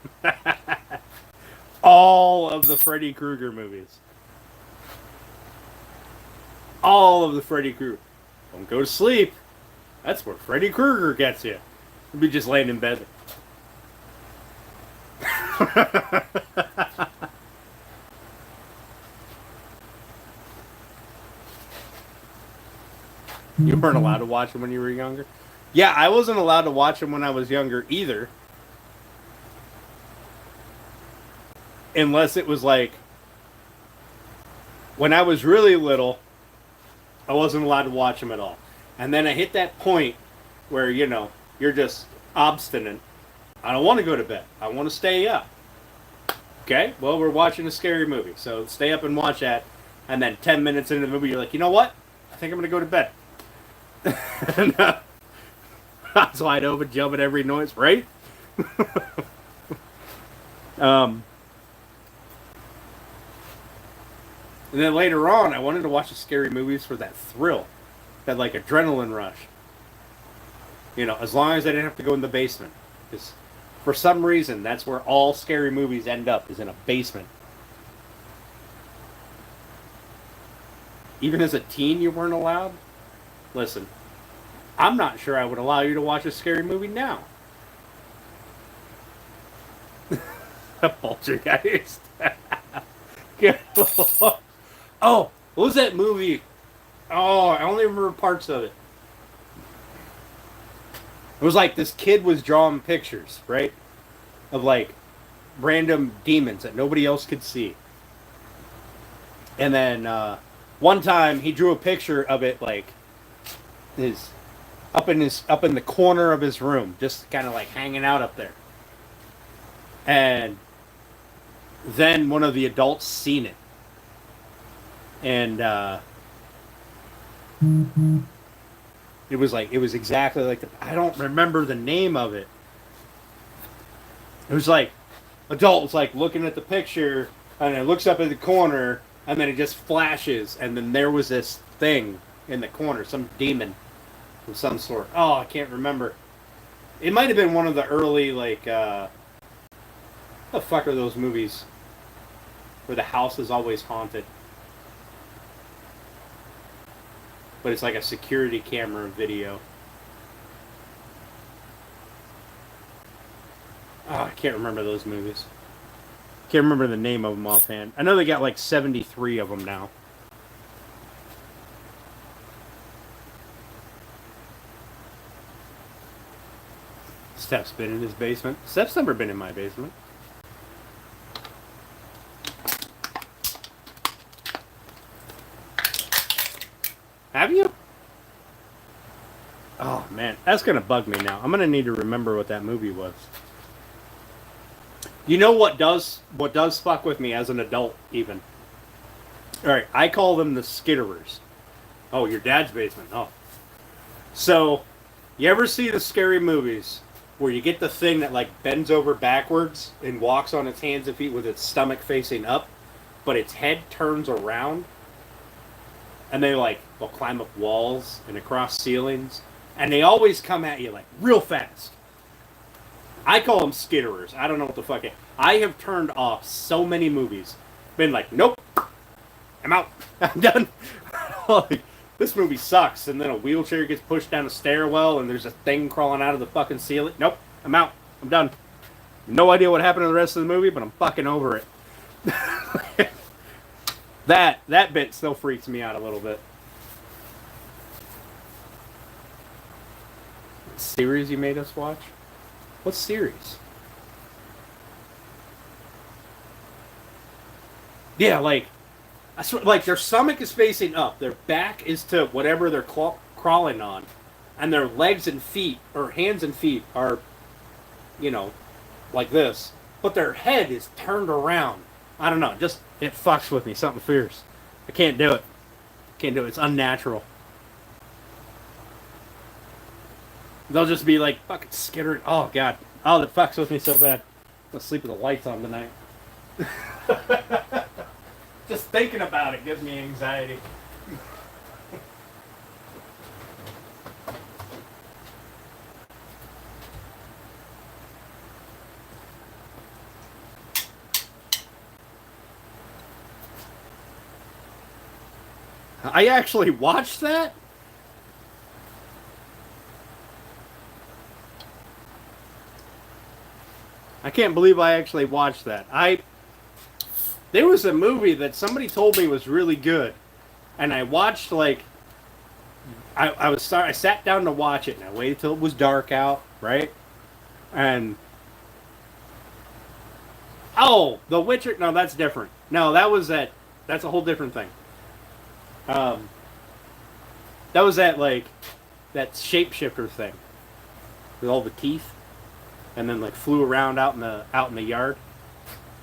All of the Freddy Krueger movies. All of the Freddy Krueger. Don't go to sleep. That's where Freddy Krueger gets you. You'll be just laying in bed. You weren't allowed to watch them when you were younger? Yeah, I wasn't allowed to watch them when I was younger either. Unless it was like, when I was really little, I wasn't allowed to watch them at all. And then I hit that point where, you're just obstinate. I don't want to go to bed. I want to stay up. Okay, well, we're watching a scary movie, so stay up and watch that. And then 10 minutes into the movie, you're like, you know what? I think I'm going to go to bed. And, eyes wide open, jumping every noise, right? And then later on, I wanted to watch the scary movies for that thrill, that like adrenaline rush. As long as I didn't have to go in the basement. Because for some reason, that's where all scary movies end up, is in a basement. Even as a teen, you weren't allowed? Listen, I'm not sure I would allow you to watch a scary movie now. Poltergeist. Oh, what was that movie? Oh, I only remember parts of it. It was like this kid was drawing pictures, right? Of like random demons that nobody else could see. And then one time he drew a picture of it like up in the corner of his room, just kind of like hanging out up there. And then one of the adults seen it. And it was exactly like I don't remember the name of it. It was like adult was like looking at the picture and it looks up at the corner and then it just flashes and then there was this thing in the corner, some demon of some sort. Oh, I can't remember. It might have been one of the early like what the fuck are those movies where the house is always haunted? But it's like a security camera video. Oh, I can't remember those movies. Can't remember the name of them offhand. I know they got like 73 of them now. Steph's been in his basement. Steph's never been in my basement. Have you? Oh man, that's gonna bug me now. I'm gonna need to remember what that movie was. You know what does fuck with me as an adult even? Alright, I call them the skitterers. Oh, your dad's basement. Oh. So, you ever see the scary movies where you get the thing that like bends over backwards and walks on its hands and feet with its stomach facing up, but its head turns around? And they'll climb up walls and across ceilings. And they always come at you like real fast. I call them skitterers. I don't know what the fuck. I have turned off so many movies. Been like, nope. I'm out. I'm done. Like, this movie sucks. And then a wheelchair gets pushed down a stairwell and there's a thing crawling out of the fucking ceiling. Nope. I'm out. I'm done. No idea what happened in the rest of the movie, but I'm fucking over it. That bit still freaks me out a little bit. Series you made us watch? What series? Yeah, like, I swear, like their stomach is facing up, their back is to whatever they're crawling on, and their legs and feet, or hands and feet, are, like this, but their head is turned around. I don't know, just it fucks with me, something fierce. I can't do it. Can't do it. It's unnatural. They'll just be like fucking skittering. Oh god. Oh, that fucks with me so bad. I'm gonna sleep with the lights on tonight. Just thinking about it gives me anxiety. I actually watched that? I can't believe I actually watched that. There was a movie that somebody told me was really good, and I watched I sat down to watch it, and I waited till it was dark out, right? And The Witcher. No, that's different. No, that's a whole different thing. That was that that shapeshifter thing with all the teeth, and then like flew around out in the yard.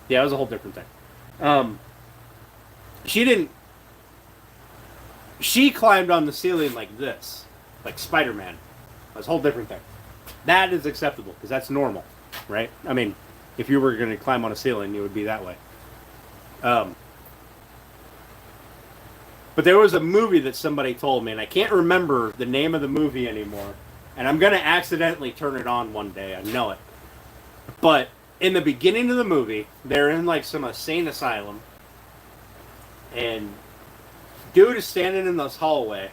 Yeah, it was a whole different thing. She didn't. She climbed on the ceiling like this, like Spider-Man. That's a whole different thing. That is acceptable because that's normal, right? I mean, if you were going to climb on a ceiling, you would be that way. But there was a movie that somebody told me, and I can't remember the name of the movie anymore. And I'm going to accidentally turn it on one day. I know it. But in the beginning of the movie, they're in like some insane asylum. And dude is standing in this hallway.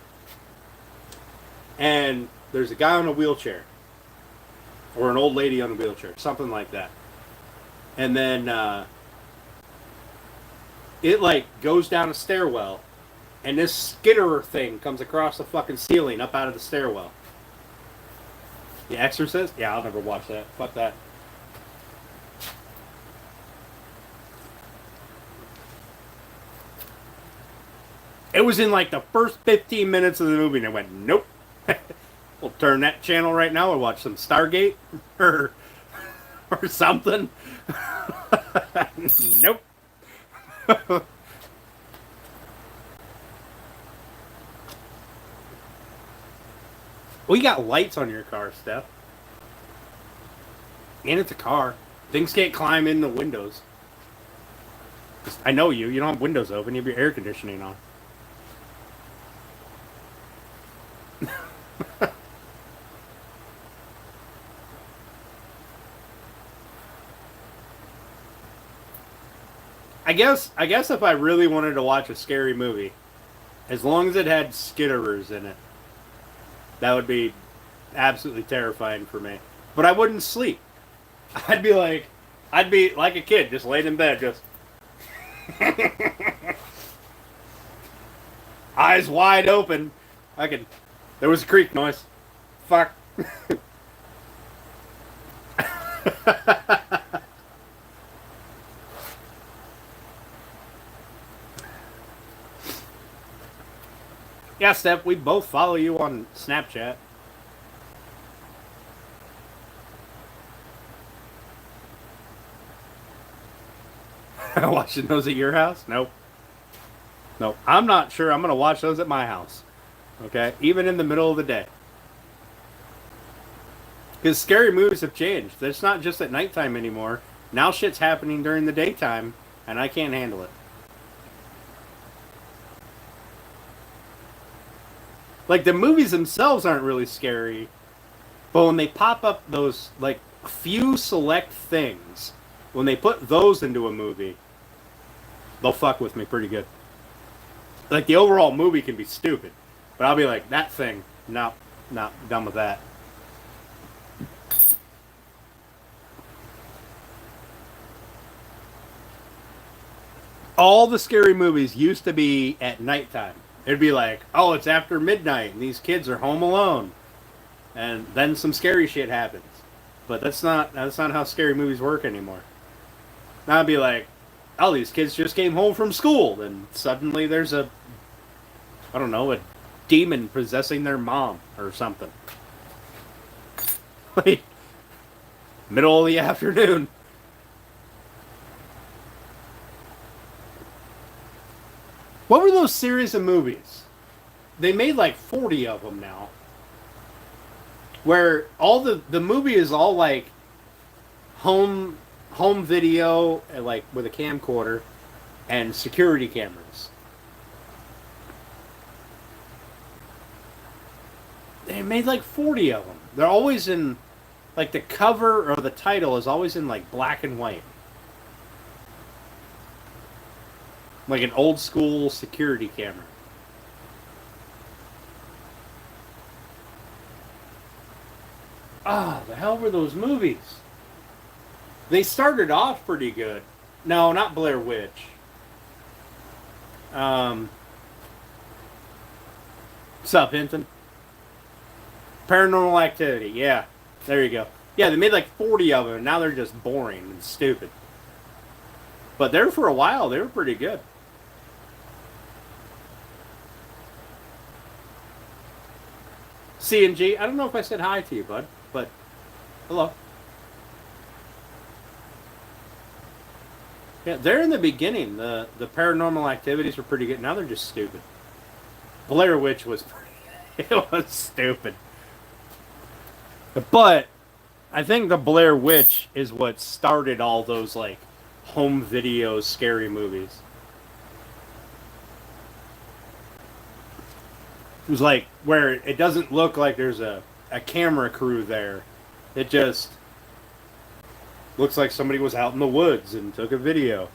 And there's a guy on a wheelchair. Or an old lady on a wheelchair. Something like that. And then it like goes down a stairwell. And this skitterer thing comes across the fucking ceiling up out of the stairwell. The Exorcist? Yeah, I'll never watch that. Fuck that. It was in like the first 15 minutes of the movie and I went, nope. We'll turn that channel right now and watch some Stargate or something. Nope. Well, you got lights on your car, Steph. And it's a car. Things can't climb in the windows. I know you. You don't have windows open. You have your air conditioning on. I guess if I really wanted to watch a scary movie, as long as it had skitterers in it, that would be absolutely terrifying for me. But I wouldn't sleep. I'd be like a kid, just laid in bed, just eyes wide open. There was a creak noise. Fuck. Yeah, Steph, we both follow you on Snapchat. Watching those at your house? Nope. Nope. I'm not sure I'm going to watch those at my house. Okay? Even in the middle of the day. Because scary movies have changed. It's not just at nighttime anymore. Now shit's happening during the daytime, and I can't handle it. Like, the movies themselves aren't really scary, but when they pop up those, like, few select things, when they put those into a movie, they'll fuck with me pretty good. Like, the overall movie can be stupid, but I'll be like, that thing, no, done with that. All the scary movies used to be at nighttime. It'd be like, oh, it's after midnight, and these kids are home alone. And then some scary shit happens. But that's not how scary movies work anymore. Now I'd be like, oh, these kids just came home from school, and suddenly there's a demon possessing their mom or something. Like, middle of the afternoon. What were those series of movies? They made like 40 of them now. Where all the movie is all like home video, like with a camcorder and security cameras. They made like 40 of them. They're always in, like, the cover or the title is always in like black and white. Like an old school security camera. Ah, the hell were those movies? They started off pretty good. No, not Blair Witch. What's up, Hinton? Paranormal Activity, yeah. There you go. Yeah, they made like 40 of them, and now they're just boring and stupid. But there for a while, they were pretty good. C&G, I don't know if I said hi to you, bud, but hello. Yeah, they're in the beginning. The paranormal activities were pretty good. Now they're just stupid. Blair Witch was it was stupid. But I think the Blair Witch is what started all those like home video scary movies. It was like where it doesn't look like there's a camera crew there. It just looks like somebody was out in the woods and took a video.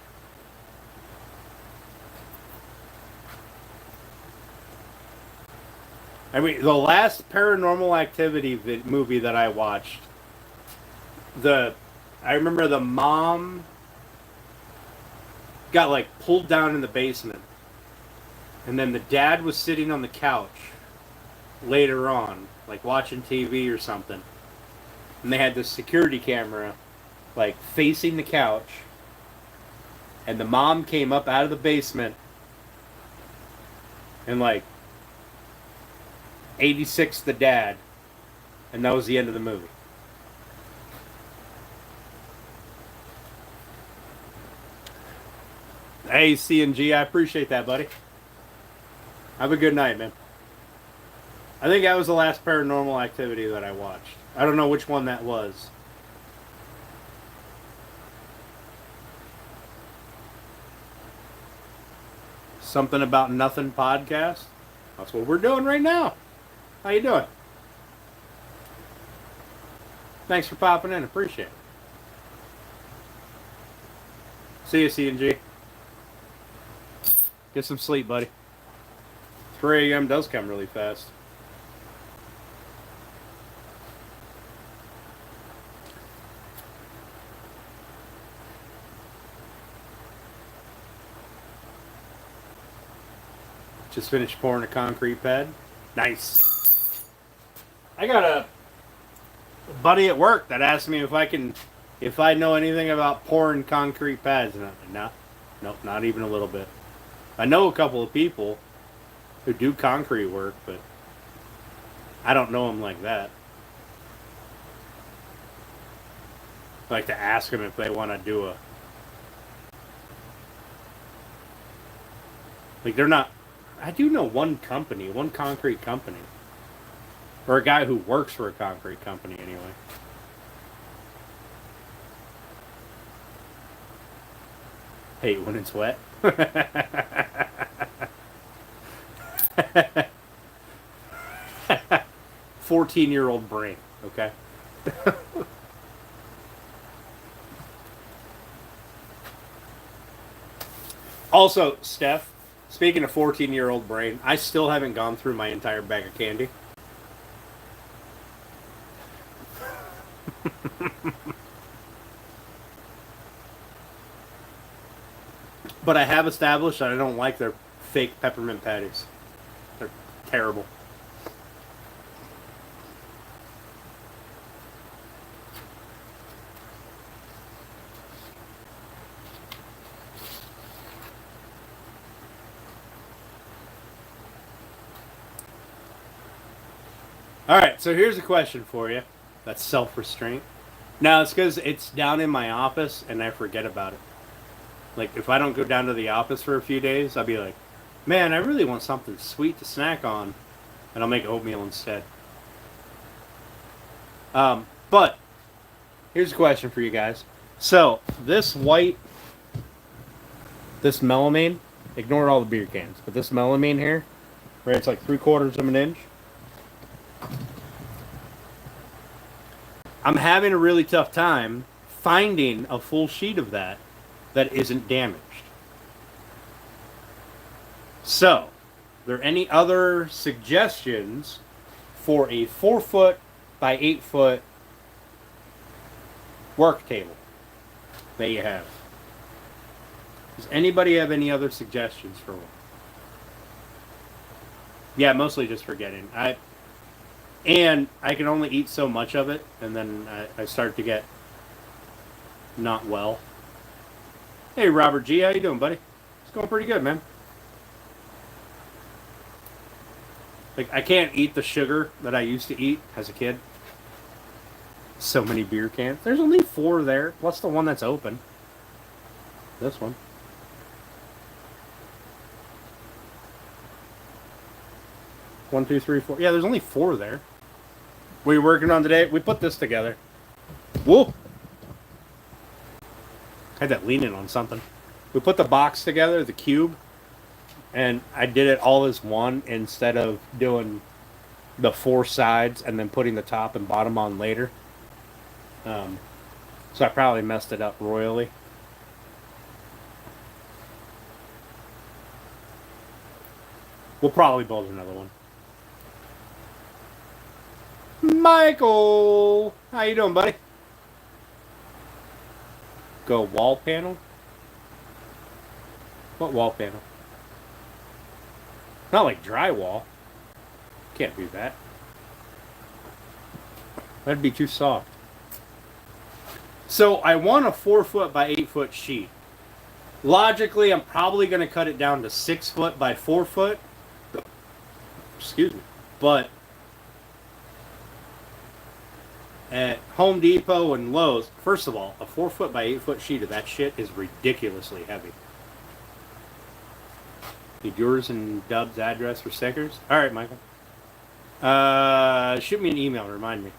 I mean, the last Paranormal Activity movie that I watched, I remember the mom got like pulled down in the basement, and then the dad was sitting on the couch later on, like watching TV or something, and they had this security camera like facing the couch, and the mom came up out of the basement and like 86 the dad, and that was the end of the movie. Hey, C&G, I appreciate that, buddy. Have a good night, man. I think that was the last Paranormal Activity that I watched. I don't know which one that was. Something About Nothing podcast. That's what we're doing right now. How you doing? Thanks for popping in. Appreciate it. See you, C&G. Get some sleep, buddy. 3 a.m. does come really fast. Just finished pouring a concrete pad. Nice. I got a buddy at work that asked me if I know anything about pouring concrete pads, and I'm like, nope, not even a little bit. I know a couple of people who do concrete work, but I don't know them like that. I like to ask them if they want to do like they're not. I do know one concrete company. Or a guy who works for a concrete company, anyway. Hate when it's wet. 14-year-old brain, okay? Also, Steph, speaking of 14-year-old brain, I still haven't gone through my entire bag of candy. But I have established that I don't like their fake peppermint patties. They're terrible. Alright, so here's a question for you. That's self-restraint. Now, it's because it's down in my office and I forget about it. Like, if I don't go down to the office for a few days, I'll be like, man, I really want something sweet to snack on. And I'll make oatmeal instead. But, here's a question for you guys. So, this melamine, ignore all the beer cans, but this melamine here, where it's like 3/4 of an inch, I'm having a really tough time finding a full sheet of that isn't damaged. So, are there any other suggestions for a 4-foot by 8-foot work table that you have? Does anybody have any other suggestions for one? Yeah, mostly just forgetting. I can only eat so much of it, and then I start to get not well. Hey, Robert G, how you doing, buddy? It's going pretty good, man. Like, I can't eat the sugar that I used to eat as a kid. So many beer cans. There's only 4 there, plus the one that's open. This one. One, two, three, 4. Yeah, there's only 4 there. What are you working on today? We put this together. Whoa! Had that leaning on something. We put the box together, the cube, and I did it all as one instead of doing the 4 sides and then putting the top and bottom on later. So I probably messed it up royally. We'll probably build another one. Michael! How you doing, buddy? Go wall panel? What wall panel? Not like drywall. Can't do that. That'd be too soft. So I want a 4 foot by 8 foot sheet. Logically, I'm probably going to cut it down to 6 foot by 4 foot. Excuse me. But at Home Depot and Lowe's, first of all, a 4 foot by 8 foot sheet of that shit is ridiculously heavy. Need yours and Dub's address for stickers? All right, Michael. Shoot me an email. Remind me.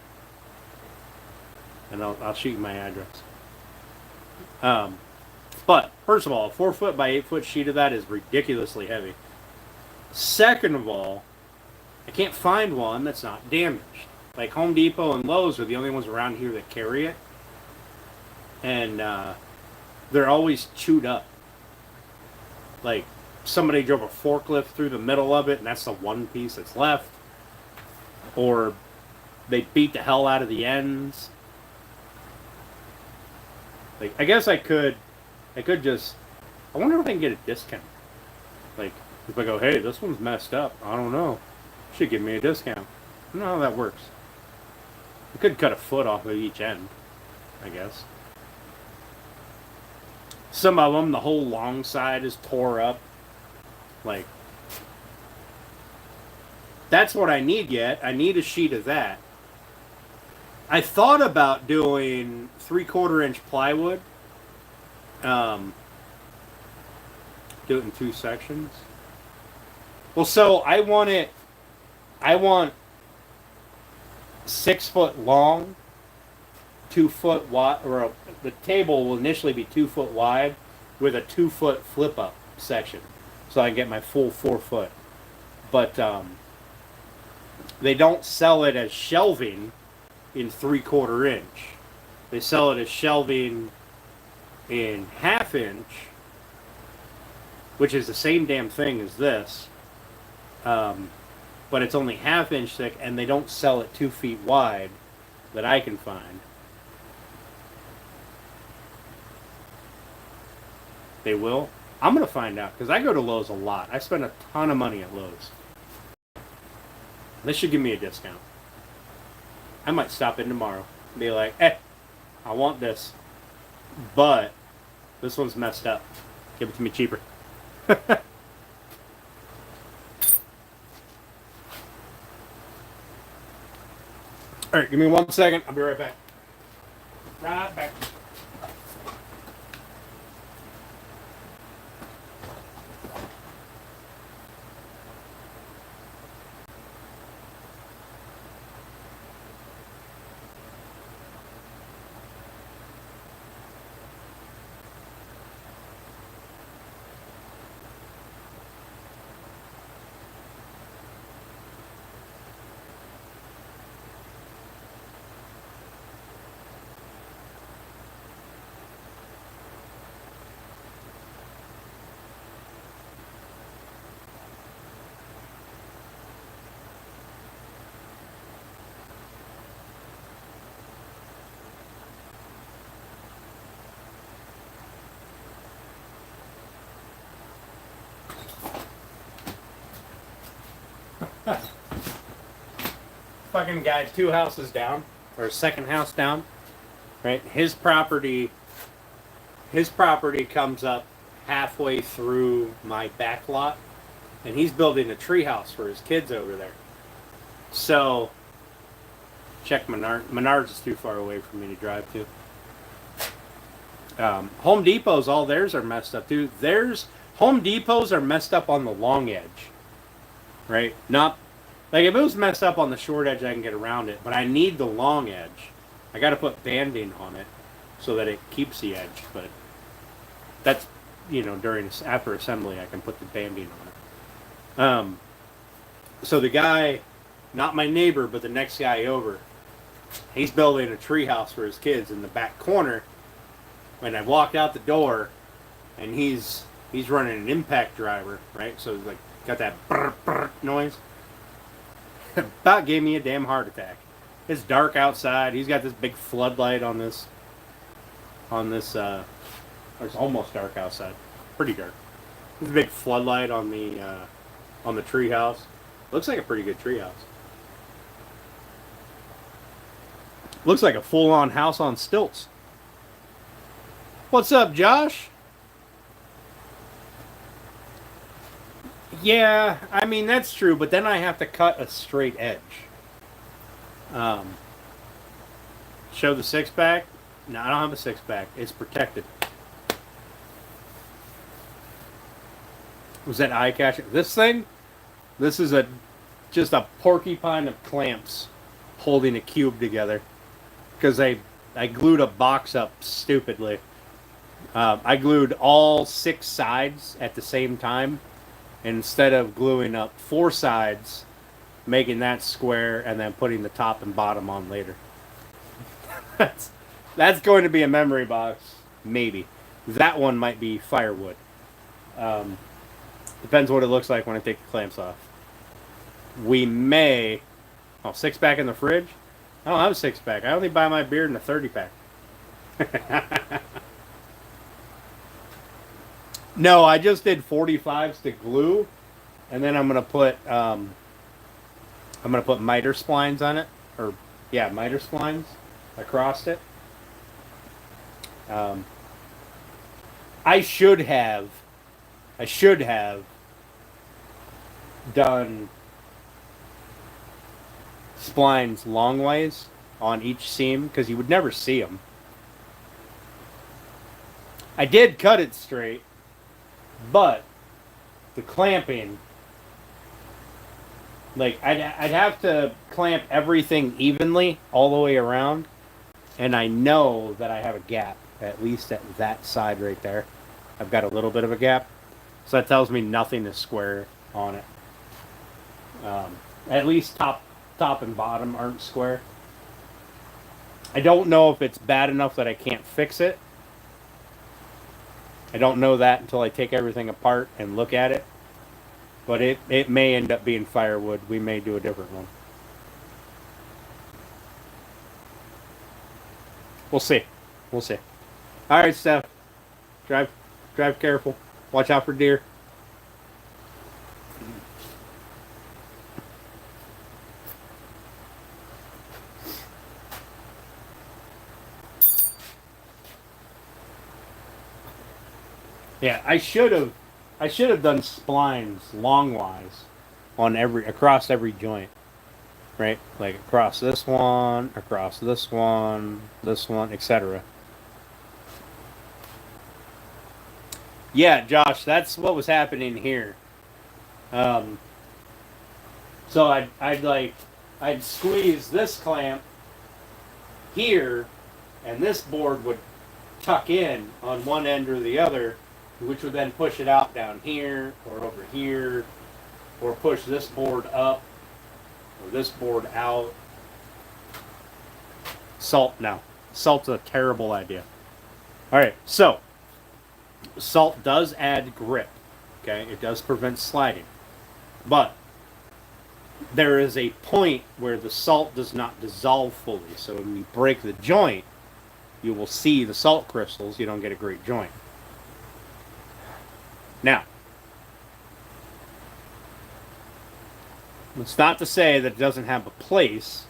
And I'll shoot you my address. But first of all, a 4 foot by 8 foot sheet of that is ridiculously heavy. Second of all, I can't find one that's not damaged. Like Home Depot and Lowe's are the only ones around here that carry it, and they're always chewed up. Like somebody drove a forklift through the middle of it, and that's the one piece that's left, or they beat the hell out of the ends. Like, I guess I could just, I wonder if I can get a discount. Like, if I go, hey, this one's messed up, I don't know, should give me a discount. I don't know how that works. I could cut a foot off of each end, I guess. Some of them, the whole long side is tore up. Like, that's what I need yet. I need a sheet of that. I thought about doing 3/4 inch plywood. Do it in 2 sections. Well, so I want 6 foot long, 2 foot wide, or the table will initially be 2 foot wide with a 2 foot flip up section. So I can get my full 4 foot. But they don't sell it as shelving in 3/4 inch. They sell it as shelving in 1/2 inch, which is the same damn thing as this, but it's only 1/2 inch thick, and they don't sell it 2 feet wide that I can find. They will? I'm going to find out, because I go to Lowe's a lot. I spend a ton of money at Lowe's. They should give me a discount. I might stop in tomorrow and be like, hey, I want this, but this one's messed up. Give it to me cheaper. Alright, give me 1 second. I'll be right back. Right back. Fucking guy 2 houses down, or second house down, right? His property comes up halfway through my back lot, and he's building a tree house for his kids over there. So, check Menards. Menards is too far away for me to drive to. Home Depot's, all theirs are messed up too. Home Depot's are messed up on the long edge, right? Not like if it was messed up on the short edge, I can get around it, but I need the long edge. I got to put banding on it so that it keeps the edge. But that's after assembly, I can put the banding on it. So the guy, not my neighbor, but the next guy over, he's building a treehouse for his kids in the back corner. When I walked out the door, and he's running an impact driver, right? So like got that brr, brr noise. About gave me a damn heart attack. It's dark outside. He's got this big floodlight on this. It's almost dark outside. Pretty dark. There's a big floodlight on the treehouse. Looks like a pretty good treehouse. Looks like a full-on house on stilts. What's up, Josh? Yeah, I mean, that's true, but then I have to cut a straight edge. Show the six-pack? No, I don't have a six-pack. It's protected. Was that eye catching? This thing? This is just a porcupine of clamps holding a cube together. Because I glued a box up stupidly. I glued all 6 sides at the same time. Instead of gluing up 4 sides, making that square, and then putting the top and bottom on later. That's going to be a memory box, maybe. That one might be firewood. Depends what it looks like when I take the clamps off. We may... Oh, 6-pack in the fridge? I don't have a 6-pack. I only buy my beer in a 30-pack. No, I just did 45s to glue, and then I'm gonna put miter splines on it, miter splines across it. I should have done splines long ways on each seam because you would never see them. I did cut it straight, but the clamping, like I'd have to clamp everything evenly all the way around, and I know that I have a gap at least at that side right there. I've got a little bit of a gap, so that tells me nothing is square on it. At least top and bottom aren't square. I don't know if it's bad enough that I can't fix it. I don't know that until I take everything apart and look at it. But it may end up being firewood. We may do a different one. We'll see. We'll see. All right, Steph. Drive careful. Watch out for deer. Yeah, I should have done splines longwise on across every joint, right? Like across this one, etc. Yeah, Josh, that's what was happening here. So I'd squeeze this clamp here, and this board would tuck in on one end or the other, which would then push it out down here or over here, or push this board up or this board out. Salt's a terrible idea. All right, so salt does add grip. Okay, it does prevent sliding, but there is a point where the salt does not dissolve fully. So when you break the joint, you will see the salt crystals. You don't get a great joint. Now, it's not to say that it doesn't have a place,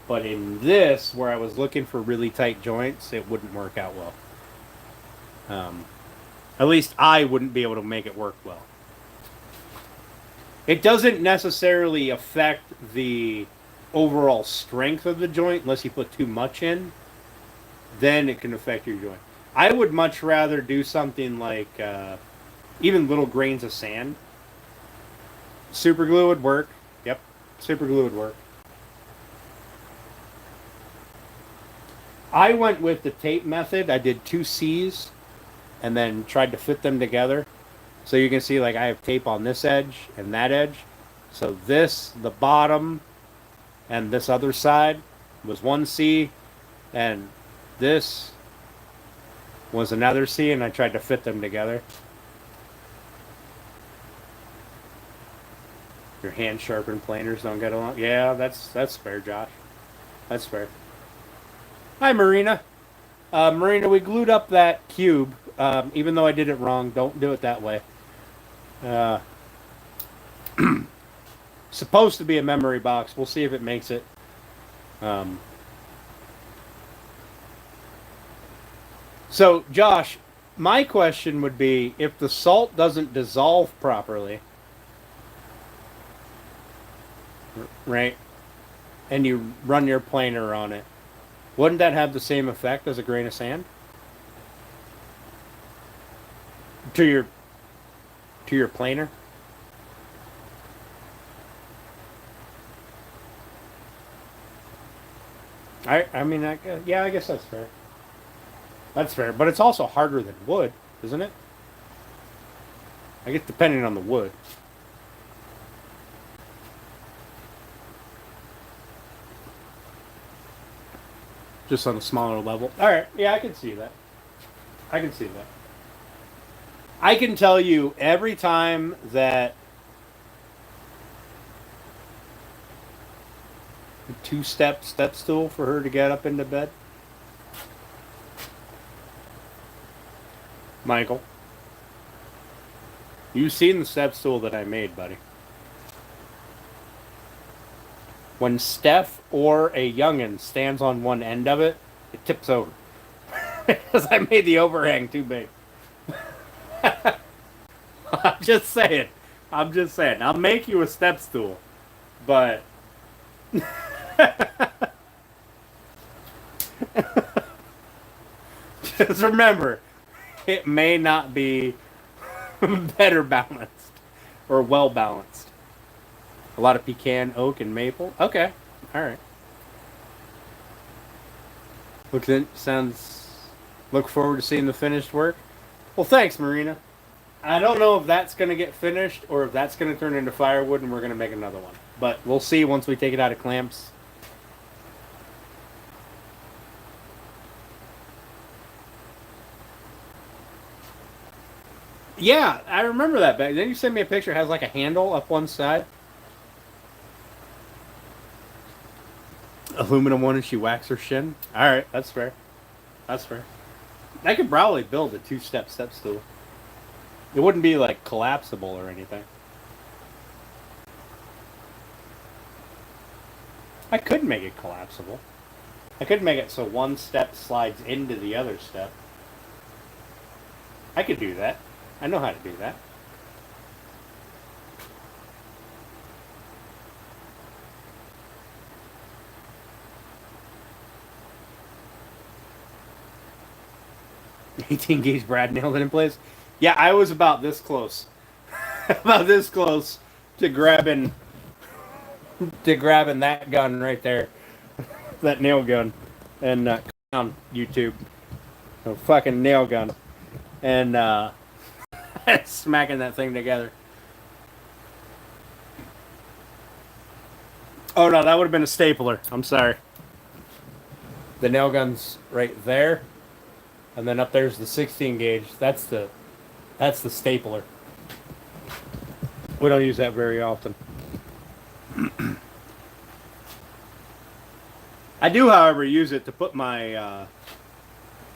but in this, where I was looking for really tight joints, it wouldn't work out well. At least I wouldn't be able to make it work well. It doesn't necessarily affect the overall strength of the joint unless you put too much in. Then it can affect your joint. I would much rather do something like even little grains of sand. Super glue would work. Yep, super glue would work. I went with the tape method. I did two C's and then tried to fit them together. So you can see like I have tape on this edge and that edge. So this, the bottom, and this other side was one C, and this was another C, and I tried to fit them together. Your hand sharpened planers don't get along. Yeah, that's fair, Josh. That's fair. Hi, Marina. Marina, we glued up that cube. Even though I did it wrong, don't do it that way. Uh, supposed to be a memory box. We'll see if it makes it. Um, so, Josh, my question would be if the salt doesn't dissolve properly, right, and you run your planer on it, wouldn't that have the same effect as a grain of sand to your planer? I mean, yeah, I guess that's fair. That's fair, but it's also harder than wood, isn't it? I guess depending on the wood. Just on a smaller level. All right, yeah, I can see that. I can see that. I can tell you every time that step stool for her to get up into bed. Michael, you've seen the step stool that I made, buddy. When Steph or a youngin stands on one end of it, it tips over. Because I made the overhang too big. I'm just saying. I'm just saying. I'll make you a step stool. But just remember, it may not be better balanced or well balanced. A lot of pecan, oak, and maple. Okay. All right. Sounds. Look forward to seeing the finished work. Well, thanks, Marina. I don't know if that's going to get finished or if that's going to turn into firewood and we're going to make another one. But we'll see once we take it out of clamps. Yeah, I remember that back. Then you sent me a picture. It has like a handle up one side. Aluminum one and she whacks her shin. All right, that's fair. That's fair. I could probably build a step stool. It wouldn't be like collapsible or anything. I could make it collapsible. I could make it so one step slides into the other step. I could do that. I know how to do that. $18 gauge Brad nailed it in place. Yeah, I was about this close. About this close to grabbing that gun right there. That nail gun. And on YouTube. A fucking nail gun. And smacking that thing together. Oh no, that would have been a stapler. I'm sorry. The nail gun's right there. And then up there's the 16 gauge. That's the stapler. We don't use that very often. I do, however, use it to put my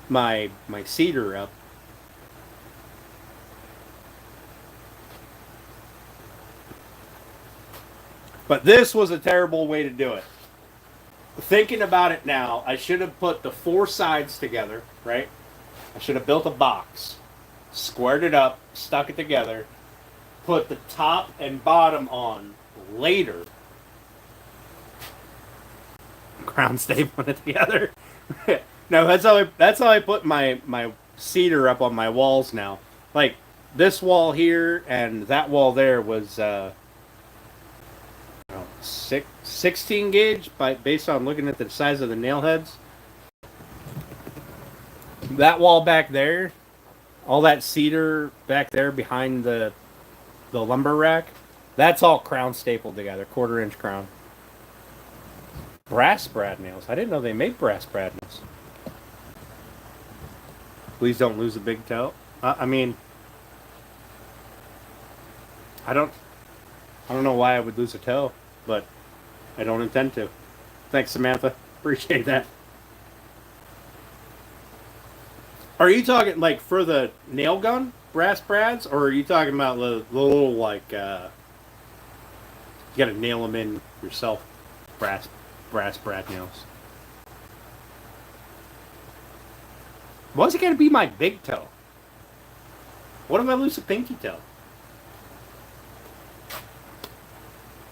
my cedar up. But this was a terrible way to do it. Thinking about it now, I should have put the four sides together, right? I should have built a box, squared it up, stuck it together, put the top and bottom on later. Crown stapling it together. No, that's how I put my cedar up on my walls now. Like this wall here and that wall there was 16 gauge based on looking at the size of the nail heads. That wall back there, all that cedar back there behind the lumber rack, that's all crown stapled together, 1/4 inch crown. Brass brad nails. I didn't know they made brass brad nails. Please don't lose a big toe. I mean, I don't know why I would lose a toe, but I don't intend to. Thanks, Samantha. Appreciate that. Are you talking like for the nail gun brass brads, or are you talking about the little like you got to nail them in yourself brass brad nails? Why's it got to be my big toe? What if I lose a pinky toe?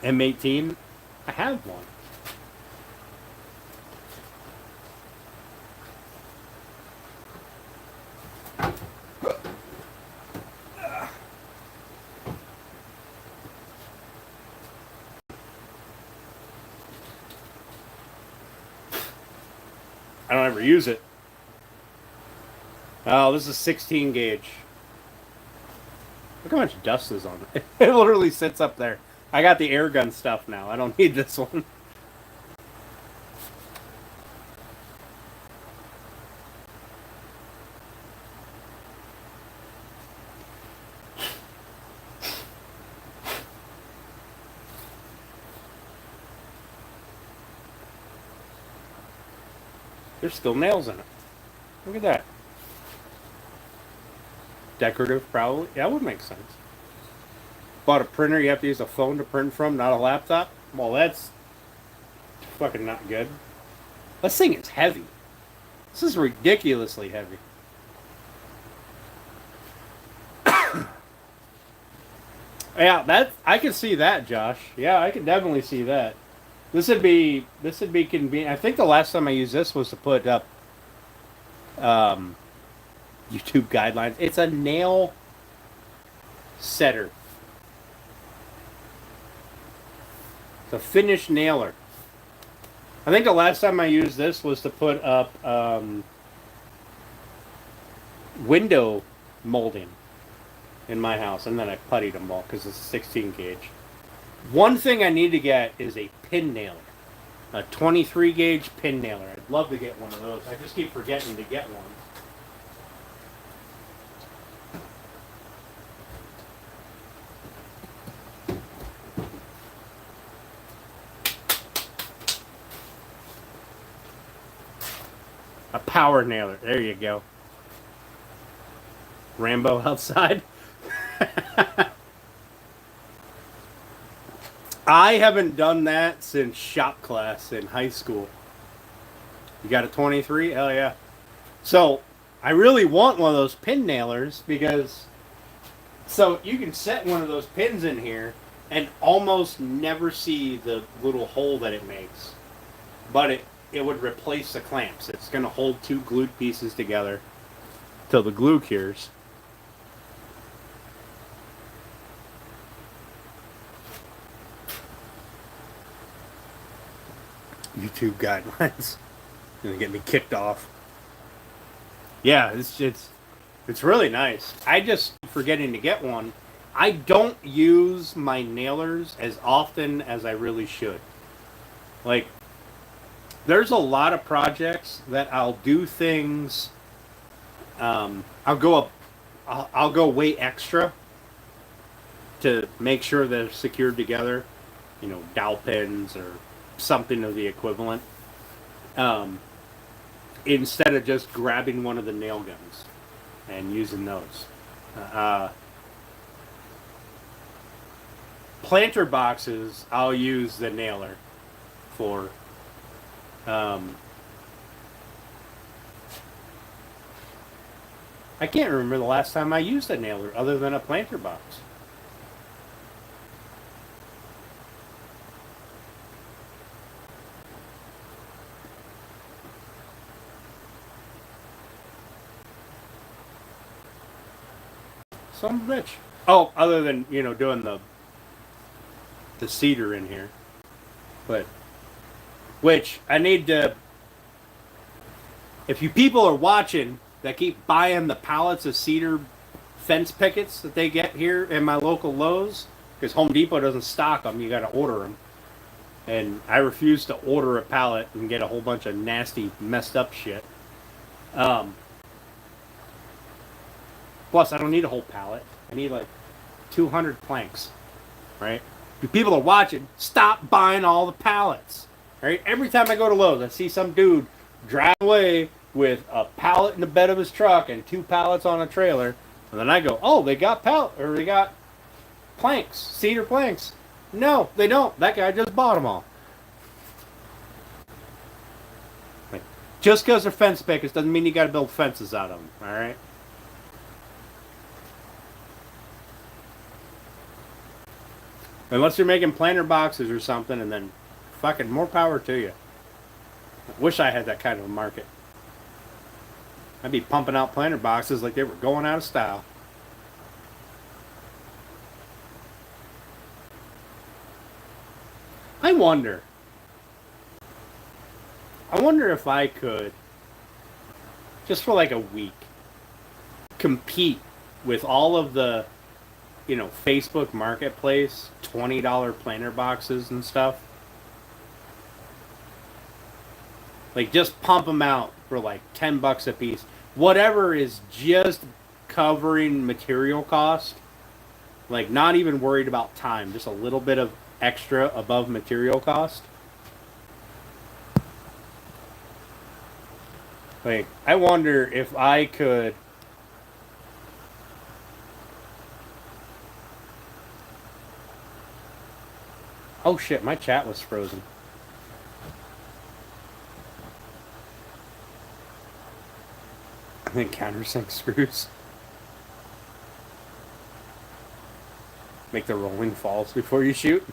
M18, I have one. I don't ever use it. Oh, this is 16 gauge. Look how much dust is on it. It literally sits up there. I got the air gun stuff now. I don't need this one. There's still nails in it. Look at that. Decorative, probably. Yeah, that would make sense. Bought a printer you have to use a phone to print from, not a laptop. Well, that's fucking not good. This thing is heavy. This is ridiculously heavy. Yeah, that I can see that, Josh. Yeah, I can definitely see that. This would be convenient. I think the last time I used this was to put up YouTube guidelines. It's a nail setter. It's a finished nailer. I think the last time I used this was to put up window molding in my house, and then I puttied them all because it's 16 gauge. One thing I need to get is a pin nailer, a 23 gauge pin nailer. I'd love to get one of those. I just keep forgetting to get one. A power nailer. There you go. Rambo outside. I haven't done that since shop class in high school. You got a 23? Hell yeah. So, I really want one of those pin nailers because... So, you can set one of those pins in here and almost never see the little hole that it makes. But it would replace the clamps. It's going to hold two glued pieces together till the glue cures. YouTube guidelines. Gonna get me kicked off. Yeah, it's really nice. I just forgetting to get one. I don't use my nailers as often as I really should. Like, there's a lot of projects that I'll do things. I'll go way extra to make sure they're secured together. You know, dowel pins or something of the equivalent, instead of just grabbing one of the nail guns and using those. Planter boxes, I'll use the nailer for. I can't remember the last time I used a nailer other than a planter box. Some bitch. Oh, other than, you know, doing the cedar in here. But, which, I need to, if you people are watching that keep buying the pallets of cedar fence pickets that they get here in my local Lowe's, because Home Depot doesn't stock them, you got to order them. And I refuse to order a pallet and get a whole bunch of nasty, messed up shit. Um, Plus, I don't need a whole pallet. I need like 200 planks, right? If people are watching, stop buying all the pallets, right? Every time I go to Lowe's, I see some dude drive away with a pallet in the bed of his truck and 2 pallets on a trailer, and then I go, oh, they got they got planks, cedar planks. No, they don't. That guy just bought them all. Like, just because they're fence pickets doesn't mean you got to build fences out of them, all right? Unless you're making planter boxes or something, and then fucking more power to you. I wish I had that kind of a market. I'd be pumping out planter boxes like they were going out of style. I wonder if I could, just for like a week, compete with all of the, you know, Facebook Marketplace $20 planter boxes and stuff. Like, just pump them out for like $10 a piece. Whatever is just covering material cost. Like, not even worried about time, just a little bit of extra above material cost. Like, I wonder if I could. Oh shit, my chat was frozen. I think countersink screws make the rolling falls before you shoot.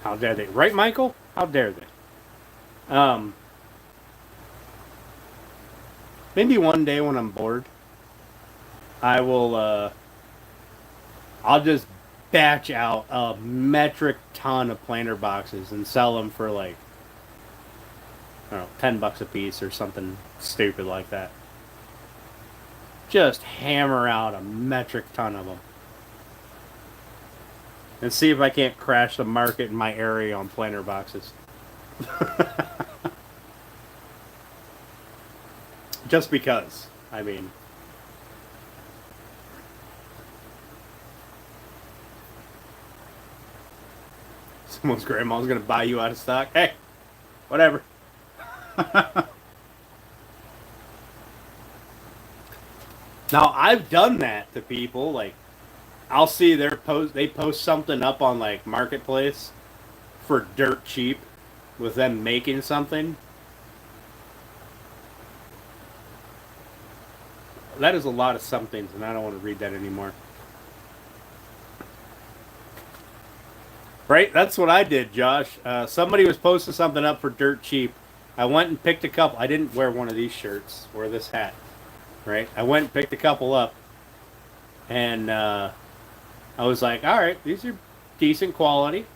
How dare they? Right, Michael? How dare they? Maybe one day when I'm bored, I will, I'll just batch out a metric ton of planter boxes and sell them for like, I don't know, $10 a piece or something stupid like that. Just hammer out a metric ton of them. And see if I can't crash the market in my area on planter boxes. Just because. I mean, someone's grandma's gonna buy you out of stock. Hey, whatever. Now, I've done that to people. Like, I'll see their post. They post something up on like Marketplace for dirt cheap, with them making something. That is a lot of somethings, and I don't want to read that anymore. Right? That's what I did, Josh. Somebody was posting something up for dirt cheap. I went and picked a couple. I didn't wear one of these shirts. Wear this hat. Right? I went and picked a couple up. And I was like, all right, these are decent quality.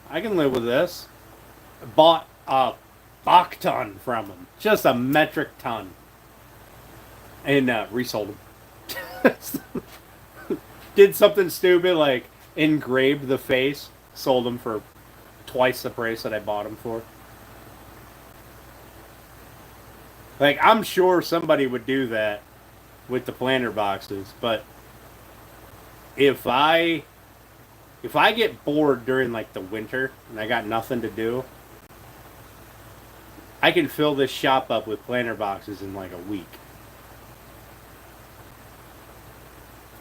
I can live with this. I bought a Bach ton from them. Just a metric ton. And resold them. Did something stupid like engraved the face. Sold them for twice the price that I bought them for. Like, I'm sure somebody would do that with the planter boxes, but if I get bored during like the winter and I got nothing to do, I can fill this shop up with planter boxes in like a week.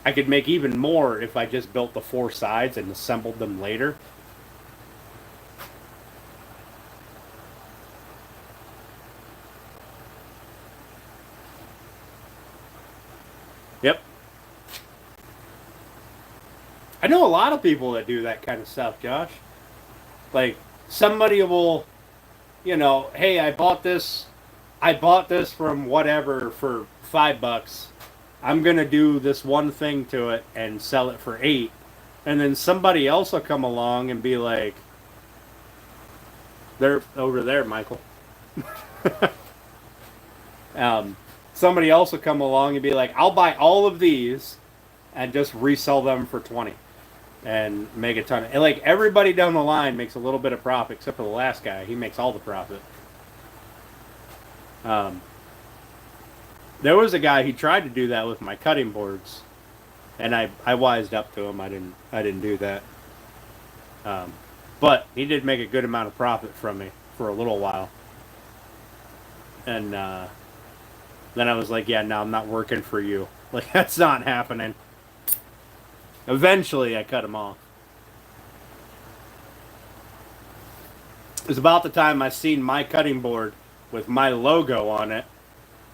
I could make even more if I just built the 4 sides and assembled them later. Yep. I know a lot of people that do that kind of stuff, Josh. Like, somebody will you know, hey, I bought this from whatever for $5. I'm gonna do this one thing to it and sell it for 8, and then somebody else will come along and be like, "They're over there, Michael." um, Somebody else will come along and be like, "I'll buy all of these and just resell them for 20 and make a ton of." And like everybody down the line makes a little bit of profit, except for the last guy. He makes all the profit. Um, there was a guy he tried to do that with my cutting boards, and I wised up to him. I didn't do that. Um, but he did make a good amount of profit from me for a little while, and then I was like, yeah, no, I'm not working for you. Like that's not happening. Eventually, I cut him off. It was about the time I seen my cutting board with my logo on it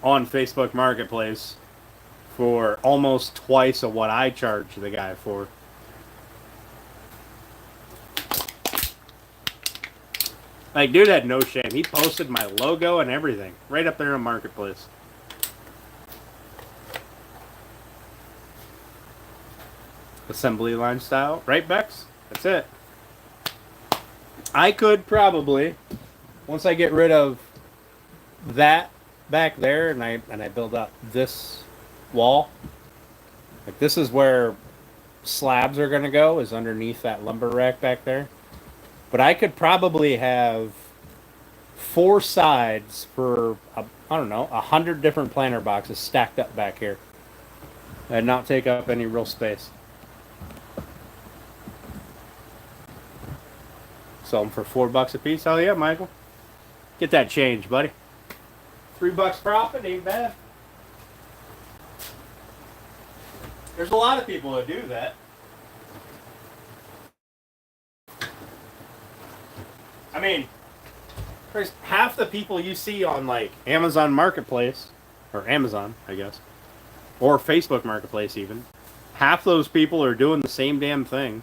on Facebook Marketplace for almost twice of what I charged the guy for. Like, dude had no shame. He posted my logo and everything right up there on Marketplace. Assembly line style, right, Bex? That's it. I could probably, once I get rid of that back there and I build up this wall, like this is where slabs are going to go, is underneath that lumber rack back there. But I could probably have 4 sides for, I don't know, 100 different planter boxes stacked up back here and not take up any real space. Sell them for $4 a piece. Hell yeah, Michael. Get that change, buddy. $3 profit ain't bad. There's a lot of people that do that. I mean, there's half the people you see on like Amazon Marketplace, or Amazon, I guess, or Facebook Marketplace even. Half those people are doing the same damn thing.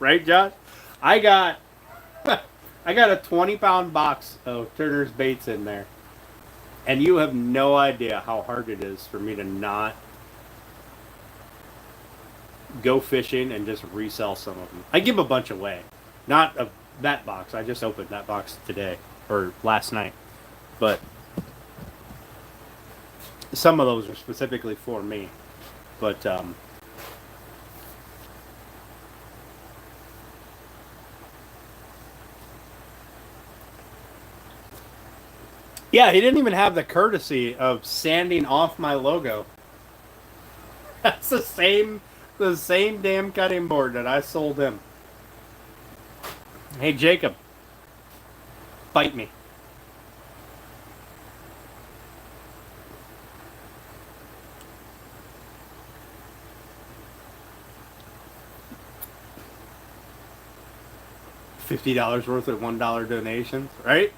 Right, Josh? I got I got a 20-pound box of Turner's baits in there. And you have no idea how hard it is for me to not go fishing and just resell some of them. I give a bunch away. Not of that box. I just opened that box today or last night. But some of those are specifically for me. But yeah, he didn't even have the courtesy of sanding off my logo. That's the same damn cutting board that I sold him. Hey Jacob, bite me. $50 worth of $1 donations, right?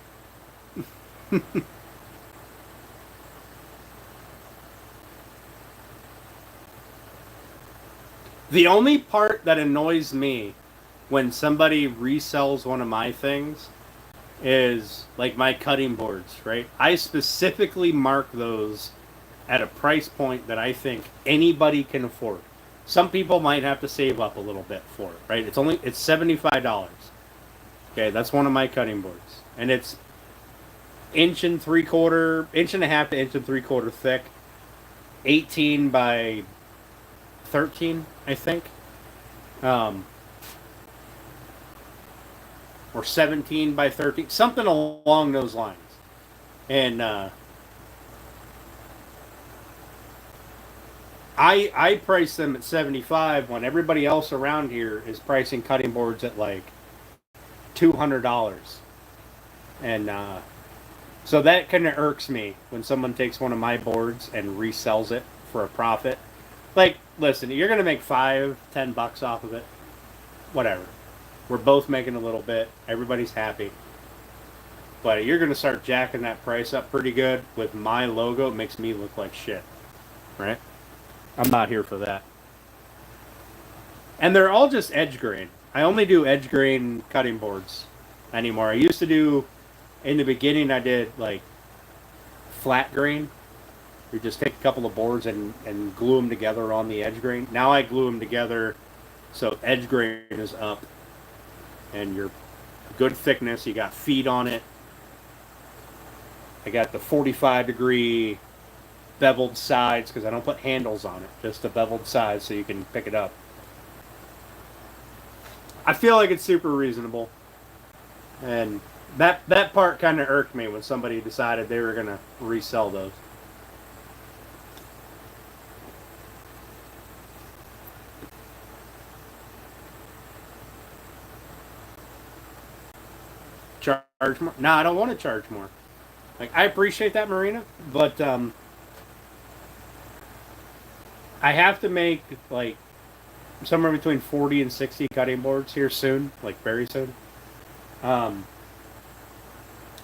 The only part that annoys me when somebody resells one of my things is like my cutting boards, right? I specifically mark those at a price point that I think anybody can afford. Some people might have to save up a little bit for it, right? It's $75. Okay, that's one of my cutting boards. And it's inch and 3/4, inch and a half to inch and 3/4 thick, 18 by 13, I think, or 17 by 13, something along those lines. And I price them at 75 when everybody else around here is pricing cutting boards at like $200. And so that kind of irks me when someone takes one of my boards and resells it for a profit. Like, listen, you're going to make $5-10 off of it. Whatever. We're both making a little bit. Everybody's happy. But you're going to start jacking that price up pretty good with my logo. It makes me look like shit. Right? I'm not here for that. And they're all just edge grain. I only do edge grain cutting boards anymore. I used to do, in the beginning, I did like flat grain. You just take a couple of boards and glue them together on the edge grain. Now I glue them together so edge grain is up and you're good thickness. You got feet on it. I got the 45-degree beveled sides because I don't put handles on it, just the beveled sides so you can pick it up. I feel like it's super reasonable, and that part kind of irked me when somebody decided they were gonna resell those. Charge more? No, I don't want to charge more. Like, I appreciate that, Marina, but I have to make like somewhere between 40 and 60 cutting boards here soon, like very soon. Um,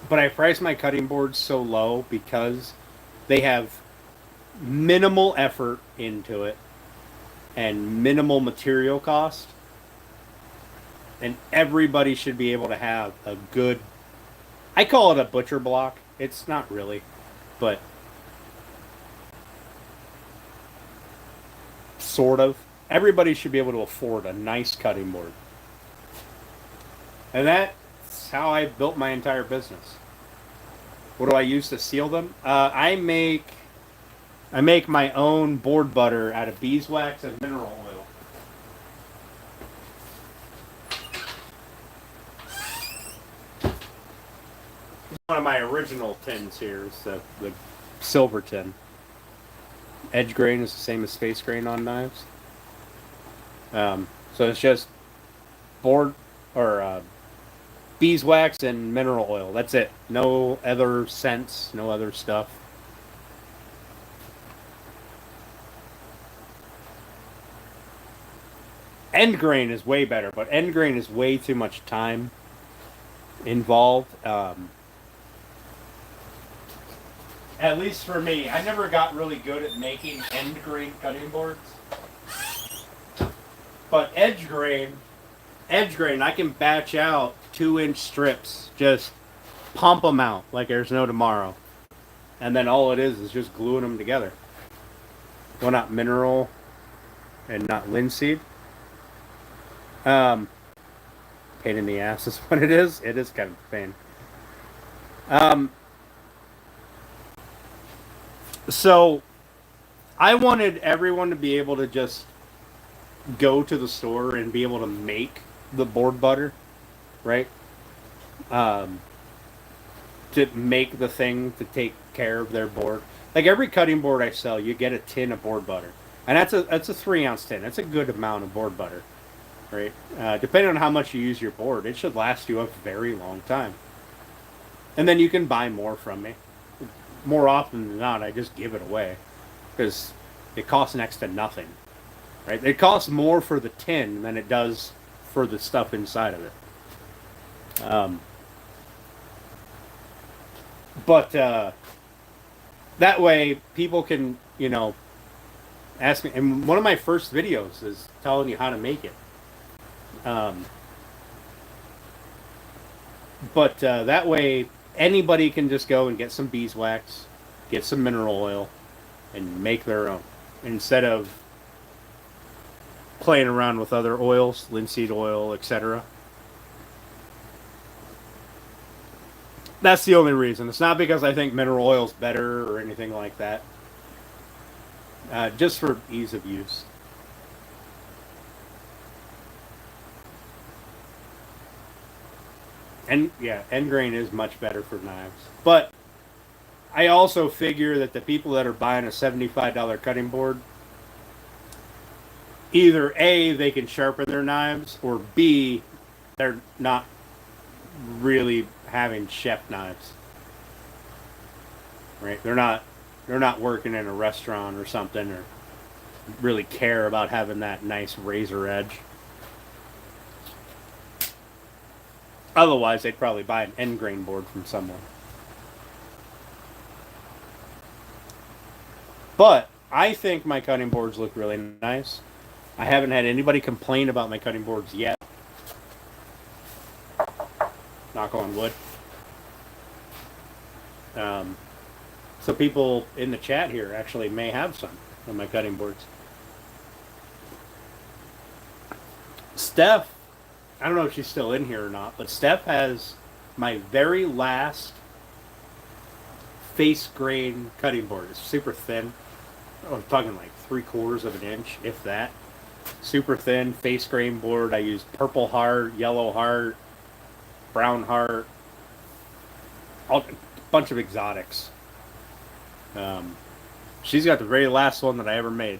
but I price my cutting boards so low because they have minimal effort into it and minimal material cost. And everybody should be able to have a good, I call it a butcher block. It's not really, but sort of. Everybody should be able to afford a nice cutting board. And that's how I built my entire business. What do I use to seal them? I make my own board butter out of beeswax and mineral oil. One of my original tins here is the silver tin. Edge grain is the same as space grain on knives. So it's just board or beeswax and mineral oil. That's it. No other scents, no other stuff. End grain is way better, but end grain is way too much time involved. At least for me, I never got really good at making end grain cutting boards. But edge grain, I can batch out 2-inch strips, just pump them out like there's no tomorrow. And then all it is just gluing them together. Well, not mineral and not linseed. Pain in the ass is what it is. It is kind of a pain. So I wanted everyone to be able to just go to the store and be able to make the board butter, right? To make the thing to take care of their board. Like every cutting board I sell, you get a tin of board butter, and that's a 3-ounce tin. That's a good amount of board butter, right? Depending on how much you use your board, it should last you a very long time. And then you can buy more from me. More often than not, I just give it away because it costs next to nothing. Right? It costs more for the tin than it does for the stuff inside of it. But that way, people can, ask me. And one of my first videos is telling you how to make it. But that way, anybody can just go and get some beeswax, get some mineral oil, and make their own. Instead of playing around with other oils, linseed oil, etc. That's the only reason. It's not because I think mineral oil is better or anything like that. Just for ease of use. And yeah, end grain is much better for knives. But I also figure that the people that are buying a $75 cutting board, either A, they can sharpen their knives, or B, they're not really having chef knives. Right? They're not working in a restaurant or something, or really care about having that nice razor edge. Otherwise, they'd probably buy an end grain board from someone. But I think my cutting boards look really nice. I haven't had anybody complain about my cutting boards yet. Knock on wood. So people in the chat here actually may have some of my cutting boards. Steph, I don't know if she's still in here or not, but Steph has my very last face grain cutting board. It's super thin. I'm talking like 3/4 of an inch, if that. Super thin face grain board. I used purple heart, yellow heart, brown heart, a bunch of exotics. She's got the very last one that I ever made,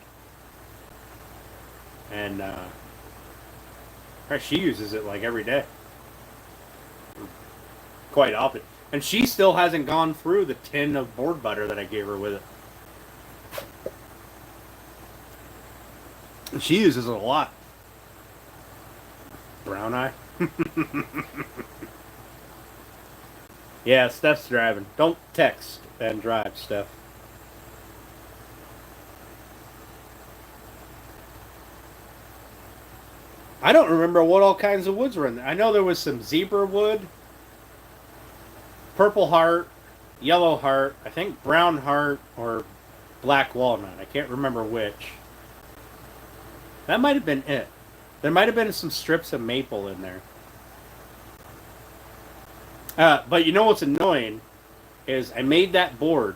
and she uses it like every day, quite often. And she still hasn't gone through the tin of board butter that I gave her with it. And she uses it a lot. Brown eye. Yeah, Steph's driving. Don't text and drive, Steph. I don't remember what all kinds of woods were in there. I know there was some zebra wood, purple heart, yellow heart, I think brown heart, or black walnut. I can't remember which. That might have been it. There might have been some strips of maple in there. But you know what's annoying is I made that board,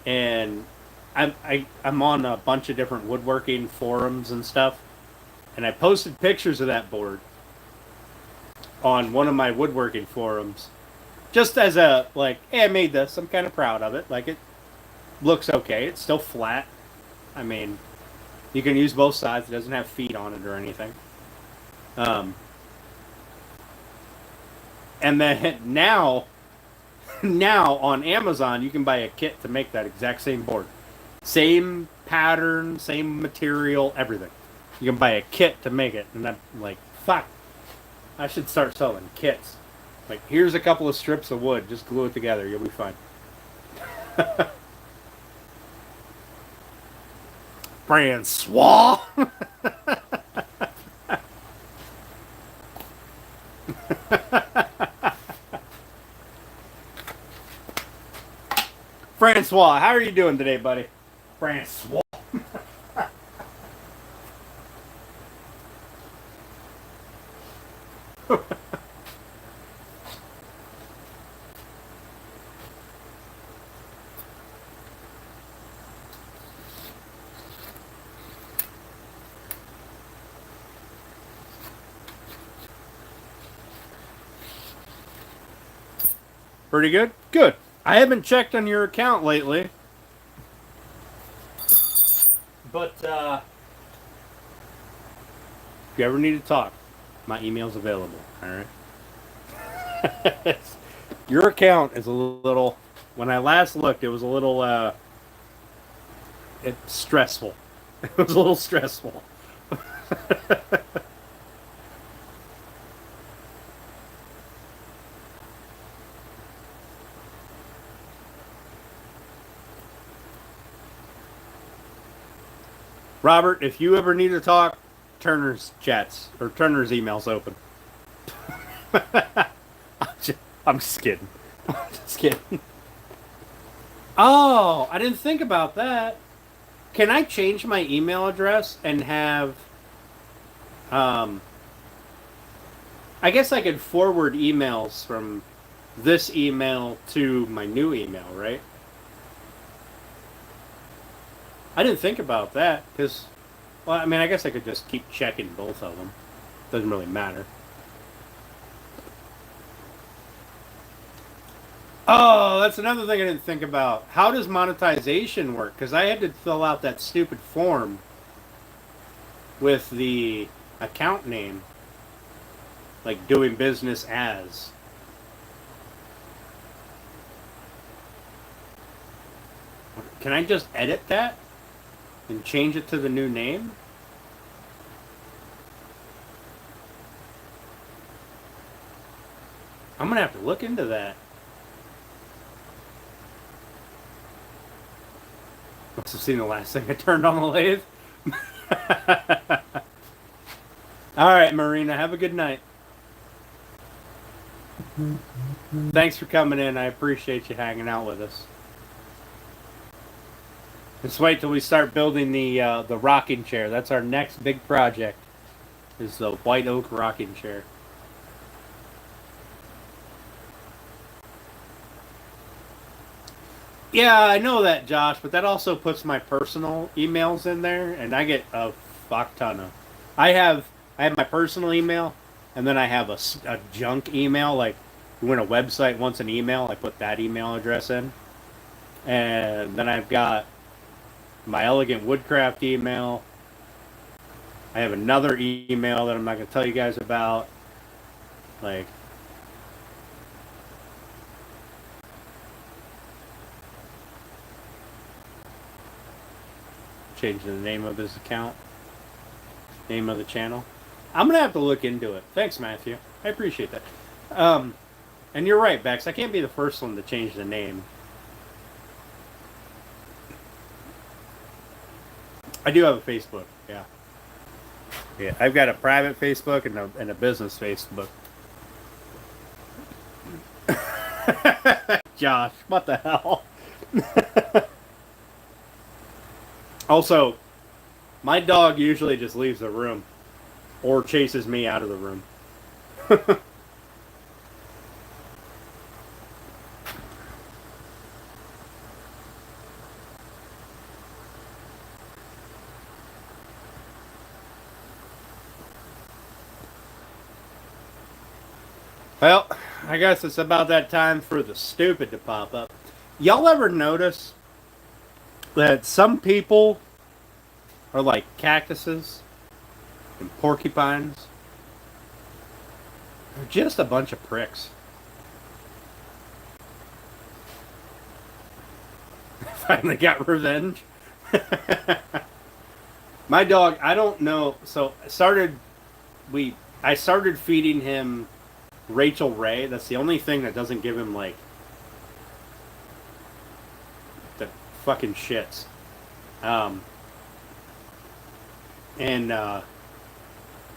and I'm on a bunch of different woodworking forums and stuff, and I posted pictures of that board on one of my woodworking forums, just as a like, hey, I made this. I'm kind of proud of it. Like, it looks okay. It's still flat. I mean, you can use both sides. It doesn't have feet on it or anything. And then now on Amazon, you can buy a kit to make that exact same board. Same pattern, same material, everything. You can buy a kit to make it. And I'm like, fuck. I should start selling kits. Like, here's a couple of strips of wood. Just glue it together. You'll be fine. Francois. Francois, how are you doing today, buddy? Francois. Pretty good? Good. I haven't checked on your account lately. But, if you ever need to talk, my email's available, alright? Your account is a little... When I last looked, it was a little, it's stressful. It was a little stressful. Robert, if you ever need to talk, Turner's chats or Turner's emails open. I'm just kidding. I'm just kidding. Oh, I didn't think about that. Can I change my email address and have? I guess I could forward emails from this email to my new email, right? I didn't think about that because, well, I mean, I guess I could just keep checking both of them. Doesn't really matter. Oh, that's another thing I didn't think about. How does monetization work? Because I had to fill out that stupid form with the account name, like doing business as. Can I just edit that and change it to the new name? I'm going to have to look into that. Must have seen the last thing I turned on the lathe. All right, Marina, have a good night. Thanks for coming in. I appreciate you hanging out with us. Let's wait till we start building the rocking chair. That's our next big project. Is the white oak rocking chair. Yeah, I know that, Josh, but that also puts my personal emails in there, and I get a fuck ton of. I have I have my personal email, and then I have a junk email. Like when a website wants an email, I put that email address in, and then I've got my elegant woodcraft email. I have another email that I'm not going to tell you guys about. Like, changing the name of his account, name of the channel. I'm going to have to look into it. Thanks, Matthew. I appreciate that. And you're right, Bex. I can't be the first one to change the name. I do have a Facebook, yeah. Yeah, I've got a private Facebook and a business Facebook. Josh, what the hell? Also, my dog usually just leaves the room or chases me out of the room. Well, I guess it's about that time for the stupid to pop up. Y'all ever notice that some people are like cactuses and porcupines? They're just a bunch of pricks. Finally got revenge. My dog, I don't know. So I started feeding him Rachel Ray. That's the only thing that doesn't give him like the fucking shits. And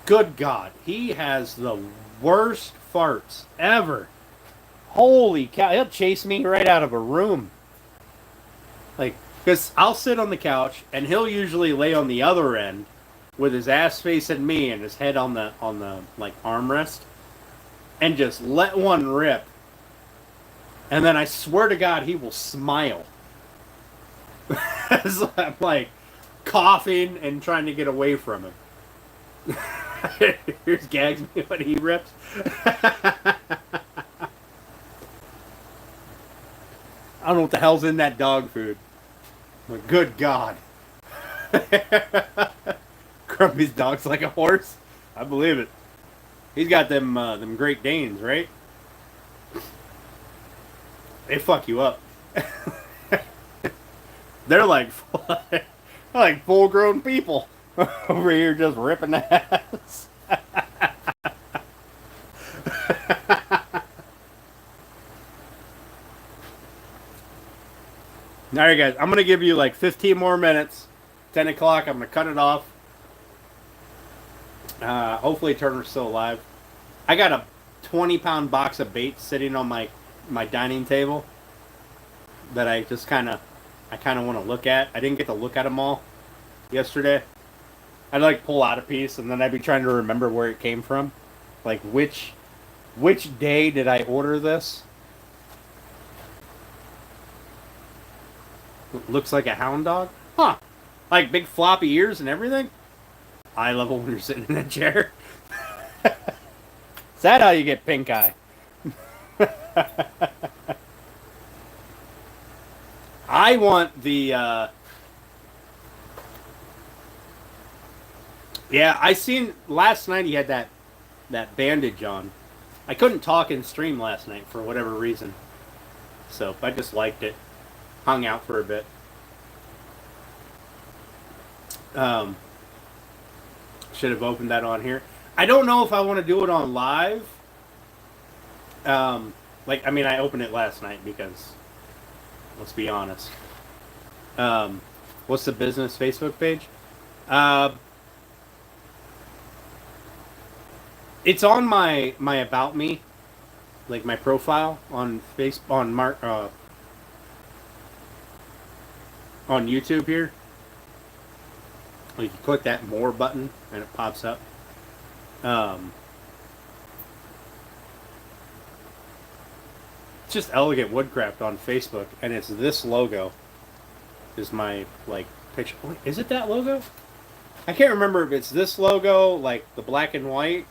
good God, he has the worst farts ever. Holy cow, he'll chase me right out of a room. Like, because I'll sit on the couch and he'll usually lay on the other end with his ass facing me and his head on the like armrest and just let one rip. And then I swear to God, he will smile. As I'm like coughing and trying to get away from him. Here's gags me when he rips. I don't know what the hell's in that dog food. But good God. Grumpy's dog's like a horse. I believe it. He's got them Great Danes, right? They fuck you up. They're like full grown people over here just ripping ass. Alright guys, I'm going to give you like 15 more minutes. 10 o'clock, I'm going to cut it off. Hopefully Turner's still alive. I got a 20-pound box of bait sitting on my dining table that I kind of want to look at. I didn't get to look at them all yesterday. I'd like pull out a piece and then I'd be trying to remember where it came from. Like which day did I order this? Looks like a hound dog? Huh. Like big floppy ears and everything? I love it when you're sitting in a chair. Is that how you get pink eye? I want the yeah, I seen last night he had that bandage on. I couldn't talk in stream last night for whatever reason. So I just liked it. Hung out for a bit. Should have opened that on here. I don't know if I want to do it on live. Like, I mean, I opened it last night because, let's be honest. What's the business Facebook page? It's on my about me, like my profile on on YouTube here. Like you click that more button and it pops up. Um, it's just Elegant Woodcraft on Facebook, and it's this logo. Is my like picture? Wait, is it that logo? I can't remember if it's this logo, like the black and white,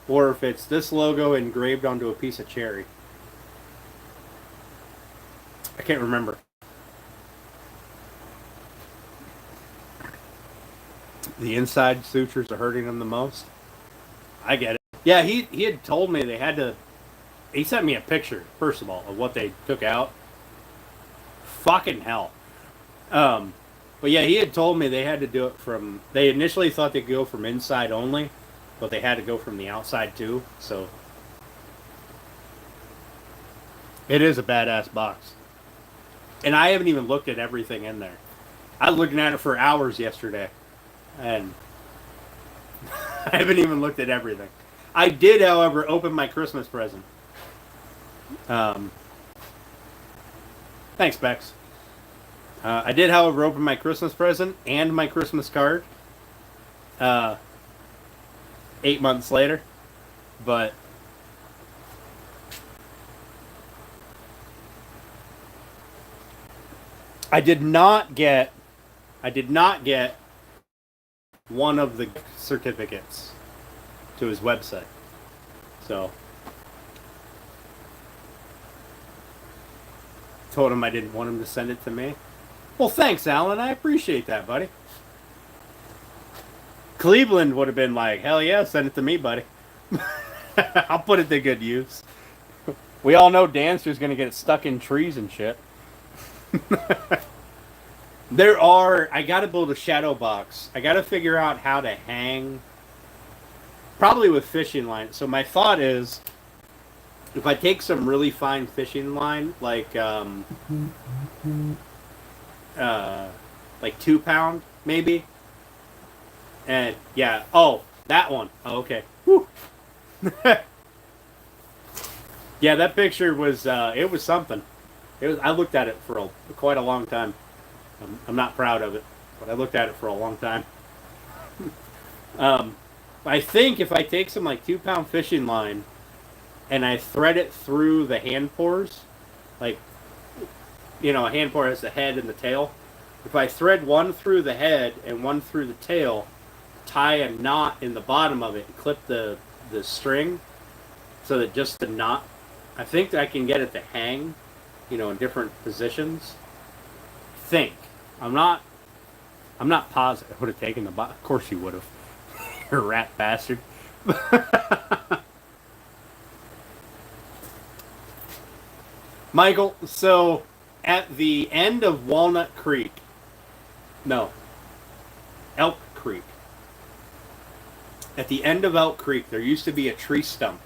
or if it's this logo engraved onto a piece of cherry. I can't remember. The inside sutures are hurting him the most. I get it. Yeah, he had told me they had to. He sent me a picture, first of all, of what they took out. Fucking hell. Um, but yeah, he had told me they had to do it from. They initially thought they'd go from inside only, but they had to go from the outside too. So it is a badass box, and I haven't even looked at everything in there. I was looking at it for hours yesterday, and I haven't even looked at everything. I did, however, open my Christmas present. Um, thanks, Bex. I did, however, open my Christmas present and my Christmas card 8 months later, but I did not get one of the certificates to his website. So told him I didn't want him to send it to me. Well, thanks, Alan. I appreciate that, buddy. Cleveland would have been like, hell yeah, send it to me, buddy. I'll put it to good use. We all know Dancer's going to get stuck in trees and shit. I got to build a shadow box. I got to figure out how to hang, probably with fishing line. So my thought is, if I take some really fine fishing line, like 2 pound maybe, and yeah, oh, that one. Oh, okay. Whew. Yeah, that picture was it was something. It was. I looked at it for quite a long time. I'm not proud of it, but I looked at it for a long time. um, I think if I take some like 2 pound fishing line and I thread it through the hand pores, like, a hand pore has the head and the tail. If I thread one through the head and one through the tail, tie a knot in the bottom of it and clip the string so that just the knot, I think that I can get it to hang, in different positions. I'm not positive. I would have taken the box. Of course you would have. You're a rat bastard. Michael, so at the end of Elk Creek. At the end of Elk Creek, there used to be a tree stump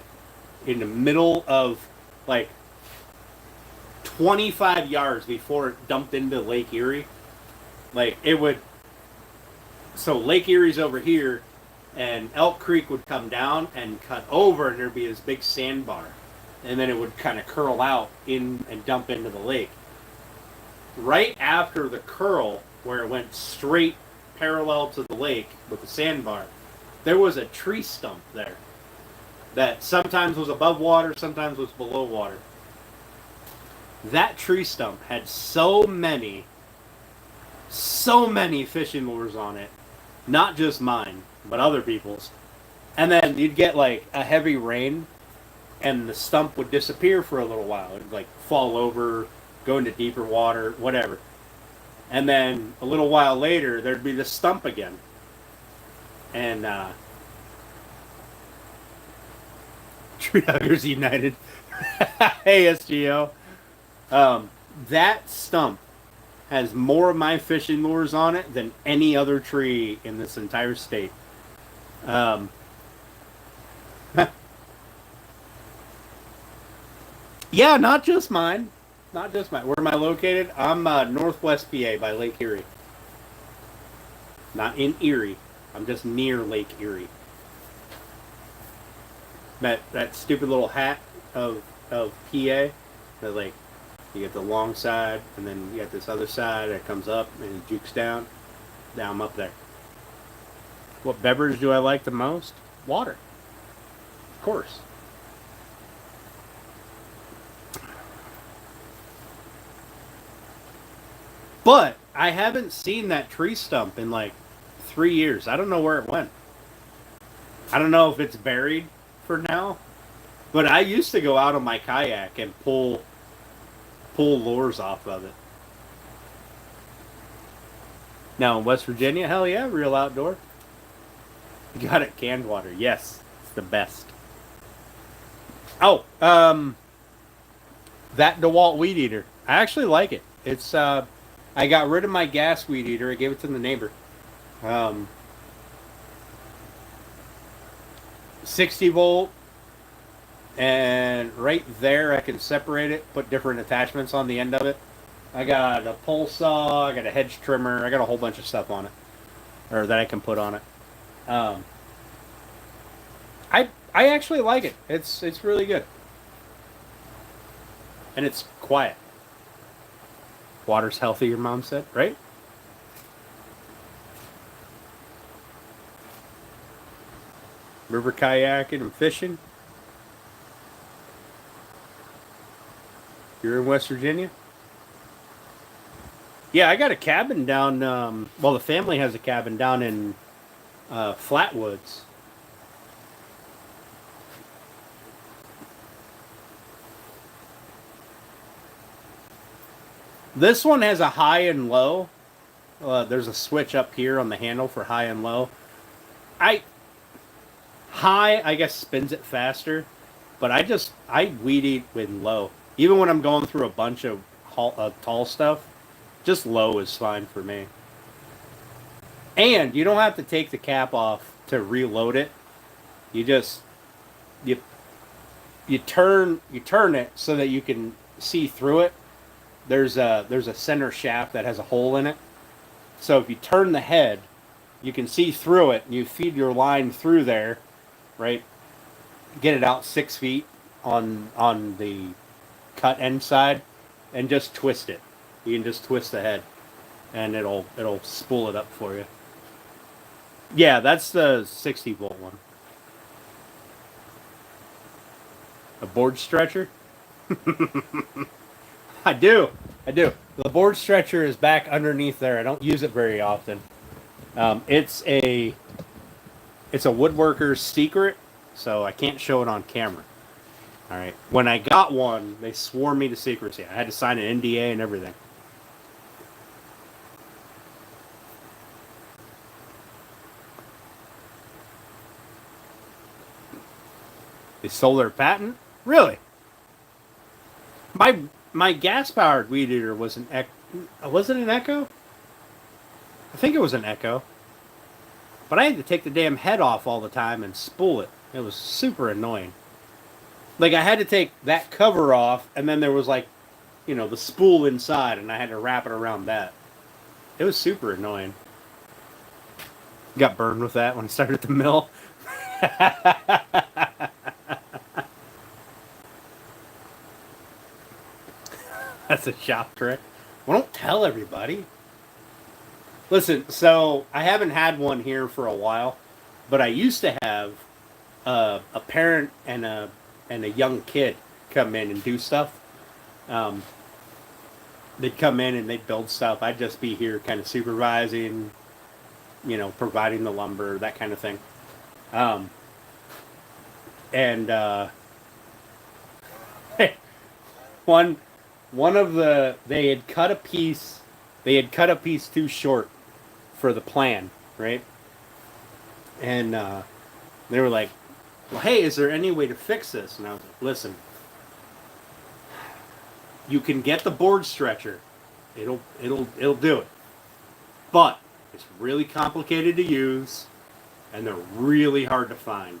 in the middle of, like, 25 yards before it dumped into Lake Erie. Like, it would... So Lake Erie's over here, and Elk Creek would come down and cut over, and there'd be this big sandbar. And then it would kind of curl out in and dump into the lake. Right after the curl, where it went straight parallel to the lake with the sandbar, there was a tree stump there that sometimes was above water, sometimes was below water. That tree stump had so many fishing lures on it, not just mine, but other people's. And then you'd get like a heavy rain, and the stump would disappear for a little while. It'd like fall over, go into deeper water, whatever. And then a little while later, there'd be the stump again. And Tree Huggers United. Hey, SGO. That stump has more of my fishing lures on it than any other tree in this entire state. Yeah, not just mine. Not just mine. Where am I located? I'm northwest PA by Lake Erie. Not in Erie. I'm just near Lake Erie. That stupid little hat of PA. That like you get the long side, and then you got this other side that comes up and it jukes down. Down up there. What beverage do I like the most? Water, of course. But I haven't seen that tree stump in like 3 years. I don't know where it went. I don't know if it's buried for now. But I used to go out on my kayak and pull lures off of it. Now in West Virginia, hell yeah, real outdoor. You got it, canned water. Yes, it's the best. Oh, that DeWalt weed eater. I actually like it. It's I got rid of my gas weed eater. I gave it to the neighbor. Um, 60 volt, and right there I can separate it, put different attachments on the end of it. I got a pole saw, I got a hedge trimmer, I got a whole bunch of stuff on it, or that I can put on it. Um, I actually like it. It's really good, and it's quiet. Water's healthy, your mom said, right? River kayaking and fishing. You're in West Virginia? Yeah, I got a cabin down. Well, the family has a cabin down in Flatwoods. This one has a high and low. There's a switch up here on the handle for high and low. I high, I guess, spins it faster, but I weed eat with low. Even when I'm going through a bunch of tall stuff, just low is fine for me. And you don't have to take the cap off to reload it. You just you you turn it so that you can see through it. There's a center shaft that has a hole in it. So if you turn the head, you can see through it, and you feed your line through there, right? Get it out 6 feet on the cut end side, and just twist it. You can just twist the head, and it'll spool it up for you. Yeah, that's the 60 volt one. A board stretcher. I do. I do. The board stretcher is back underneath there. I don't use it very often. It's a woodworker's secret, so I can't show it on camera. All right. When I got one, they swore me to secrecy. I had to sign an NDA and everything. They sold their patent? Really? My gas powered weed eater was was it an Echo? I think it was an Echo. But I had to take the damn head off all the time and spool it. It was super annoying. Like I had to take that cover off, and then there was like, the spool inside, and I had to wrap it around that. It was super annoying. Got burned with that when I started at the mill. That's a shop trick. Well, don't tell everybody. Listen, so I haven't had one here for a while, but I used to have a parent and a young kid come in and do stuff. They'd come in and they'd build stuff. I'd just be here kind of supervising, providing the lumber, that kind of thing. And one of they had cut a piece too short for the plan, right? And they were like, well, hey, is there any way to fix this? And I was like, listen, you can get the board stretcher. It'll do it. But it's really complicated to use, and they're really hard to find.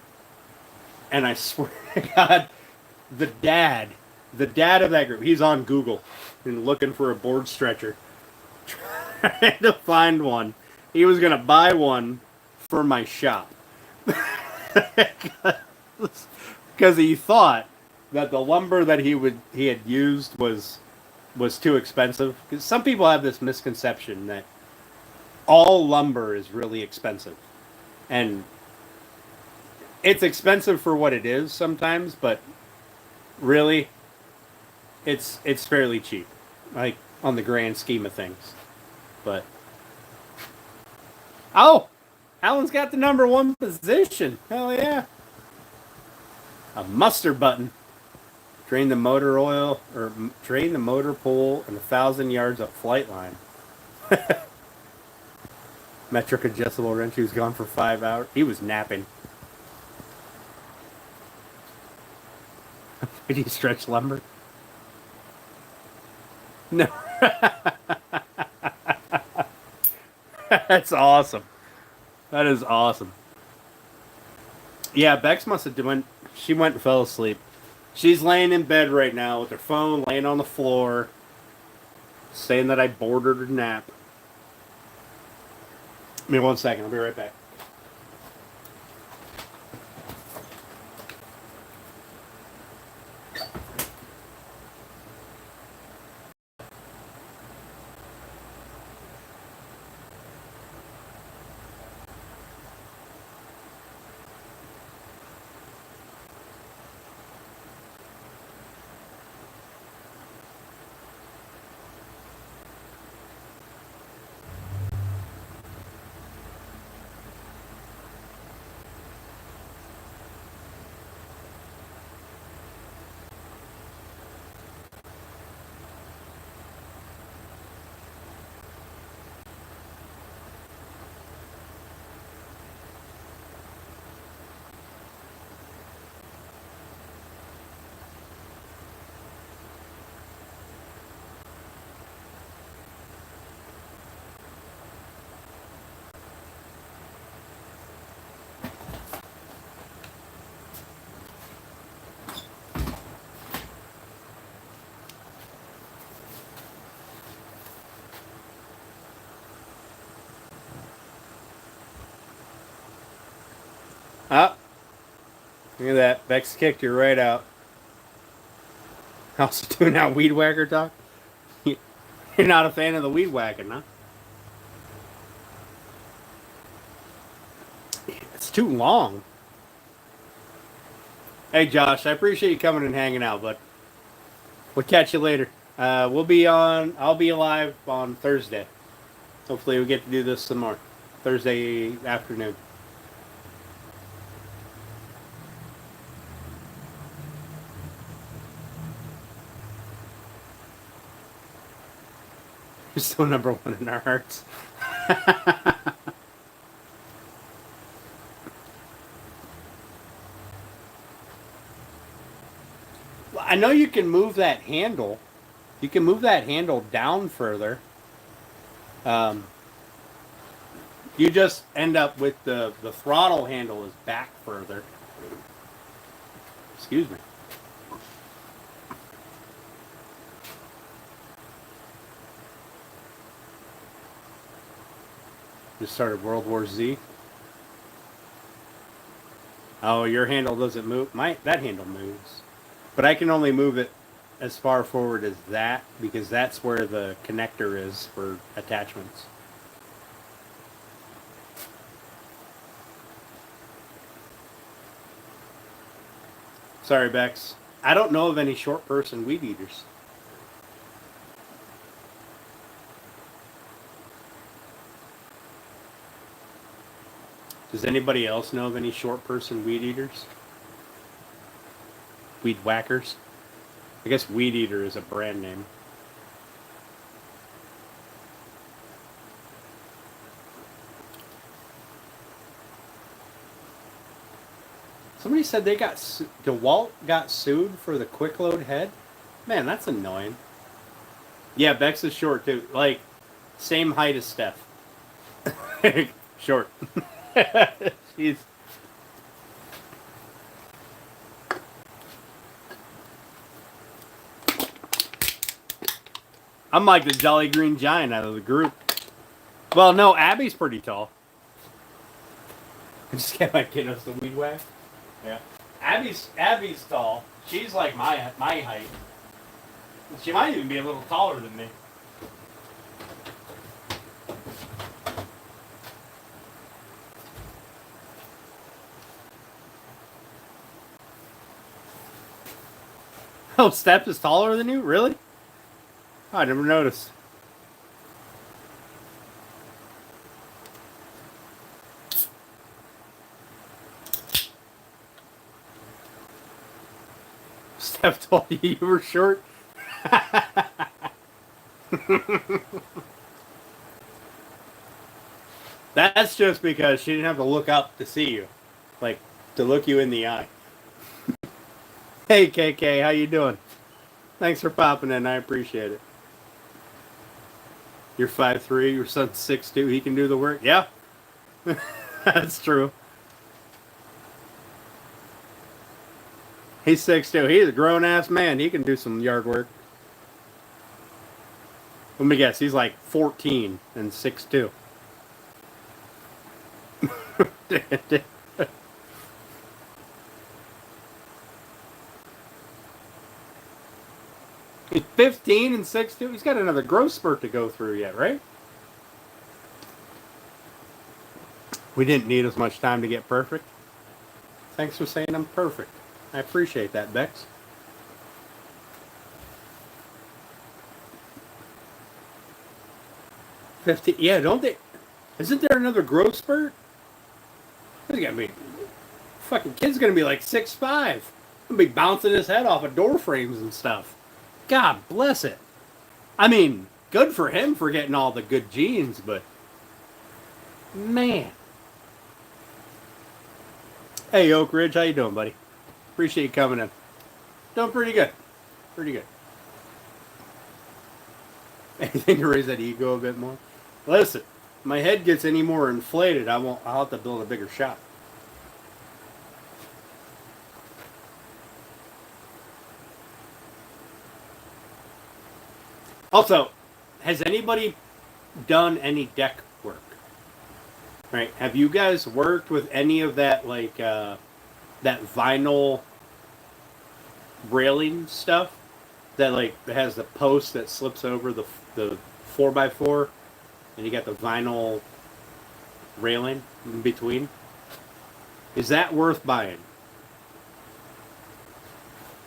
And I swear to God, the dad of that group, he's on Google and looking for a board stretcher, trying to find one. He was going to buy one for my shop. Because because he thought that the lumber that he had used was too expensive. Because some people have this misconception that all lumber is really expensive, and it's expensive for what it is sometimes, but really, it's fairly cheap, like on the grand scheme of things. But oh, Alan's got the #1 position. Hell yeah! A muster button. Drain the motor oil, or drain the motor pool and 1,000 yards of flight line. Metric adjustable wrench. He was gone for 5 hours. He was napping. Did he stretch lumber? No. That's awesome. That is awesome. Yeah, Bex must have went. She went and fell asleep. She's laying in bed right now with her phone laying on the floor, saying that I bored her to nap. Give me 1 second. I'll be right back. Ah, look at that. Bex kicked you right out. Also doing that weed whacker talk? You're not a fan of the weed whacking, huh? It's too long. Hey, Josh, I appreciate you coming and hanging out, but we'll catch you later. I'll be live on Thursday. Hopefully we get to do this some more. Thursday afternoon. You're still #1 in our hearts. Well, I know you can move that handle. You can move that handle down further. You just end up with the throttle handle is back further. Excuse me. Just started World War Z. Oh, your handle doesn't move. That handle moves, but I can only move it as far forward as that because that's where the connector is for attachments. Sorry, Bex. I don't know of any short person weed eaters. Does anybody else know of any short person weed eaters? Weed whackers? I guess weed eater is a brand name. Somebody said they DeWalt got sued for the quick load head. Man, that's annoying. Yeah, Bex is short too. Like, same height as Steph. Short. Jeez. I'm like the Jolly Green Giant out of the group. Well, no, Abby's pretty tall. I just can't like get us the weed whack. Yeah. Abby's tall. She's like my height. She might even be a little taller than me. Oh, Steph is taller than you? Really? Oh, I never noticed. Steph told you you were short? That's just because she didn't have to look up to see you. Like, to look you in the eye. Hey, KK, how you doing? Thanks for popping in. I appreciate it. You're 5'3", your son's 6'2". He can do the work? Yeah. That's true. He's 6'2". He's a grown-ass man. He can do some yard work. Let me guess. He's like 14 and 6'2". He's 15 and 6'2". He's got another growth spurt to go through yet, right? We didn't need as much time to get perfect. Thanks for saying I'm perfect. I appreciate that, Bex. Yeah, don't they? Isn't there another growth spurt? There's gotta be. Fucking kid's gonna be like 6'5". Gonna be bouncing his head off of door frames and stuff. God bless it. I mean, good for him for getting all the good genes, but man. Hey, Oak Ridge, how you doing, buddy? Appreciate you coming in. Doing pretty good. Pretty good. Anything to raise that ego a bit more? Listen, my head gets any more inflated, I'll have to build a bigger shop. Also, has anybody done any deck work? Right? Have you guys worked with any of that, like, that vinyl railing stuff? That, like, has the post that slips over the 4x4, and you got the vinyl railing in between? Is that worth buying?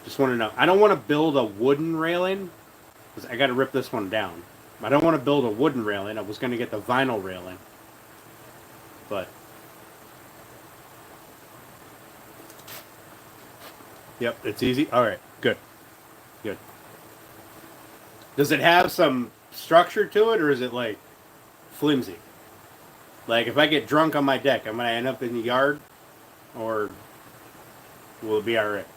Just want to know. I don't want to build a wooden railing, because I got to rip this one down. I don't want to build a wooden railing. I was going to get the vinyl railing. But yep, it's easy. All right, good. Good. Does it have some structure to it, or is it like flimsy? Like, if I get drunk on my deck, I'm going to end up in the yard, or will it be all right?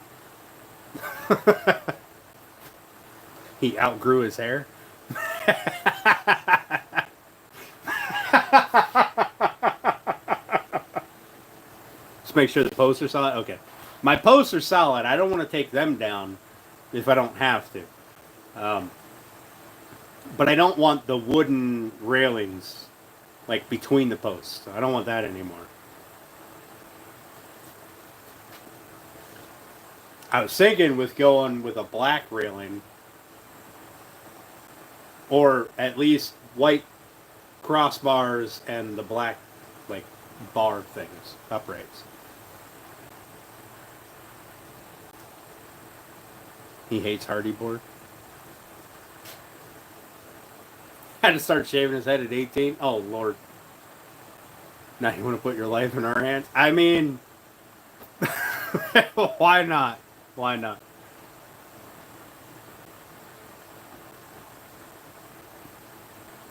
He outgrew his hair. Just make sure the posts are solid. Okay, my posts are solid. I don't want to take them down if I don't have to. But I don't want the wooden railings like between the posts. I don't want that anymore. I was thinking with going with a black railing, or at least white crossbars and the black, like, bar things, uprights. He hates hardy board. Had to start shaving his head at 18. Oh, Lord. Now you want to put your life in our hands? I mean, why not? Why not?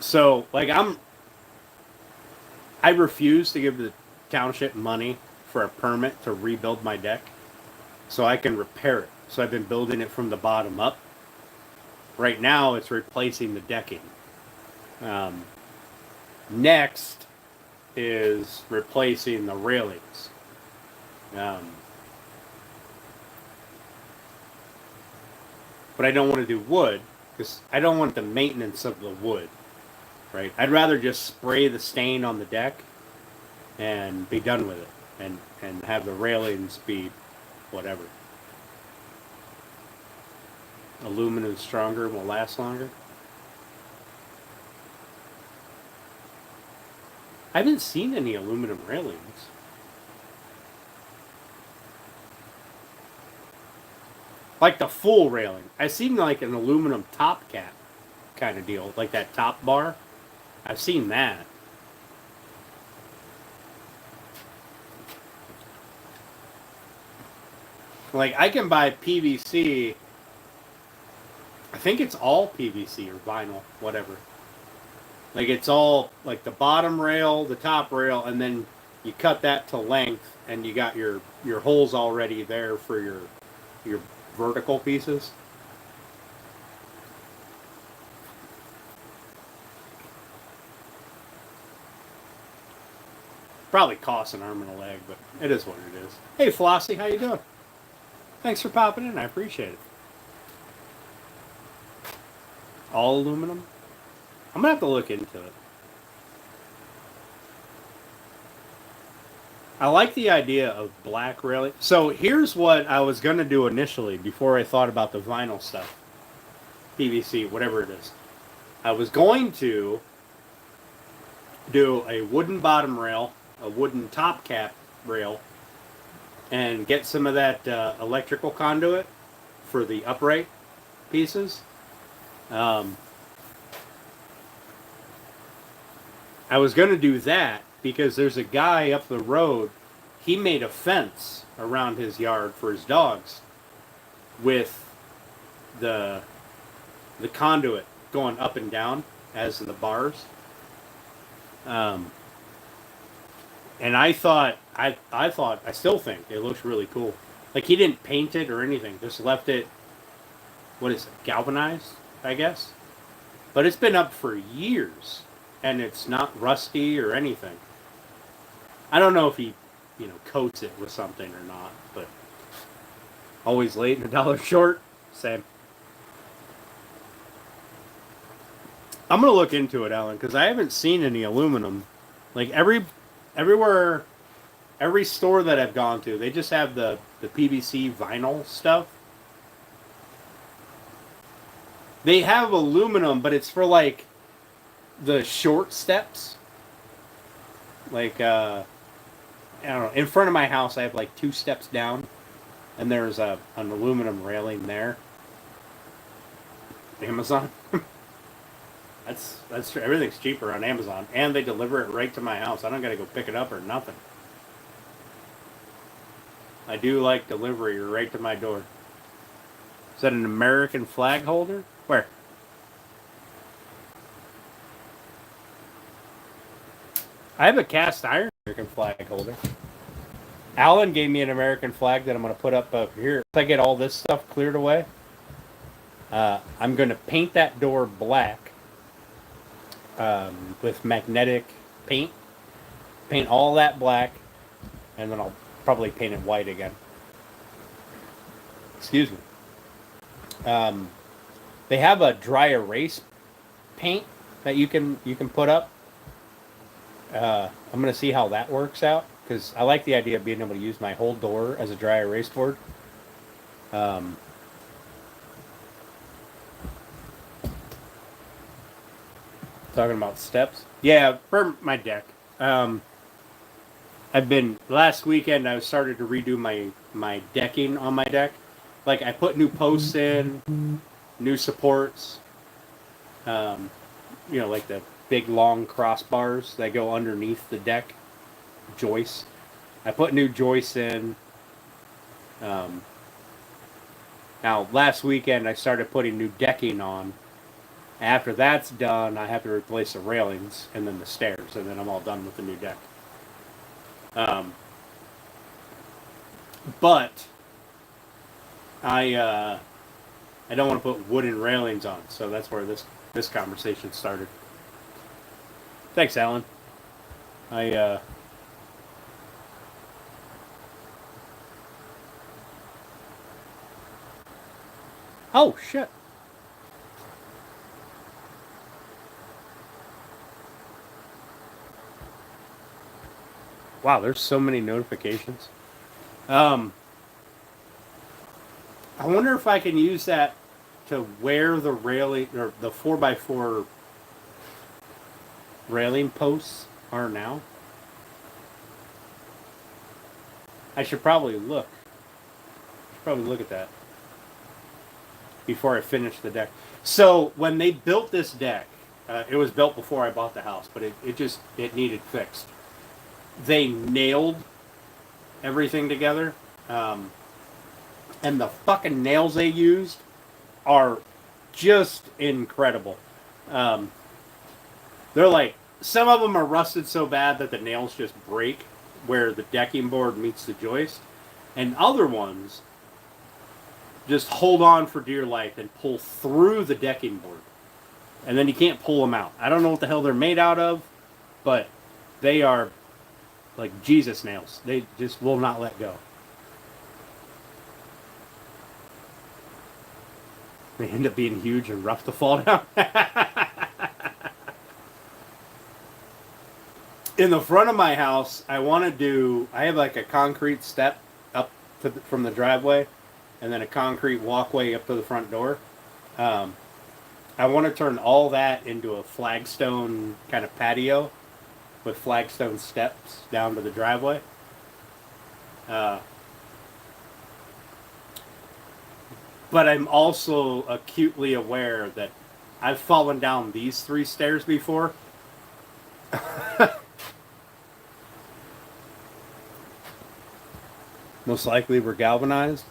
So, like, I refuse to give the township money for a permit to rebuild my deck so I can repair it. So I've been building it from the bottom up. Right now, it's replacing the decking. Next is replacing the railings. But I don't want to do wood because I don't want the maintenance of the wood. Right? I'd rather just spray the stain on the deck and be done with it, and have the railings be whatever. Aluminum's stronger and will last longer. I haven't seen any aluminum railings. Like the full railing. I've seen like an aluminum top cap kind of deal. Like that top bar. I've seen that. Like I can buy PVC. I think it's all PVC or vinyl, whatever. Like it's all like the bottom rail, the top rail, and then you cut that to length, and you got your holes already there for your vertical pieces. Probably costs an arm and a leg, but it is what it is. Hey Flossie, how you doing? Thanks for popping in. I appreciate it. All aluminum? I'm gonna have to look into it. I like the idea of black railing. So here's what I was gonna do initially before I thought about the vinyl stuff. PVC, whatever it is. I was going to do a wooden bottom rail, a wooden top cap rail, and get some of that electrical conduit for the upright pieces. I was going to do that because there's a guy up the road. He made a fence around his yard for his dogs with the conduit going up and down as in the bars. And I still think it looks really cool. Like he didn't paint it or anything, just left it, what is it, galvanized, I guess? But it's been up for years, and it's not rusty or anything. I don't know if he, coats it with something or not, but always late and a dollar short, same. I'm gonna look into it, Alan, because I haven't seen any aluminum. Like everywhere, every store that I've gone to, they just have the PVC vinyl stuff. They have aluminum, but it's for like the short steps. Like I don't know. In front of my house, I have like 2 steps down, and there's an aluminum railing there. Amazon. That's true. Everything's cheaper on Amazon, and they deliver it right to my house. I don't got to go pick it up or nothing. I do like delivery right to my door. Is that an American flag holder? Where? I have a cast iron American flag holder. Alan gave me an American flag that I'm going to put up here. If I get all this stuff cleared away, I'm going to paint that door black. With magnetic paint. Paint all that black, and then I'll probably paint it white again. Excuse me. They have a dry erase paint that you can put up. I'm gonna see how that works out because I like the idea of being able to use my whole door as a dry erase board. Talking about steps. Yeah, for my deck. Last weekend I started to redo my decking on my deck. Like I put new posts in, new supports. Like the big long crossbars that go underneath the deck joists. I put new joists in. Now last weekend I started putting new decking on. After that's done, I have to replace the railings and then the stairs, and then I'm all done with the new deck. But I don't want to put wooden railings on, so that's where this conversation started. Thanks, Alan. Oh shit. Wow, there's so many notifications. I wonder if I can use that to where the railing or the 4x4 railing posts are now. I should probably look. At that before I finish the deck. So when they built this deck, it was built before I bought the house, but it needed fixed. They nailed everything together, and the fucking nails they used are just incredible. They're like, some of them are rusted so bad that the nails just break where the decking board meets the joist, and other ones just hold on for dear life and pull through the decking board. And then you can't pull them out. I don't know what the hell they're made out of, but they are like Jesus nails. They just will not let go. They end up being huge and rough to fall down. In the front of my house, I have like a concrete step up from the driveway, and then a concrete walkway up to the front door. I want to turn all that into a flagstone kind of patio with flagstone steps down to the driveway. But I'm also acutely aware that I've fallen down these 3 stairs before. Most likely were galvanized.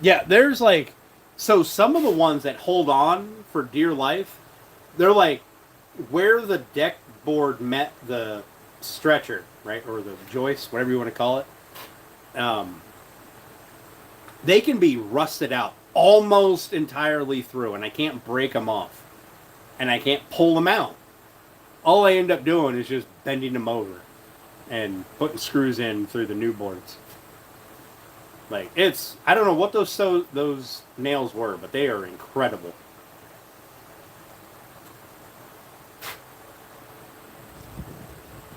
Yeah, there's like, so some of the ones that hold on for dear life, they're like where the deck board met the stretcher, right? Or the joist, whatever you want to call it. They can be rusted out almost entirely through, and I can't break them off. And I can't pull them out. All I end up doing is just bending them over and putting screws in through the new boards. Like, I don't know what those nails were, but they are incredible.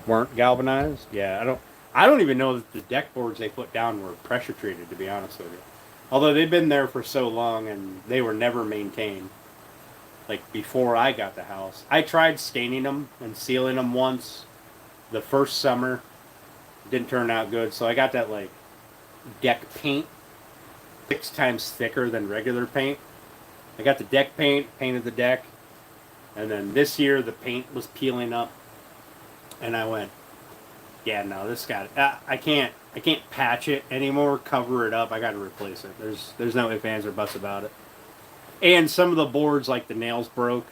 Weren't galvanized? Yeah, I don't even know that the deck boards they put down were pressure treated, to be honest with you. Although they've been there for so long and they were never maintained. Like, before I got the house. I tried staining them and sealing them once the first summer. Didn't turn out good, so I got that, like, deck paint 6 times thicker than regular paint. I got the deck paint, painted the deck, and then this year the paint was peeling up, and I went, yeah, no, this got I can't patch it anymore, cover it up. I got to replace it. There's no ifs, ands, or buts about it. And some of the boards, like the nails broke,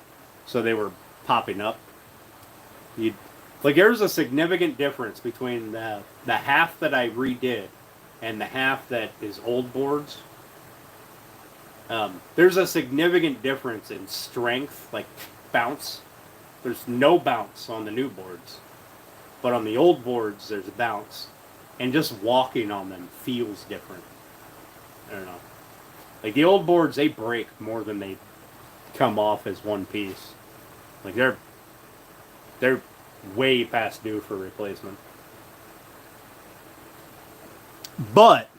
so they were popping up. There's a significant difference between the half that I redid and the half that is old boards. There's a significant difference in strength, like bounce. There's no bounce on the new boards. But on the old boards, there's a bounce. And just walking on them feels different. I don't know. Like the old boards, they break more than they come off as one piece. Like they're way past due for replacement. But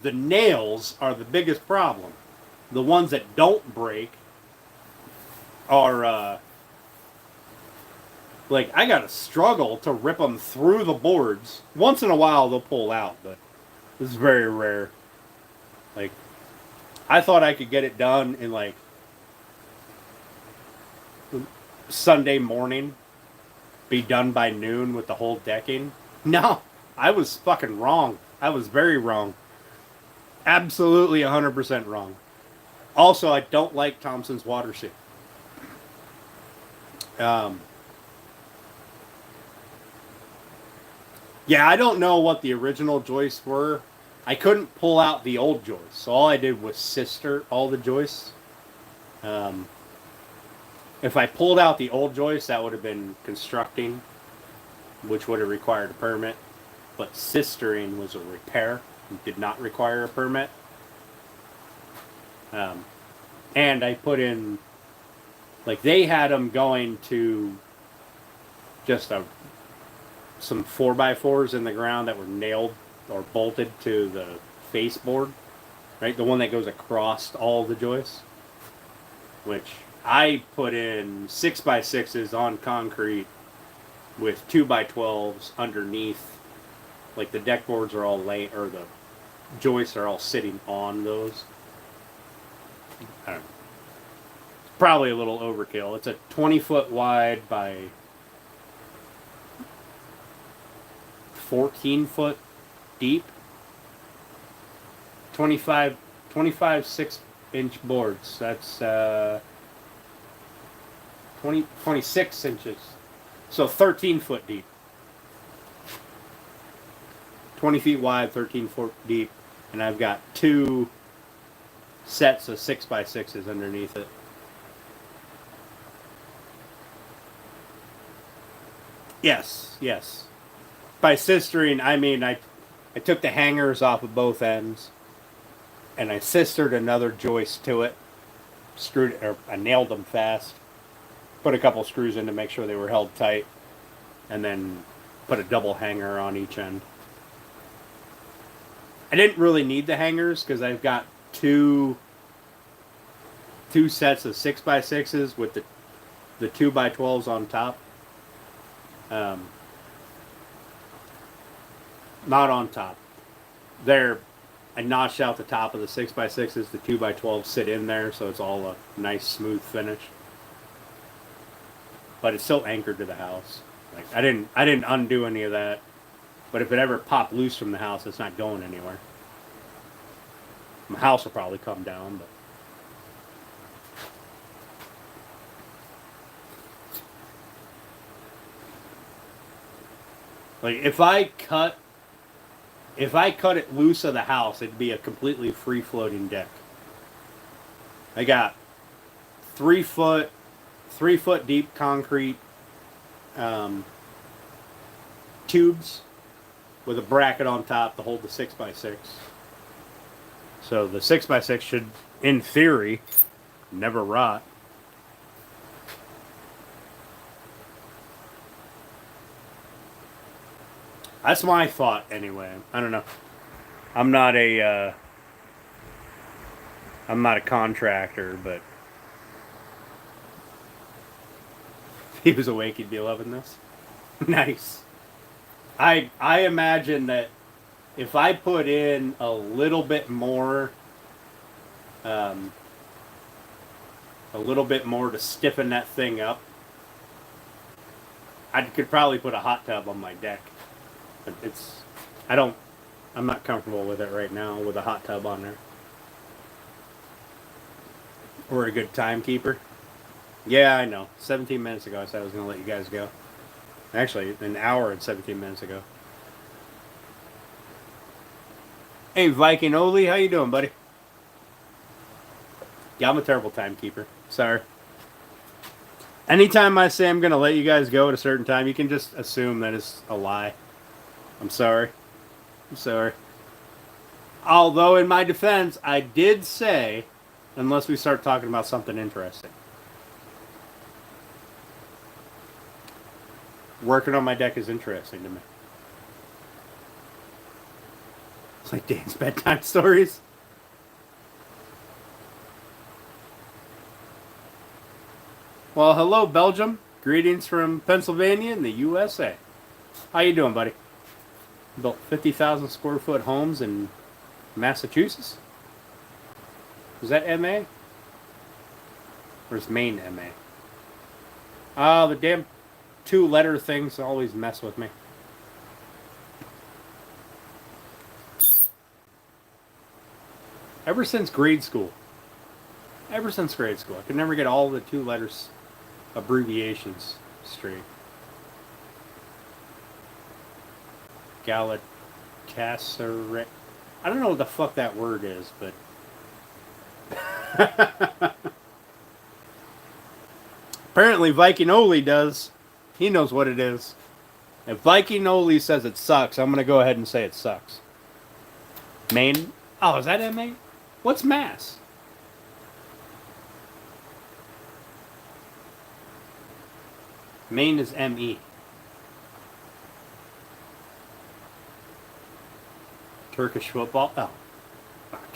the nails are the biggest problem. The ones that don't break are like I gotta struggle to rip them through the boards. Once in a while they'll pull out, but this is very rare. Like I thought I could get it done in like Sunday morning, be done by noon with the whole decking. No, I was fucking wrong. I was very wrong. Absolutely 100% wrong. Also, I don't like Thompson's water seal. Yeah, I don't know what the original joists were. I couldn't pull out the old joists, so all I did was sister all the joists. If I pulled out the old joists, that would have been constructing, which would have required a permit. But sistering was a repair and did not require a permit. And I put in, like they had them going to just some 4x4s in the ground that were nailed or bolted to the face board. right? The one that goes across all the joists, which I put in 6x6s on concrete with 2x12s underneath. Like the deck boards are all or the joists are all sitting on those. I don't know. It's probably a little overkill. It's a 20-foot wide by 14-foot deep. 25 6-inch boards. That's 26 inches. So 13 foot deep. 20 feet wide, 13 foot deep. And I've got 2 sets of 6x6s underneath it. Yes, yes. By sistering, I mean I took the hangers off of both ends, and I sistered another joist to it. I nailed them fast. Put a couple screws in to make sure they were held tight, and then put a double hanger on each end. I didn't really need the hangers because I've got two sets of 6x6s with the 2x12s on top. Not on top. I notched out the top of the 6x6s. The 2x12s sit in there, so it's all a nice smooth finish. But it's still anchored to the house. Like I didn't undo any of that. But if it ever popped loose from the house, it's not going anywhere. My house will probably come down, but like if I cut it loose of the house, it'd be a completely free floating deck. I got 3 foot deep concrete tubes with a bracket on top to hold the 6x6. So the 6x6 should, in theory, never rot. That's my thought, anyway. I don't know. I'm not a contractor, but if he was awake, he'd be loving this. Nice. I imagine that if I put in a little bit more to stiffen that thing up, I could probably put a hot tub on my deck. But I'm not comfortable with it right now with a hot tub on there. We're a good timekeeper. Yeah, I know. 17 minutes ago I said I was going to let you guys go. Actually, an hour and 17 minutes ago. Hey, Viking Oli, how you doing, buddy? Yeah, I'm a terrible timekeeper. Sorry. Anytime I say I'm going to let you guys go at a certain time, you can just assume that it's a lie. I'm sorry. I'm sorry. Although, in my defense, I did say, unless we start talking about something interesting. Working on my deck is interesting to me. It's like Dan's bedtime stories. Well, hello, Belgium. Greetings from Pennsylvania and the USA. How you doing, buddy? Built 50,000 square foot homes in Massachusetts? Is that MA? Or is Maine MA? Oh, the damn 2-letter things always mess with me. Ever since grade school. I could never get all the 2 letters abbreviations straight. Galatasaray. I don't know what the fuck that word is, but apparently Viking Oli does. He knows what it is. If Viking Oli says it sucks, I'm going to go ahead and say it sucks. Maine? Oh, is that MA? What's Mass? Maine is ME. Turkish football? Oh, fuck.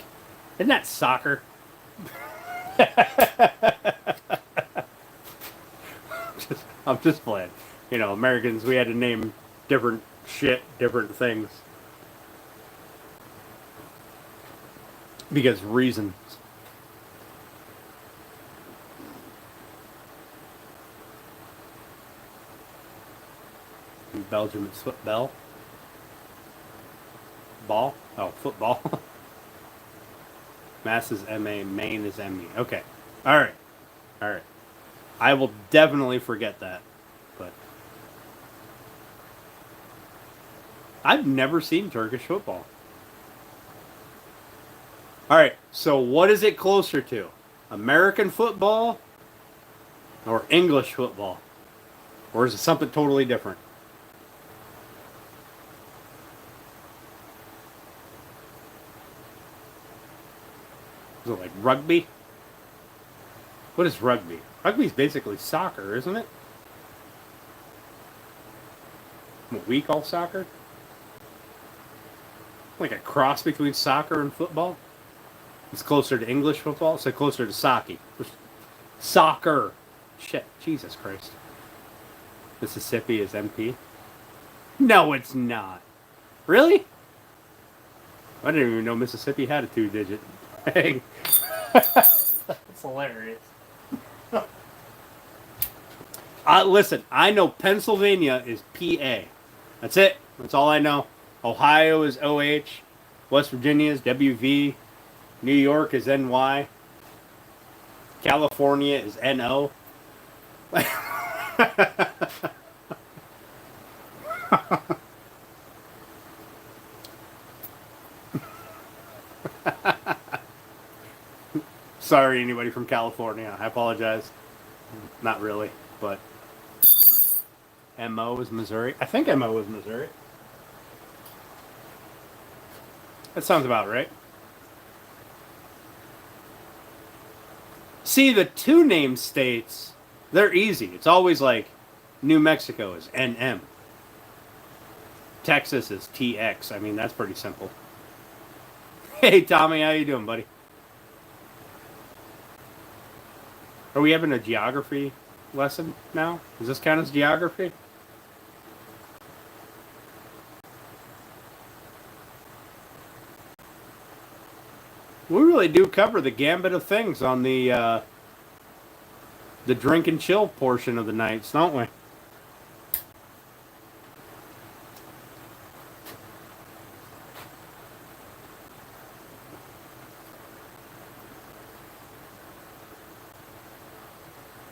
Isn't that soccer? I'm just playing. You know, Americans, we had to name different shit, different things. Because reasons. In Belgium, it's football. Ball? Oh, football. Mass is MA, Maine is ME. Okay. All right. All right. I will definitely forget that. But I've never seen Turkish football. All right. So what is it closer to? American football or English football? Or is it something totally different? Is it like rugby? What is rugby? Rugby's basically soccer, isn't it? What we call soccer? Like a cross between soccer and football? It's closer to English football, so closer to soccer. Soccer. Shit, Jesus Christ. Mississippi is MP? No, it's not. Really? I didn't even know Mississippi had a 2-digit thing. That's hilarious. Listen, I know Pennsylvania is PA. That's it. That's all I know. Ohio is OH. West Virginia is WV. New York is NY. California is NO. Sorry, anybody from California. I apologize. Not really, but MO is Missouri. I think MO is Missouri. That sounds about right. See, the two name states, they're easy. It's always like New Mexico is NM. Texas is TX. I mean, that's pretty simple. Hey, Tommy, how you doing, buddy? Are we having a geography lesson now? Does this count as geography? We really do cover the gambit of things on the drink and chill portion of the nights, don't we?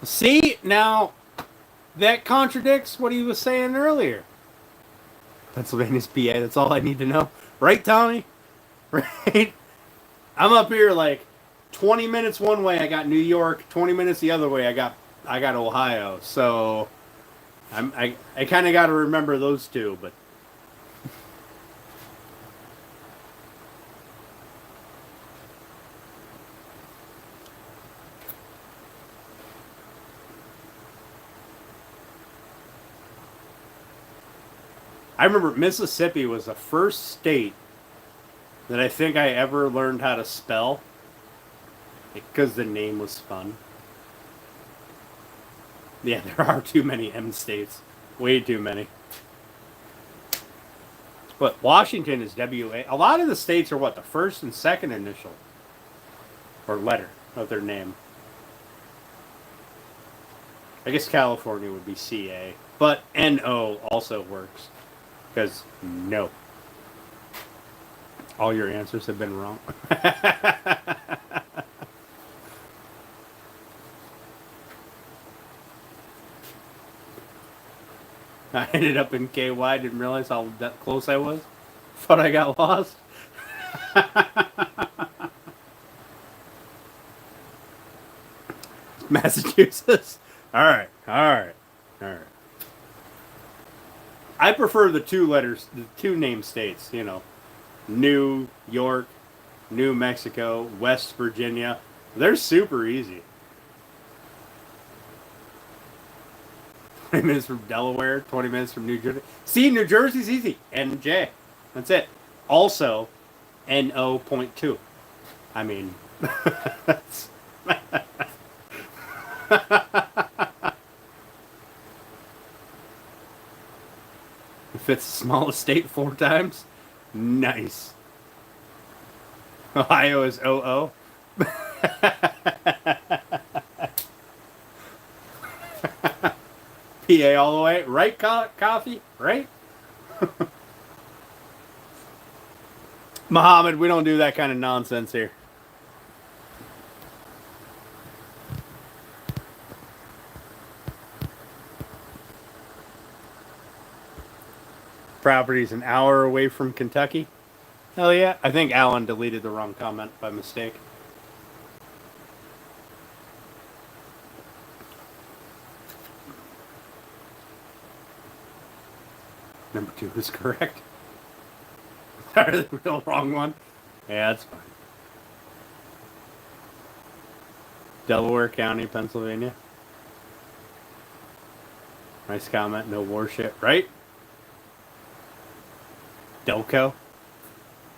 See, now that contradicts what he was saying earlier. Pennsylvania's PA, that's all I need to know. Right, Tommy? Right? I'm up here like 20 minutes one way, I got New York, 20 minutes the other way, I got Ohio. So I kind of got to remember those two, but I remember Mississippi was the first state that I think I ever learned how to spell because the name was fun. Yeah, there are too many M states. Way too many. But Washington is WA. A lot of the states are what? The first and second initial or letter of their name. I guess California would be CA. But NO also works. Because no. All your answers have been wrong. I ended up in KY, didn't realize how close I was. Thought I got lost. Massachusetts. Alright. I prefer the two name states, you know. New York, New Mexico, West Virginia. They're super easy. 20 minutes from Delaware, 20 minutes from New Jersey. See, New Jersey's easy. NJ. That's it. Also, NO.2. I mean, if it's the smallest state 4 times, nice. Ohio is OO. PA all the way. Right, coffee? Right? Muhammad, we don't do that kind of nonsense here. Property's an hour away from Kentucky. Hell yeah. I think Alan deleted the wrong comment by mistake. Number 2 is correct. Sorry, the real wrong one. Yeah, that's fine. Delaware County, Pennsylvania. Nice comment. No warship, right? Delco.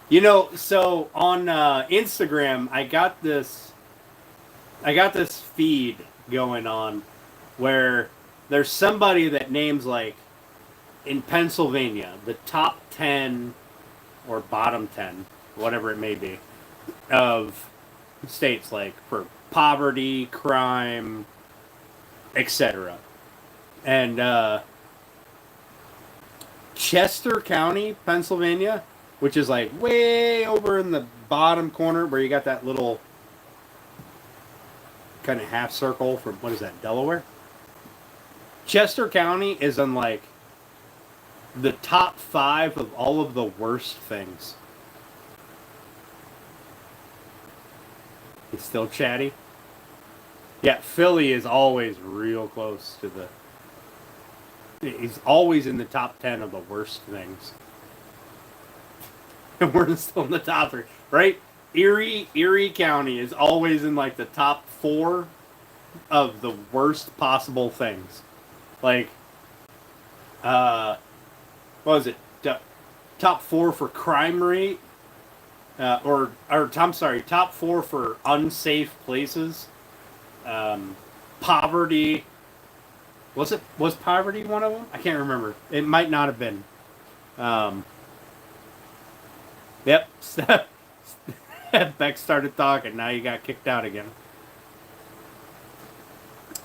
You know, so on Instagram, I got this feed going on where there's somebody that names like in Pennsylvania the top 10 or bottom 10, whatever it may be, of states like for poverty, crime, etc. And Chester County, Pennsylvania, which is like way over in the bottom corner where you got that little kind of half circle from, what is that, Delaware? Chester County is in like the top 5 of all of the worst things. He's still chatty. Yeah, Philly is always real close to the... He's always in the top 10 of the worst things. And we're still in the top 3, right? Erie County is always in like the top 4 of the worst possible things. Like, what was it? Top 4 for crime rate, or I'm sorry, top 4 for unsafe places. Poverty. Was poverty one of them? I can't remember. It might not have been. Yep. Beck started talking. Now you got kicked out again.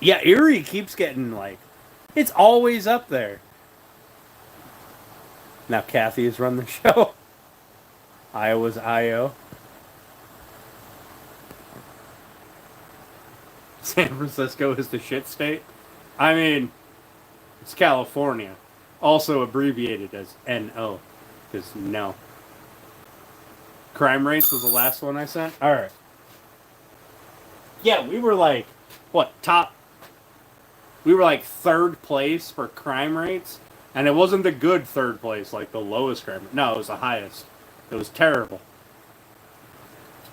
Yeah, Erie keeps getting like, it's always up there. Now Kathy has run the show. Iowa's IO. San Francisco is the shit state. I mean, it's California. Also abbreviated as NO. Because no. Crime rates was the last one I sent? Alright. Yeah, we were like, what, we were like 3rd place for crime rates. And it wasn't the good 3rd place, like the lowest crime rate. No, it was the highest. It was terrible.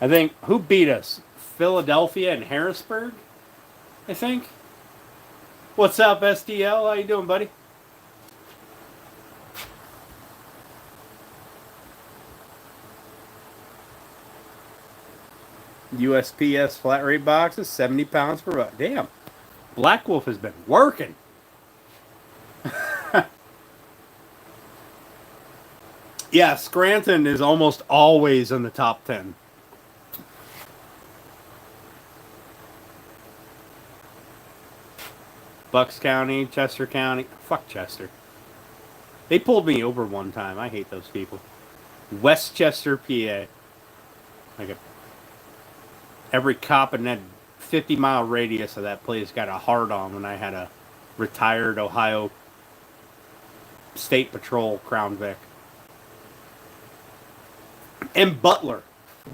I think, who beat us? Philadelphia and Harrisburg? I think. What's up, SDL? How you doing, buddy? USPS flat rate boxes, 70 pounds per buck. Damn. Black Wolf has been working. Yeah, Scranton is almost always in the top 10. Bucks County, Chester County. Fuck Chester. They pulled me over one time. I hate those people. Westchester, PA. Like every cop in that 50-mile radius of that place got a hard on when I had a retired Ohio State Patrol Crown Vic. And Butler.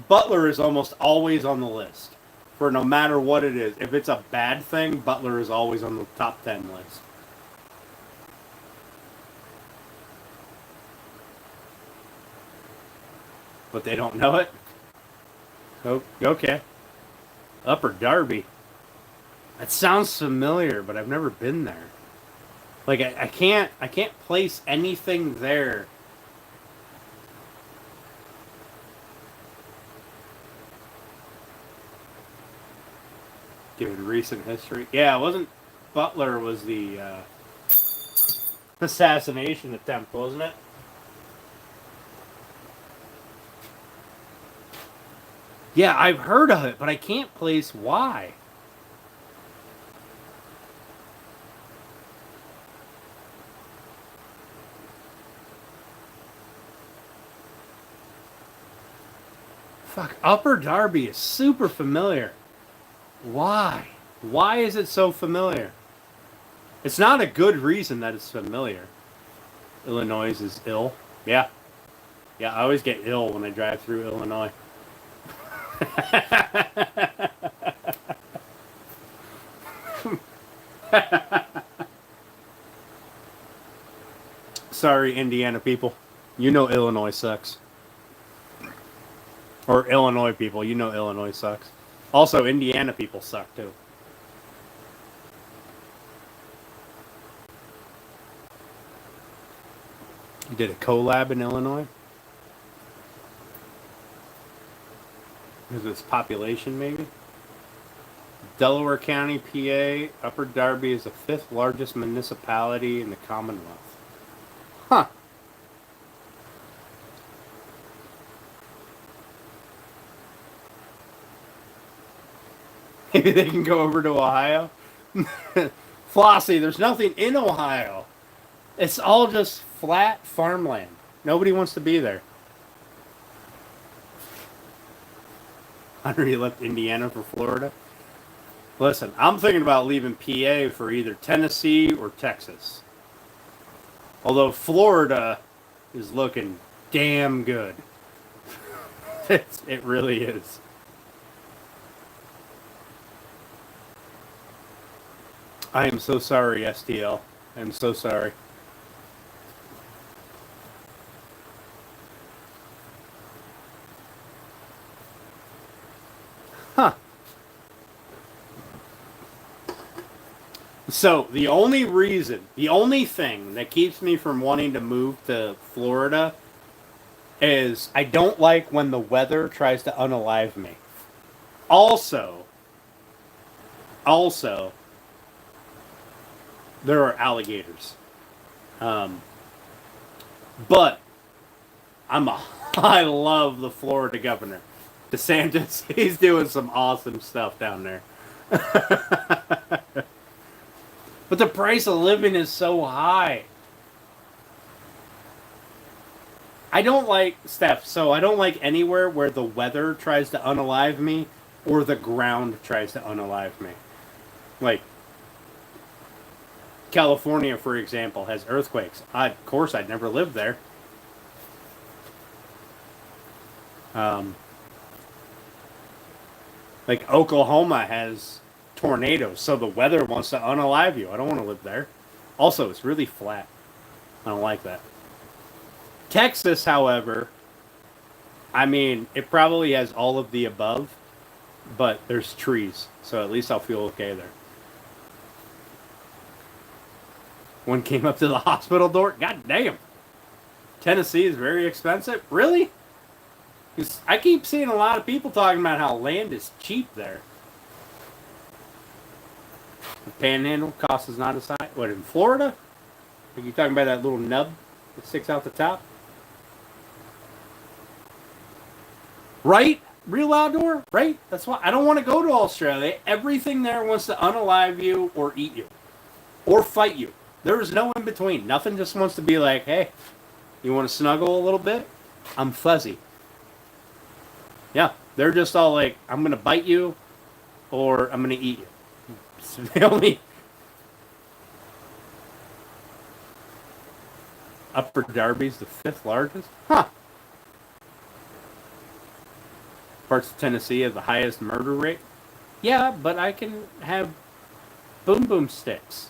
Butler is almost always on the list. For no matter what it is. If it's a bad thing, Butler is always on the top 10 list. But they don't know it? Oh, okay. Upper Darby. That sounds familiar, but I've never been there. Like, I can't place anything there. Given recent history. Yeah, it wasn't Butler was the assassination attempt, wasn't it? Yeah, I've heard of it, but I can't place why. Fuck, Upper Darby is super familiar. Why? Why is it so familiar? It's not a good reason that it's familiar. Illinois is ill. Yeah. Yeah, I always get ill when I drive through Illinois. Sorry, Indiana people. You know Illinois sucks. Or Illinois people, you know Illinois sucks. Also, Indiana people suck too. You did a collab in Illinois? Is this population maybe? Delaware County, PA, Upper Darby is the 5th largest municipality in the Commonwealth. Huh. Maybe they can go over to Ohio. Flossie, there's nothing in Ohio. It's all just flat farmland. Nobody wants to be there. Hunter, you left Indiana for Florida? Listen, I'm thinking about leaving PA for either Tennessee or Texas. Although Florida is looking damn good. It really is. I am so sorry, STL. I am so sorry. Huh. So, the only thing that keeps me from wanting to move to Florida is I don't like when the weather tries to unalive me. Also, there are alligators. But I love the Florida governor. DeSantis, he's doing some awesome stuff down there. But the price of living is so high. I don't like, Steph, so I don't like anywhere where the weather tries to unalive me or the ground tries to unalive me. Like, California, for example, has earthquakes. Of course, I'd never lived there. Like, Oklahoma has tornadoes, so the weather wants to unalive you. I don't want to live there. Also, it's really flat. I don't like that. Texas, however, I mean, it probably has all of the above, but there's trees, so at least I'll feel okay there. One came up to the hospital door. God damn. Tennessee is very expensive. Really? 'Cause I keep seeing a lot of people talking about how land is cheap there. The panhandle cost is not as high. What, in Florida? Are you talking about that little nub that sticks out the top? Right? Real outdoor? Right? That's why I don't want to go to Australia. Everything there wants to unalive you or eat you. Or fight you. There is no in between. Nothing just wants to be like, hey, you want to snuggle a little bit? I'm fuzzy. Yeah, they're just all like, I'm going to bite you or I'm going to eat you. So the only... Upper Darby's the 5th largest? Huh. Parts of Tennessee have the highest murder rate? Yeah, but I can have boom boom sticks.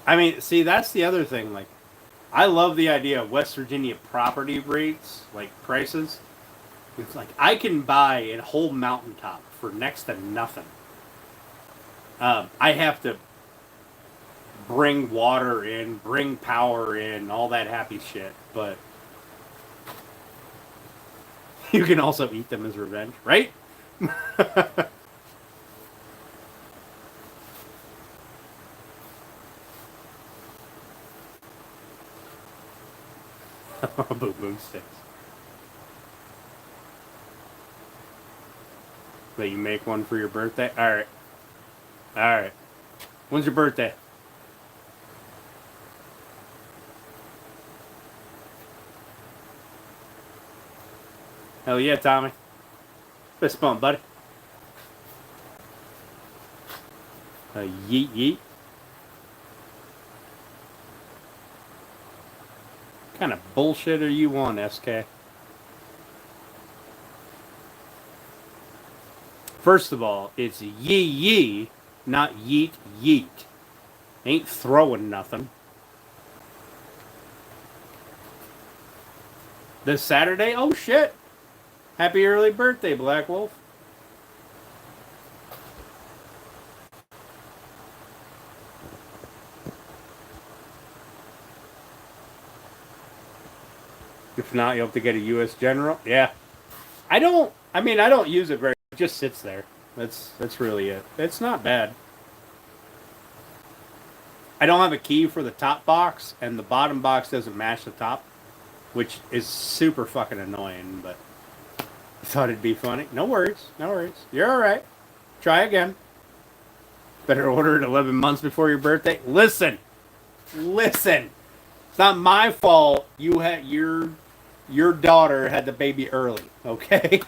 I mean, see, that's the other thing. Like, I love the idea of West Virginia property rates, like prices. It's like I can buy a whole mountaintop for next to nothing. I have to bring water in, bring power in, all that happy shit. But You can also eat them as revenge, right? Boom boom sticks. That you make one for your birthday? Alright. Alright. When's your birthday? Hell yeah, Tommy. Fist bump, buddy. Yeet yeet. What kind of bullshit are you on, SK? First of all, it's yee yee, not yeet yeet. Ain't throwing nothing. This Saturday? Oh shit! Happy early birthday, Black Wolf. If not, you'll have to get a U.S. General. Yeah. I don't use it very. It just sits there. That's really it. It's not bad. I don't have a key for the top box, and the bottom box doesn't match the top, which is super fucking annoying, but I thought it'd be funny. No worries. No worries. You're alright. Try again. Better order it 11 months before your birthday. Listen. It's not my fault you had your daughter had the baby early, okay?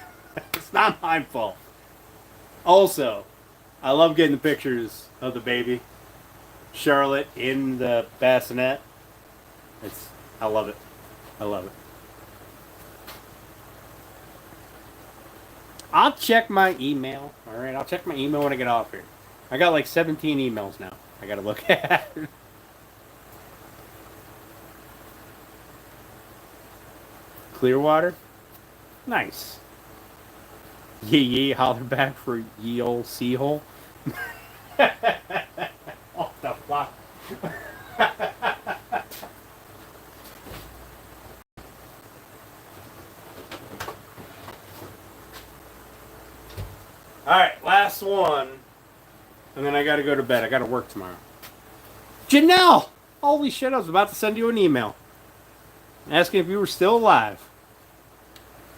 It's not my fault. Also, I love getting the pictures of the baby. Charlotte in the bassinet. I love it. I love it. I'll check my email. Alright, I'll check my email when I get off here. I got like 17 emails now I gotta look at. Clearwater? Nice. Yee yee, holler back for ye old seahole. What the fuck? Alright, last one. And then I gotta go to bed. I gotta work tomorrow. Janelle! Holy shit, I was about to send you an email. Asking if you were still alive.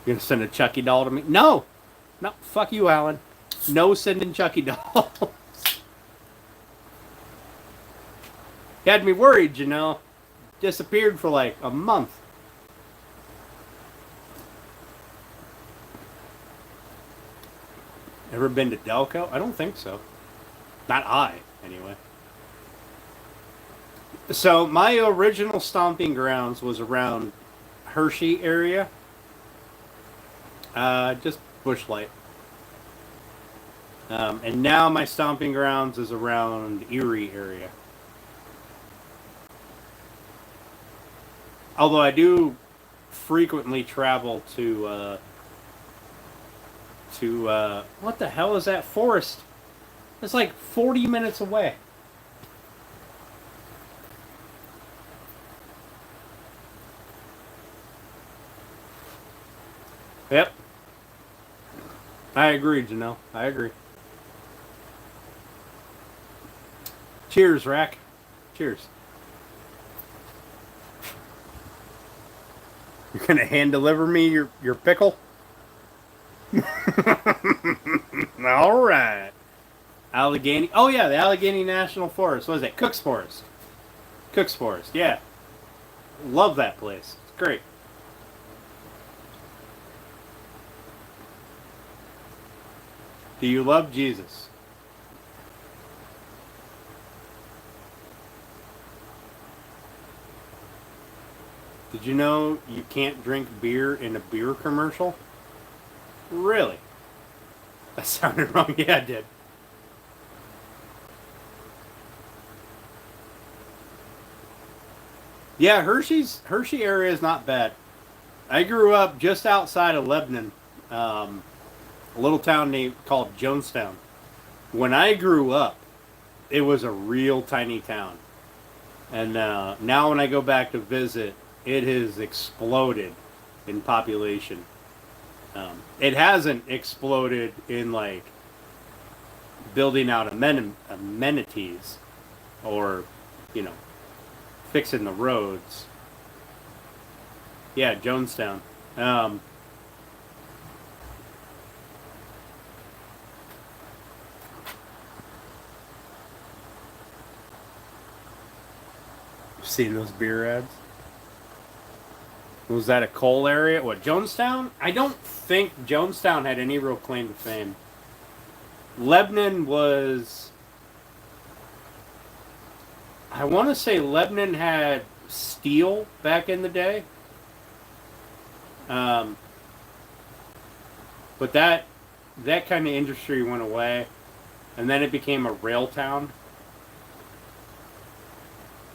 You're gonna send a Chucky doll to me? No! No, fuck you, Alan. No sending Chucky dolls. You had me worried, Janelle. Disappeared for like a month. Ever been to Delco? I don't think so. Not I, anyway. So, my original stomping grounds was around Hershey area. Just Bushlight. And now my stomping grounds is around Erie area. Although I do frequently travel to what the hell is that forest? It's like 40 minutes away. Yep. I agree, Janelle. I agree. Cheers, Rack. Cheers. You're gonna hand deliver me your pickle? All right. Allegheny. Oh yeah, the Allegheny National Forest. What is it? Cook's Forest. Cook's Forest. Yeah. Love that place. It's great. Do you love Jesus? Did you know you can't drink beer in a beer commercial? Really? That sounded wrong. Yeah, it did. Yeah, Hershey area is not bad. I grew up just outside of Lebanon, a little town called Jonestown. When I grew up, it was a real tiny town, and now when I go back to visit, it has exploded in population. It hasn't exploded in like building out amenities or, you know, fixing the roads. Yeah, Jonestown. Seen those beer ads? Was that a coal area? What, Jonestown? I don't think Jonestown had any real claim to fame. Lebanon was. I want to say Lebanon had steel back in the day. Um, but that kind of industry went away, and then it became a rail town.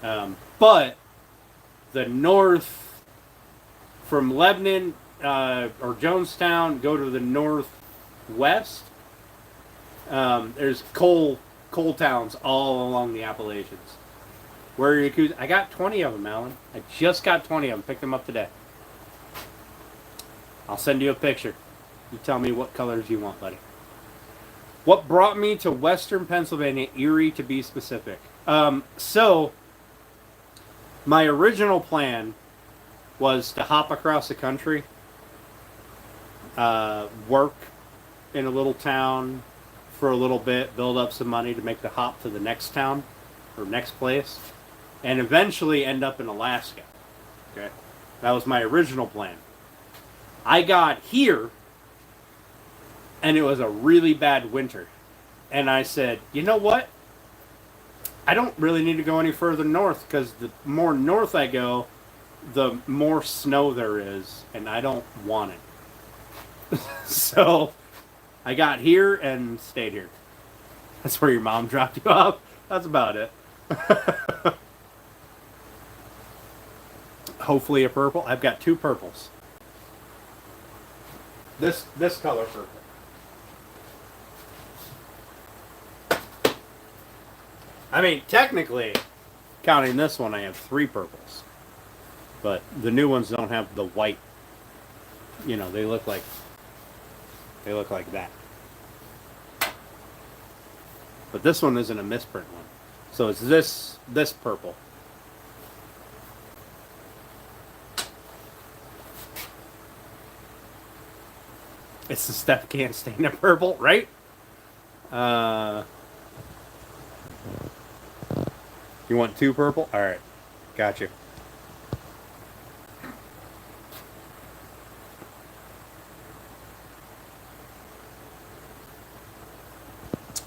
But the north from Lebanon or Jonestown go to the northwest. There's coal towns all along the Appalachians. Where are your I got 20 of them, Alan. I just got 20 of them. Picked them up today. I'll send you a picture. You tell me what colors you want, buddy. What brought me to Western Pennsylvania, Erie to be specific? So, my original plan was to hop across the country, work in a little town for a little bit, build up some money to make the hop to the next town or next place, and eventually end up in Alaska. Okay? That was my original plan. I got here, and it was a really bad winter. And I said, you know what? I don't really need to go any further north, because the more north I go, the more snow there is, and I don't want it. So I got here and stayed here. That's where your mom dropped you off. That's about it. Hopefully a purple. I've got two purples. This color purple. I mean, technically, counting this one, I have three purples. But the new ones don't have the white. You know, they look like that. But this one isn't a misprint one. So it's this purple. It's the Steph can't stand the purple, right? You want two purple? All right, got you.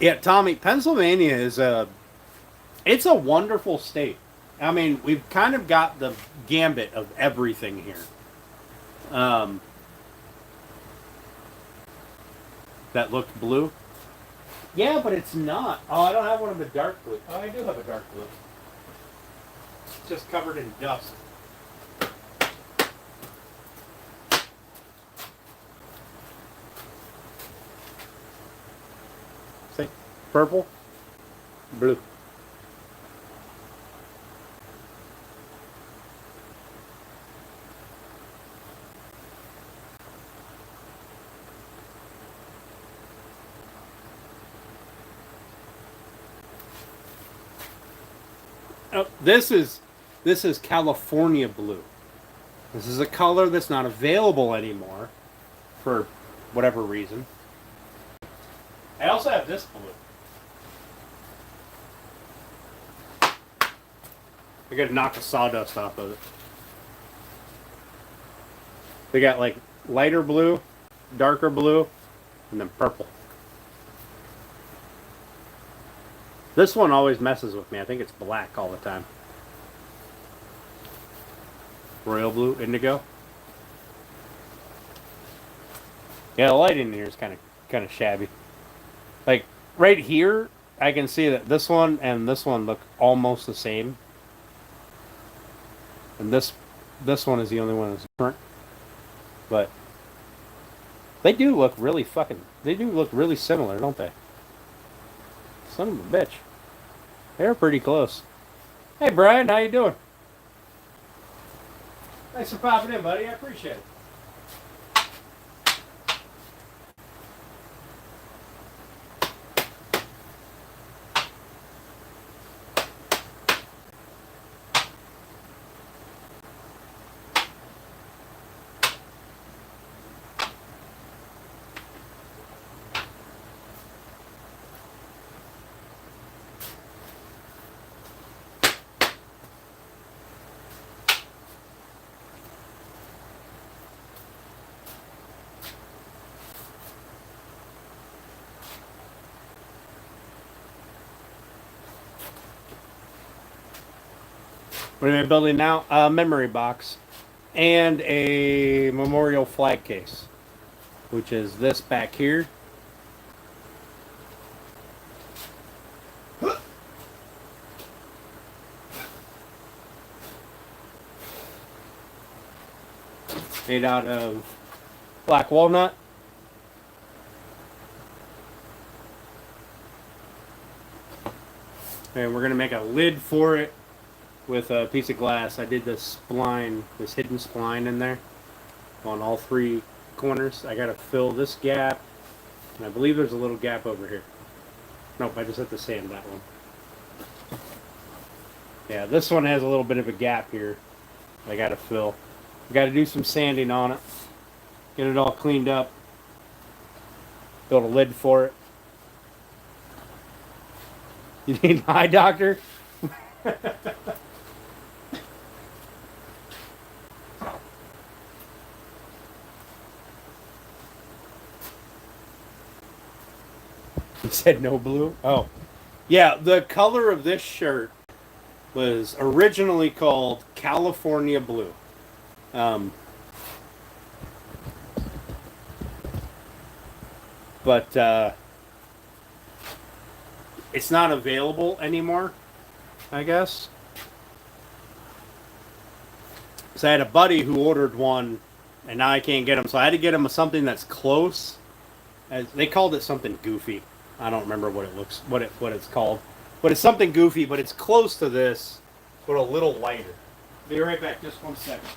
Yeah, Tommy, Pennsylvania is it's a wonderful state. I mean, we've kind of got the gambit of everything here. That looked blue? Yeah, but it's not. Oh, I don't have one of the dark blue. Oh, I do have a dark blue. It's just covered in dust. See? Purple, blue. Oh, this is California blue. This is a color that's not available anymore for whatever reason. I also have this blue. I gotta knock the sawdust off of it. They got like lighter blue, darker blue, and then purple. This one always messes with me. I think it's black all the time. Royal blue, indigo. Yeah, the lighting in here is kind of shabby. Like right here, I can see that this one and this one look almost the same. And this one is the only one that's different. But they do look really similar, don't they? Son of a bitch. They're pretty close. Hey Brian, how you doing? Thanks for popping in, buddy. I appreciate it. What am I building now? A memory box and a memorial flag case, which is this back here. Made out of black walnut. And we're going to make a lid for it with a piece of glass. I did this spline, this hidden spline in there on all three corners. I got to fill this gap, and I believe there's a little gap over here. Nope, I just have to sand that one. Yeah, this one has a little bit of a gap here I got to fill. I got to do some sanding on it, get it all cleaned up, build a lid for it. You need an eye doctor? He said no blue? Oh. Yeah, the color of this shirt was originally called California Blue. But it's not available anymore, I guess. So I had a buddy who ordered one, and now I can't get them. So I had to get him something that's close. They called it something goofy. I don't remember what it's called, but it's something goofy. But it's close to this, but a little lighter. Be right back. Just 1 second.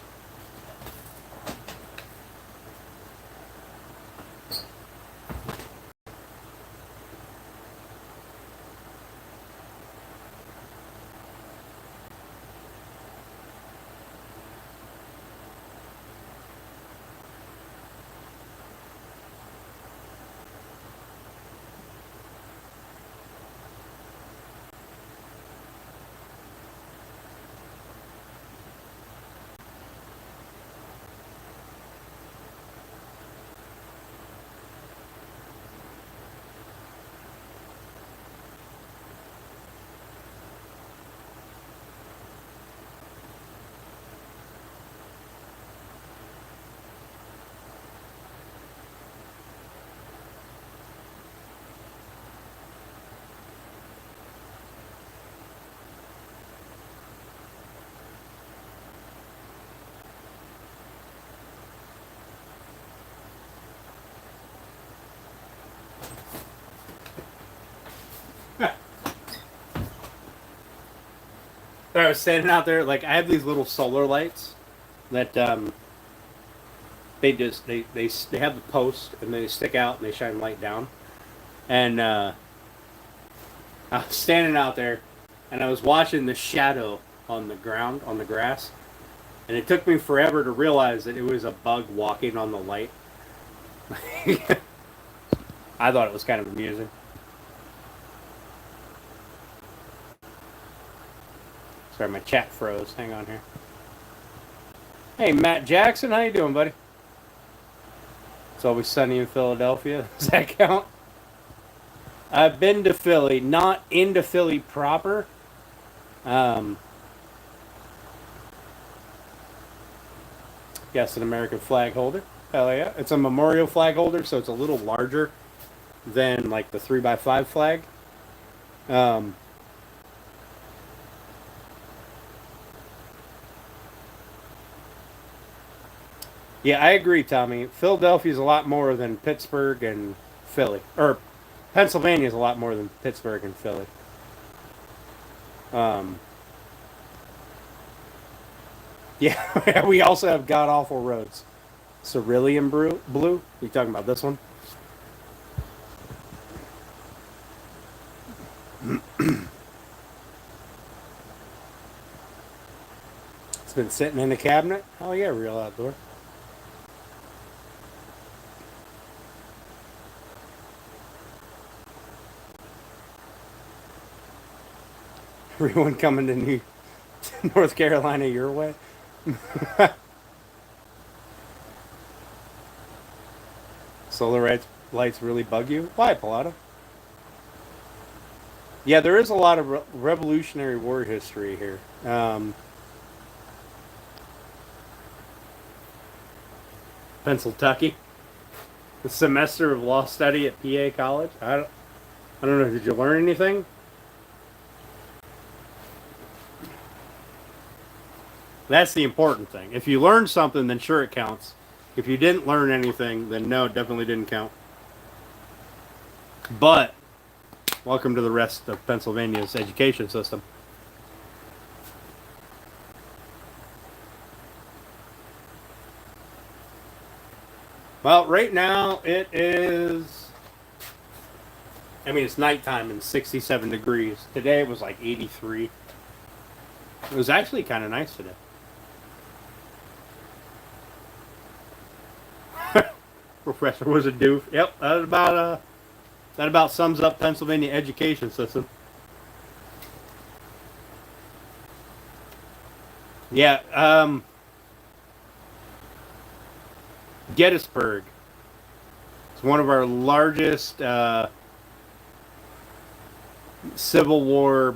I was standing out there, like I have these little solar lights that they have the post and they stick out and they shine light down. And I was standing out there and I was watching the shadow on the ground, on the grass, and it took me forever to realize that it was a bug walking on the light. I thought it was kind of amusing. Sorry, my chat froze. Hang on here. Hey, Matt Jackson, how you doing, buddy? It's always sunny in Philadelphia. Does that count? I've been to Philly, not into Philly proper. Yes, an American flag holder. Hell yeah. It's a memorial flag holder, so it's a little larger than like the 3x5 flag. Yeah, I agree, Tommy. Philadelphia is a lot more than Pittsburgh and Philly. Or Pennsylvania is a lot more than Pittsburgh and Philly. Yeah, we also have god awful roads. Cerulean blue. You talking about this one? It's been sitting in the cabinet. Oh yeah, real outdoor. Everyone coming to North Carolina your way. Solar lights really bug you? Why, Pilata? Yeah, there is a lot of Revolutionary War history here. Pennsylvania. The semester of law study at PA College. I don't know. Did you learn anything? That's the important thing. If you learned something, then sure it counts. If you didn't learn anything, then no, it definitely didn't count. But welcome to the rest of Pennsylvania's education system. Well, right now it is, I mean, it's nighttime and 67 degrees. Today it was like 83. It was actually kind of nice today. Professor was a doof. Yep, that about sums up Pennsylvania education system. Yeah, Gettysburg. It's one of our largest Civil War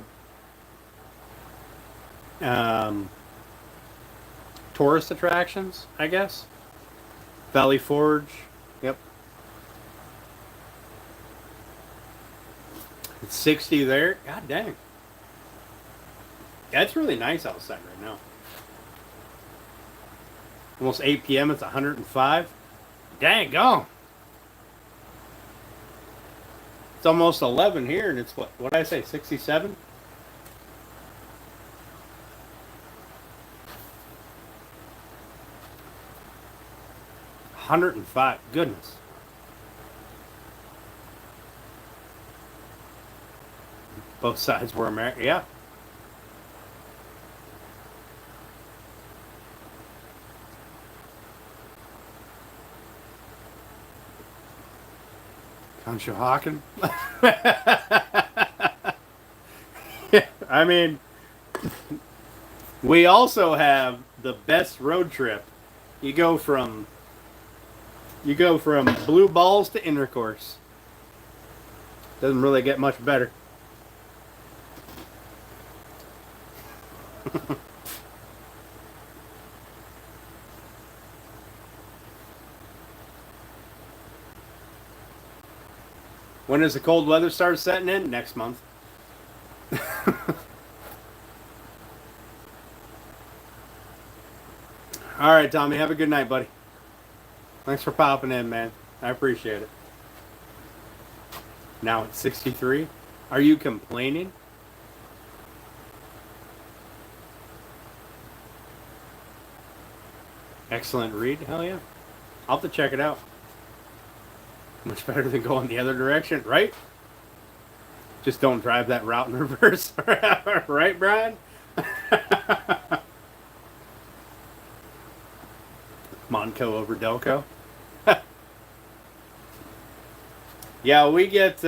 tourist attractions, I guess. Valley Forge. Yep. It's 60 there. God dang. Yeah, it's really nice outside right now. Almost 8 p.m. It's 105. Dang gone. It's almost 11 here, and it's what did I say, 67? $105. Goodness. Both sides were American. Yeah. Conshohocken. I mean, we also have the best road trip. You go from blue balls to intercourse. Doesn't really get much better. When does the cold weather start setting in? Next month. All right, Tommy. Have a good night, buddy. Thanks for popping in, man. I appreciate it. Now it's 63. Are you complaining? Excellent read. Hell yeah. I'll have to check it out. Much better than going the other direction, right? Just don't drive that route in reverse. Right, Brian? Monco over Delco. Yeah, we get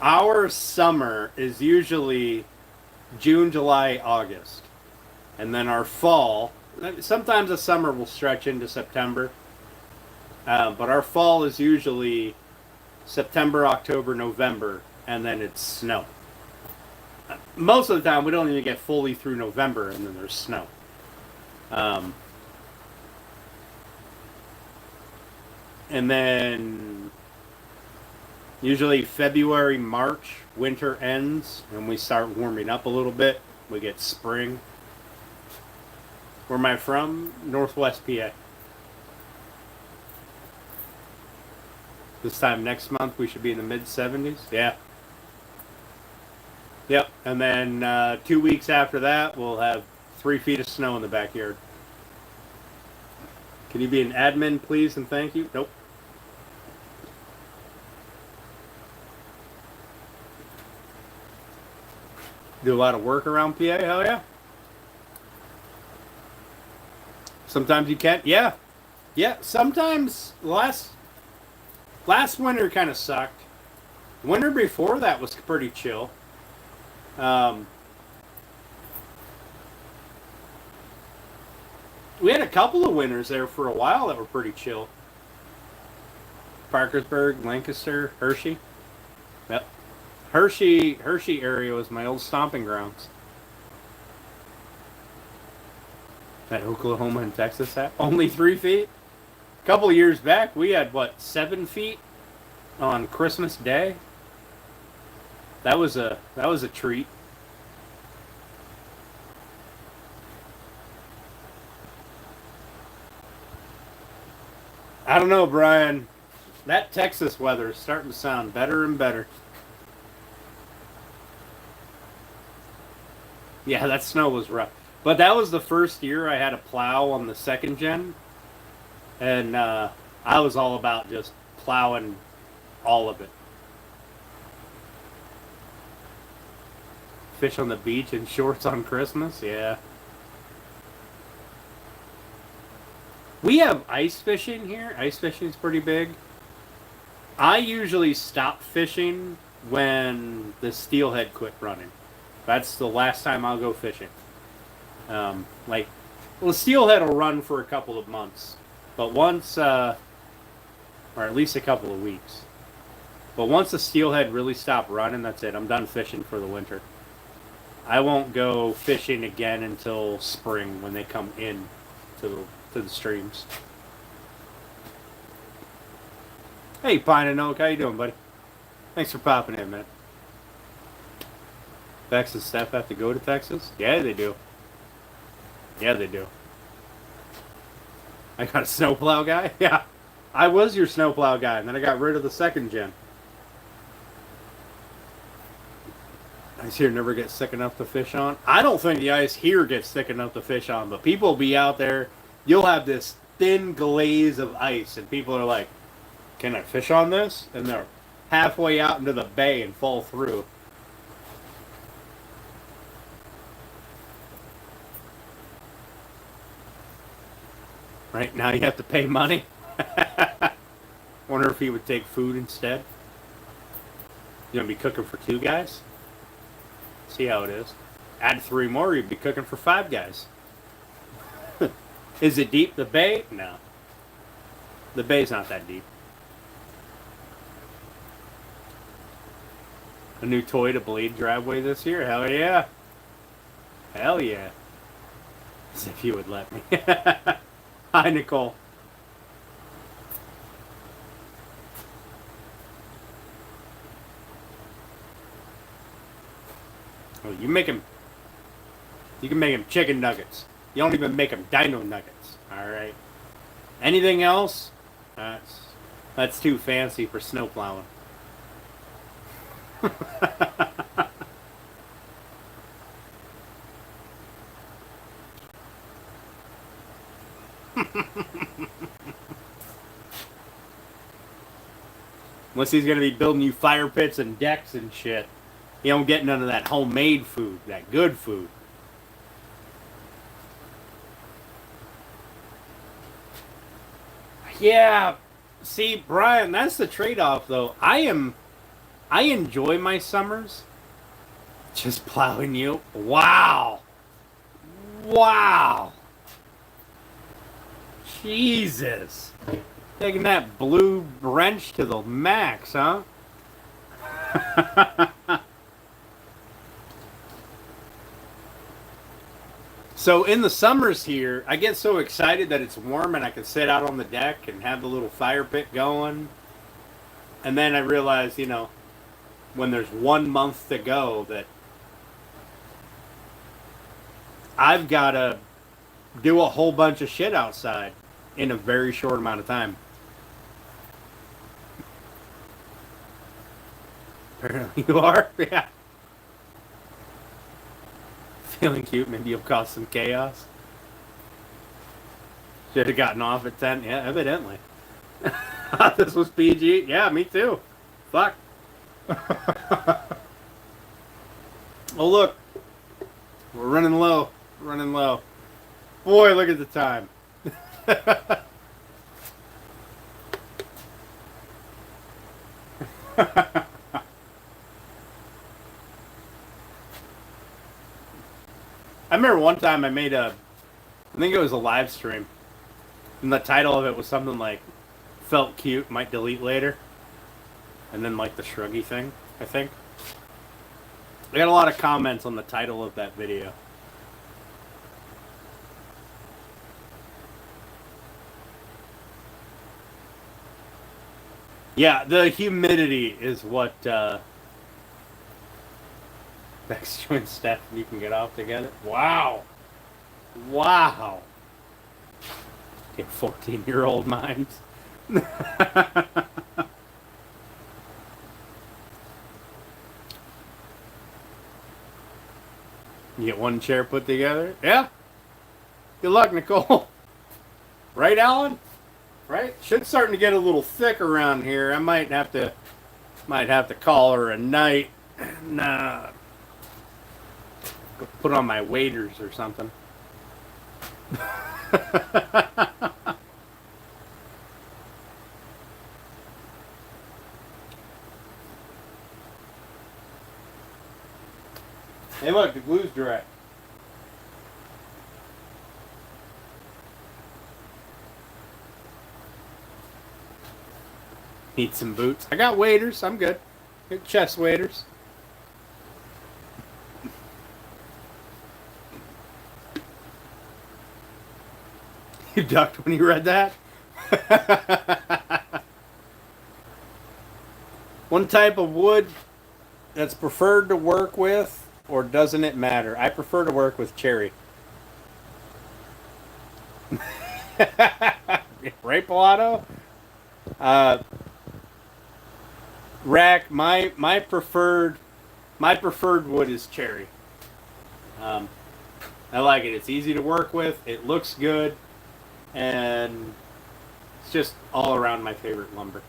our summer is usually June, July, August. And then our fall, sometimes the summer will stretch into September. But our fall is usually September, October, November, and then it's snow. Most of the time, we don't even get fully through November, and then there's snow. And then usually February, March, winter ends, and we start warming up a little bit. We get spring. Where am I from? Northwest PA. This time next month, we should be in the mid-70s. Yeah. Yep. And then 2 weeks after that, we'll have 3 feet of snow in the backyard. Can you be an admin, please, and thank you? Nope. Do a lot of work around PA? Hell yeah. Sometimes you can't. Yeah. Yeah. Sometimes last winter kind of sucked. Winter before that was pretty chill. We had a couple of winters there for a while that were pretty chill. Parkersburg, Lancaster, Hershey. Yep. Hershey area was my old stomping grounds. That Oklahoma and Texas hat? Only 3 feet? A couple of years back, we had, what, 7 feet on Christmas Day? That was a treat. I don't know, Brian. That Texas weather is starting to sound better and better. Yeah, that snow was rough. But that was the first year I had a plow on the second gen. And I was all about just plowing all of it. Fish on the beach in shorts on Christmas? Yeah. We have ice fishing here. Ice fishing is pretty big. I usually stop fishing when the steelhead quit running. That's the last time I'll go fishing. Like, well, the steelhead will run for a couple of months, but once, or at least a couple of weeks. But once the steelhead really stop running, that's it. I'm done fishing for the winter. I won't go fishing again until spring when they come in to the streams. Hey, Pine and Oak, how you doing, buddy? Thanks for popping in, man. Bex and Steph have to go to Texas? Yeah, they do. Yeah, they do. I got a snowplow guy? Yeah. I was your snowplow guy, and then I got rid of the second gen. Ice here never gets thick enough to fish on. I don't think the ice here gets thick enough to fish on, but people will be out there. You'll have this thin glaze of ice, and people are like, can I fish on this? And they're halfway out into the bay and fall through. Right now you have to pay money. Wonder if he would take food instead. You gonna be cooking for 2 guys? See how it is. Add 3 more, you'd be cooking for 5 guys. Is it deep, the bay? No. The bay's not that deep. A new toy to blade driveway this year? Hell yeah. Hell yeah. As if you would let me. Hi, Nicole. Oh, you can make him chicken nuggets. You don't even make them dino nuggets. All right. Anything else? That's too fancy for snow plowing. Unless he's going to be building you fire pits and decks and shit. You don't get none of that homemade food, that good food. Yeah, see, Brian, that's the trade-off, though. I enjoy my summers. Just plowing you. Wow. Wow. Jesus. Taking that blue wrench to the max, huh? So in the summers here, I get so excited that it's warm and I can sit out on the deck and have the little fire pit going. And then I realize, you know, when there's 1 month to go that I've got to do a whole bunch of shit outside in a very short amount of time. Apparently you are? Yeah. Feeling cute, maybe you'll cause some chaos. Should have gotten off at 10. Yeah, evidently. This was PG. Yeah, me too. Fuck. Oh, look. We're running low. Running low. Boy, look at the time. I remember one time I made I think it was a live stream, and the title of it was something like, felt cute, might delete later, and then like the shruggy thing, I think. I got a lot of comments on the title of that video. Yeah, the humidity is what makes you and Stephanie can get off together. Wow. Wow. Get 14-year-old minds. You get one chair put together? Yeah. Good luck, Nicole. Right, Alan? Right? Shit's starting to get a little thick around here. I might have to call her a night. Nah. Go put on my waders or something. Hey, look, the glue's dry. Need some boots. I got waders. I'm good. Good chest waders. You ducked when you read that? One type of wood that's preferred to work with, or doesn't it matter? I prefer to work with cherry. Right, Pilato? Uh, Rack, my preferred wood is cherry. Um, I like it. It's easy to work with. It looks good, and it's just all around my favorite lumber.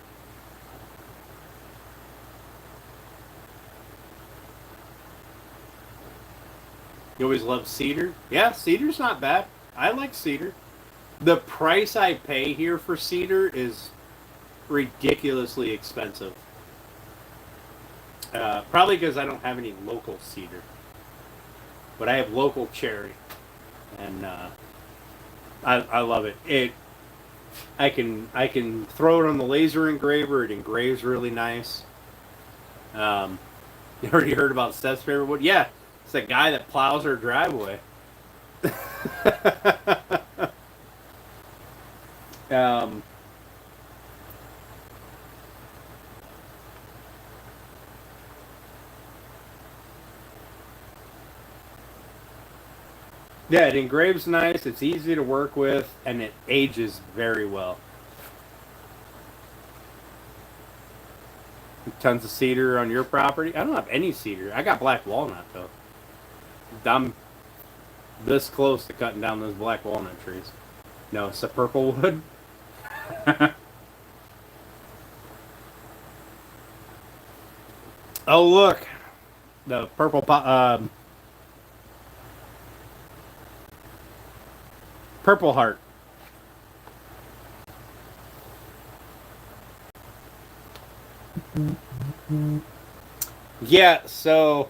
You always love cedar? Yeah, cedar's not bad. I like cedar. The price I pay here for cedar is ridiculously expensive. Probably because I don't have any local cedar, but I have local cherry, and I love it. I can throw it on the laser engraver. It engraves really nice. Um, you already heard about Steph's favorite wood? Yeah, it's the guy that plows her driveway. um, yeah, it engraves nice. It's easy to work with, and it ages very well. Tons of cedar on your property. I don't have any cedar. I got black walnut though. I'm this close to cutting down those black walnut trees. No, it's a purple wood. Oh look, the purple heart. Yeah, so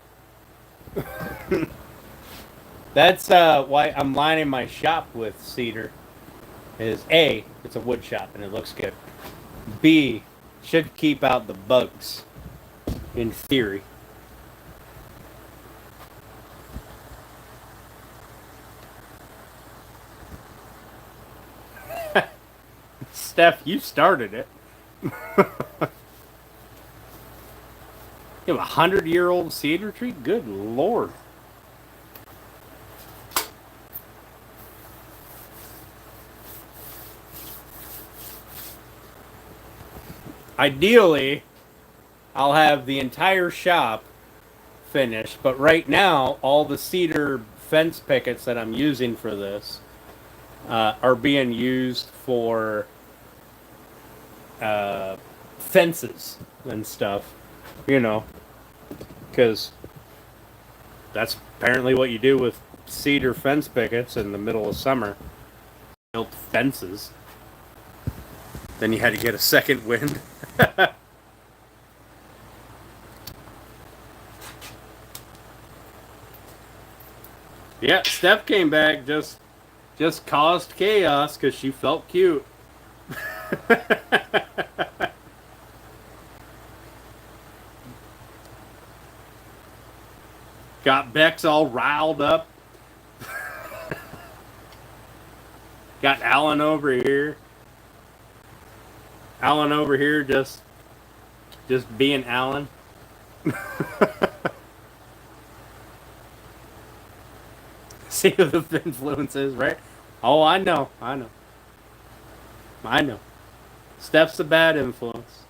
that's why I'm lining my shop with cedar. Is A, it's a wood shop and it looks good. B, should keep out the bugs in theory. Steph, you started it. You have 100-year-old cedar tree? Good lord. Ideally, I'll have the entire shop finished, but right now, all the cedar fence pickets that I'm using for this are being used for fences and stuff, you know, because that's apparently what you do with cedar fence pickets in the middle of summer. Built fences. Then you had to get a second wind. Yeah, Steph came back just caused chaos because she felt cute. Got Bex all riled up. Got Alan over here. Alan over here just Just being Alan. See who the influence is, right? Oh, I know. Steph's a bad influence.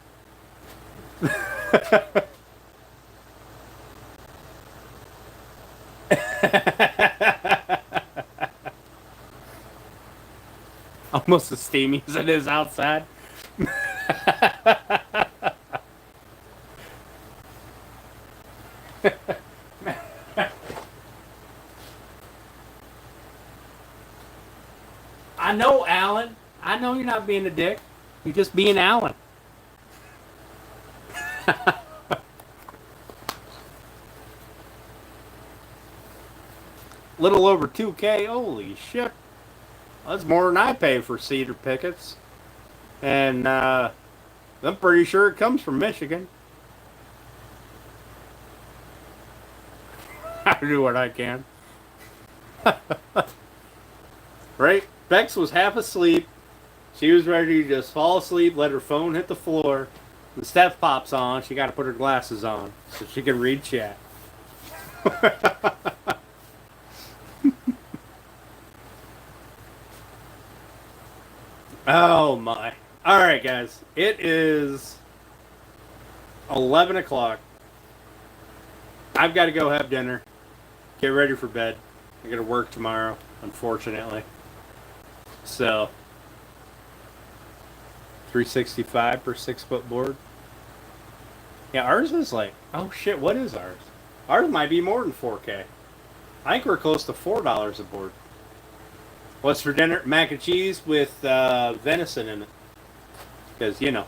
Almost as steamy as it is outside. I know, Alan. I know you're not being a dick. You're just being Alan. Little over 2K. Holy shit. That's more than I pay for cedar pickets. And I'm pretty sure it comes from Michigan. I do what I can. Right? Bex was half asleep. She was ready to just fall asleep, let her phone hit the floor. The Steph pops on. She got to put her glasses on so she can read chat. Oh my. Alright, guys. It is 11 o'clock. I've got to go have dinner. Get ready for bed. I got to work tomorrow, unfortunately. So, 365 per 6-foot board. Yeah, ours is like, oh shit, what is ours? Ours might be more than 4K. I think we're close to $4 a board. What's for dinner? Mac and cheese with venison in it. Because, you know,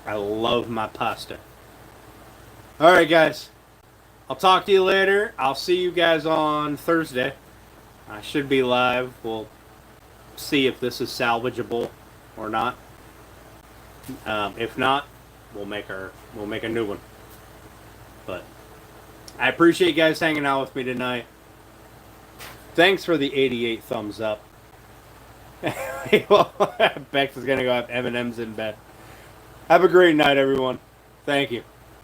I love my pasta. Alright, guys. I'll talk to you later. I'll see you guys on Thursday. I should be live. We'll see if this is salvageable or not. If not, we'll make a new one. But I appreciate you guys hanging out with me tonight. Thanks for the 88 thumbs up. Bex is gonna go have M&M's in bed. Have a great night, everyone. Thank you.